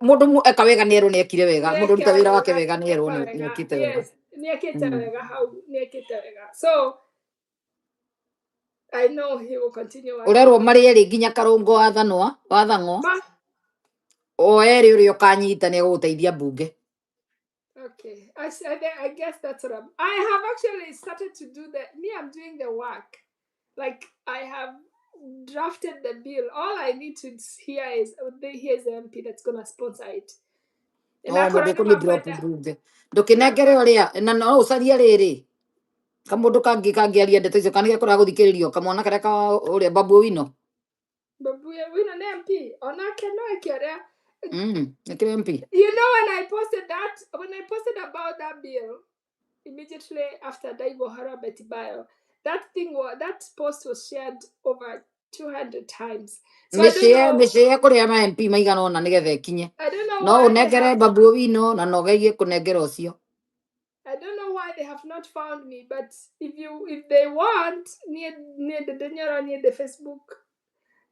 mũndũ eka wega nĩerwo nĩekire wega mũndũ ũruta wĩra wake wega nĩerwo nĩekĩte wega nĩekĩte wega hau nĩekĩte wega so I know he will continue ũrerwo marĩ erĩ nginya Karũngũ wathang'wa o erĩ ũrĩa ũkanyita nĩ egũgũteithia mbunge. Okay, I guess that's what I have actually started to do I'm doing the work. Like I have drafted the bill. All I need to hear is here's the MP that's gonna sponsor it. Ndũkĩnengere ũrĩa na no ũcarie rĩrĩ kamũndũ kangĩaria ndeto icio kana gĩakũra gũthikĩrĩrio kamwana karĩa ka ũrĩa Babu Owino nĩ MP onake no ekĩrĩa nĩkĩrĩ MP. You know when I posted about that bill immediately after Daigo Harabeti bio, that post was shared over 200 times. So mĩcĩe kũrĩa ma MP maigana ona nĩgetha ĩkinye no ũnengere Babu Owino na no gegie kũnengera ũcio. I don't know why they have not found me, but if they want, near the Facebook,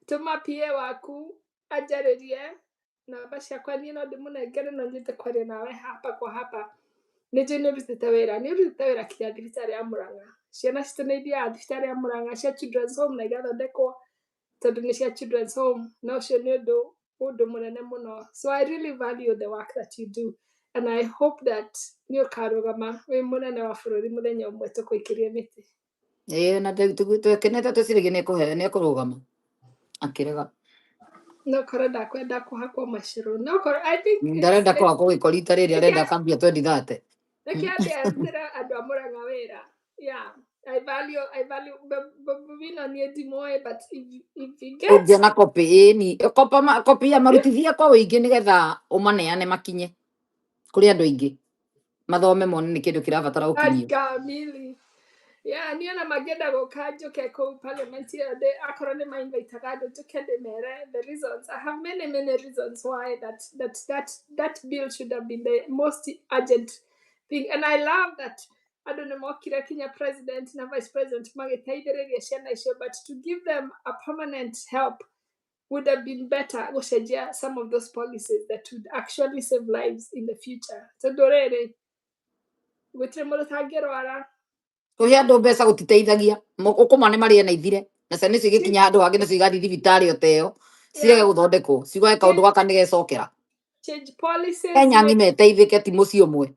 tuma PA waku ajarerie na basi akwa niĩ no ndĩmũnengere no nyende kwaria nawe hapa kwa hapa. Nĩnjũĩ nĩũrutĩte wĩra kinya thibitarĩ ya Mũrang'a. Ciana citũ nĩ ithiaga thibitarĩ ya Mũrang'a cia children's home na igathondekwo tondũ nĩ cia children's home na ũcio nĩ ũndũ mũnene mũno. So I really value the work that you do and I hope that nĩ ũkarũgama wĩ mũnene wa bũrũri mũthenya ũmwe tũkũikĩrie mĩtĩ. Na tũkenete twĩciragia nĩekũrũgama akĩrega no korwo ndakwenda kũhakwo macirũ no korwo I think ndarenda kũhakwo gĩko rita rĩrĩ arenda kambia 2030 nĩkĩambia andũ a Mũrang'a wĩra. Yeah, I value Bobina niĩ ndimũĩ but if he gets ũngĩona kopi ya marutithia kwa wĩingĩ nĩgetha ũmaneane makinye kũrĩ andũ aingĩ mathome mone nĩ kĩndũ kĩrabatara gũkinyio. Yeah, niĩ ona mangĩenda gũka njũke kũu parliament akorwo nĩ mainvitaga andũ njũke ndĩmere the reasons. I have many reasons why that bill should have been the most urgent thing and I love that andũ nĩ mokire kinya president na vice president magĩteithĩrĩria ciana icio but to give them a permanent help would have been better gũcenjia some of those policies that would actually save lives in the future. Tondũ rĩrĩ gũtirĩ mũndũ tangĩrwara kũhe andũ mbeca gũtiteithagia ũkũma nĩ marĩe na ithire na ciana icio igĩkinya handũ hangĩ nacio igathiĩ thibitarĩ o teo cirege gũthondekwo ciugaga kaũndũ gaka nĩgecokera. Change policies. Kenya nĩ meteithĩke ti mũciĩ ũmwe.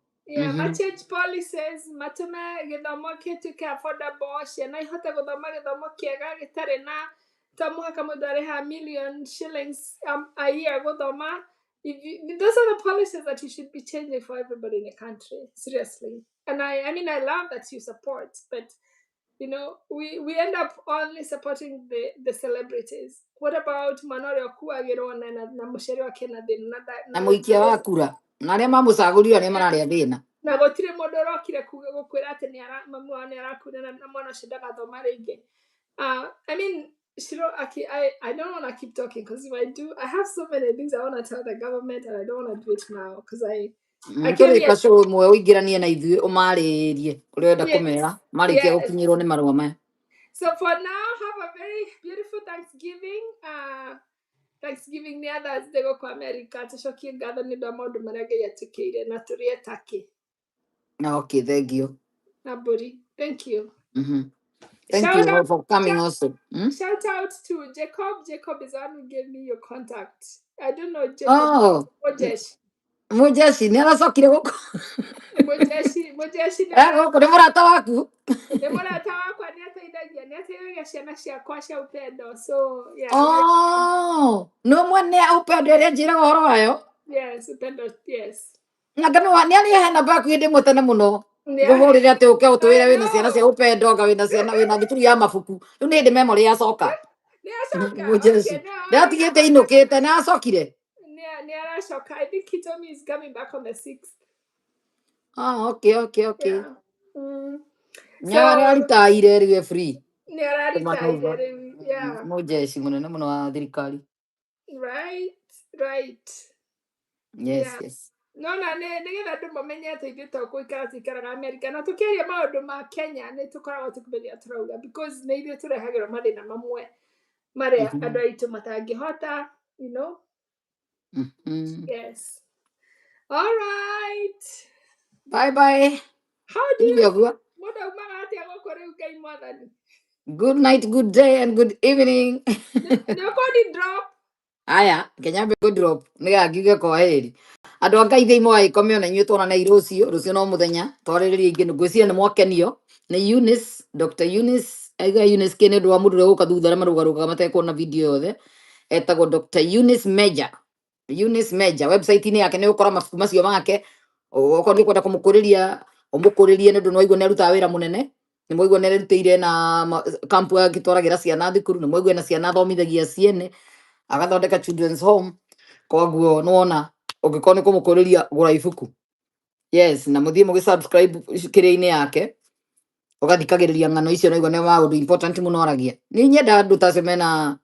Change policies matũme gĩthomo gĩtuĩke affordable ciana ihote gũthoma gĩthomo kĩega gĩtarĩ na to mũhaka mũndũ arĩha million shillings a year gũthoma. Those are the policies that you should be changing for everybody in the country, seriously. And I mean, I love that you support, but you know, we end up only supporting the celebrities. What about Manore Okuagĩrwo na mũcere wa Kennedy na mũikia wa kura na arĩa mamũcagũrire arĩa mararĩa thĩna na gũtirĩ mũndũ ũrokire gũkwĩra atĩ mamu wao nĩarakuna na mwana ũcio ndagathoma rĩngĩ. I mean, Shiro Aki, I don't want to keep talking because if I do, I have so many things I want to tell the government and I don't want to do it now because I came here. So mwe ũingĩranie na ithuĩ ũmarĩrie ũrĩa ũrenda kũmera marĩkia gũkinyĩrwo nĩ marũa maya. So for now, have a very beautiful Thanksgiving. Thanksgiving nĩ others they go to America tũcokie ngatho nĩ ũndũ wa maũndũ marĩa Ngai atwĩkĩire na tũrĩe turkey. Okay, thank you. Naburi, thank you. Thank you for coming also. Shout out to Jacob. Jacob is the one who gave me your contact. I don't know Jacob. Mujeshi nĩ aracokire gũkũ. Mujeshi gũkũ nĩ mũrata waku. Nĩ mũrata wakwa nĩateithagia ciana ciakwa cia upendo. So yeah. No mwene upendo ĩrĩa njĩraga ũhoro wayo. Yes, upendo, yes. Na ngano nĩ arĩ namba yaku hĩndĩ ĩmwe tene mũno. Ngũhũrĩre atĩ ũke ũtwĩre wĩna ciana cia upendo anga wĩna ciana wĩna thukuru ya mabuku. Rĩu nĩ hĩndĩ memory yacoka. Mujeshi ndatigĩte inũkĩte na acokire. I think he told me he's coming back on the 6th. Okay. Yeah. Mm. Nyarä So aritaire rä free nĩ araritaire kũmanũva rĩu. Yeah. mũjeci mũnene mũno wa thirikari. Right. Yes. No na nĩgetha andũ mamenye atĩ ithuĩ to gũikara tũikaraga Amerika na tũkĩaria maũndũ ma Kenya nĩ tũkoragwo tũkĩmenya tũrauga because nĩ ithuĩ tũrehagĩrwo mathĩna mamwe marĩa andũ aitũ matangĩhota, you know. Yes. All right. Bye. How do you Irio mũndũ aumaga atĩa gũkũ rĩu Ngai Mwathani? good night, good day and good evening. Nĩ ũkũndi drop? Aya, Kenya be drop. Nĩga ngiuge kwa heri. Andũ a Ngai thĩ imwe agĩkomio na inyuĩ tuonane rũciũ no mũthenya twarĩrĩria ingĩ ngwĩciria nĩ mwakenio nĩ Eunice, Dr. Eunice, aiga Eunice kĩ nĩ ũndũ wa mũndũ ũrĩa gũka thutha arĩa marũgarũgaga matekuona video yothe, etagwo Dr. Eunice Major. Website-inĩ yake nĩ ũkora mabuku macio make, okorwo nĩ ũkwenda kũmũkũrĩria ũmũkũrĩrie nĩ ũndũ nĩ waigua nĩ arutaga wĩra mũnene, nĩ mwaigua nĩ arutĩire na kampu agĩtwaragĩra ciana thukuru, nĩ mwaigua na ciana athomithagia ciene, agathondeka children's home, koguo nĩwona ũngĩkorwo nĩ kũmũkũrĩria gũra ibuku. Yes, na mũthiĩ mũgĩ-subscribe kĩrĩa-inĩ yake, ũgathikagĩrĩria ng'ano icio naigua nĩ maũndũ important mũno aragia. Nĩ nyendaga andũ ta acio mena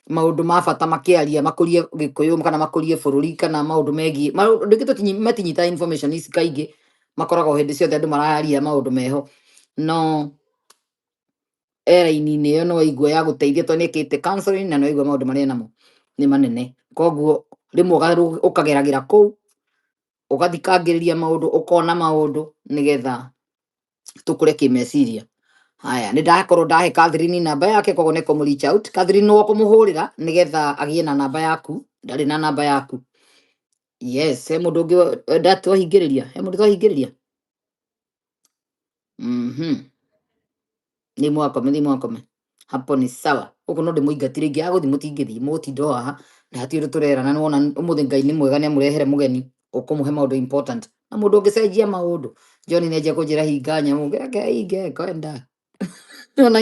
maũndũ ma bata makĩaria makũrie Gĩkũyũ kana makũrie bũrũri kana maũndũ megiĩ ndũngĩ matinyita information ici kaingĩ makoragwo hĩndĩ ciothe andũ mararia maũndũ meho, no era-inĩ ĩyo no waigua ya gũteithia tondũ nĩkĩte counseling na no waigua maũndũ marĩa namo nĩ manene, koguo rĩmwe ũkageragĩra kũu ũgathikangĩrĩria maũndũ ũkona maũndũ nĩgetha tũkũre kĩmeciria. Haya, nĩ ndakorwo ndahe Catherine namba yake, koguo nĩ kũmũ reach out. Catherine no kũmũhũrĩra nĩgetha agĩe na namba yaku, ndarĩ na namba yaku. Yes, he mũndũ ũngĩ twahingĩrĩria. Nĩ mwakome hapo ni sawa. Ũguo no ndĩmũingatire ingĩ agũthiĩ mũtingĩthiĩ mũgũtinda haha na hatirĩ ũndũ tũrerana, nĩ wona ũmũthĩ Ngai nĩ mwega nĩ amũrehere mũgeni ũkũmũhe maũndũ important na mũndũ ũngĩcenjia maũndũ. John nĩ anjia kũnjĩra hinga nyamũ hinge kwenda ona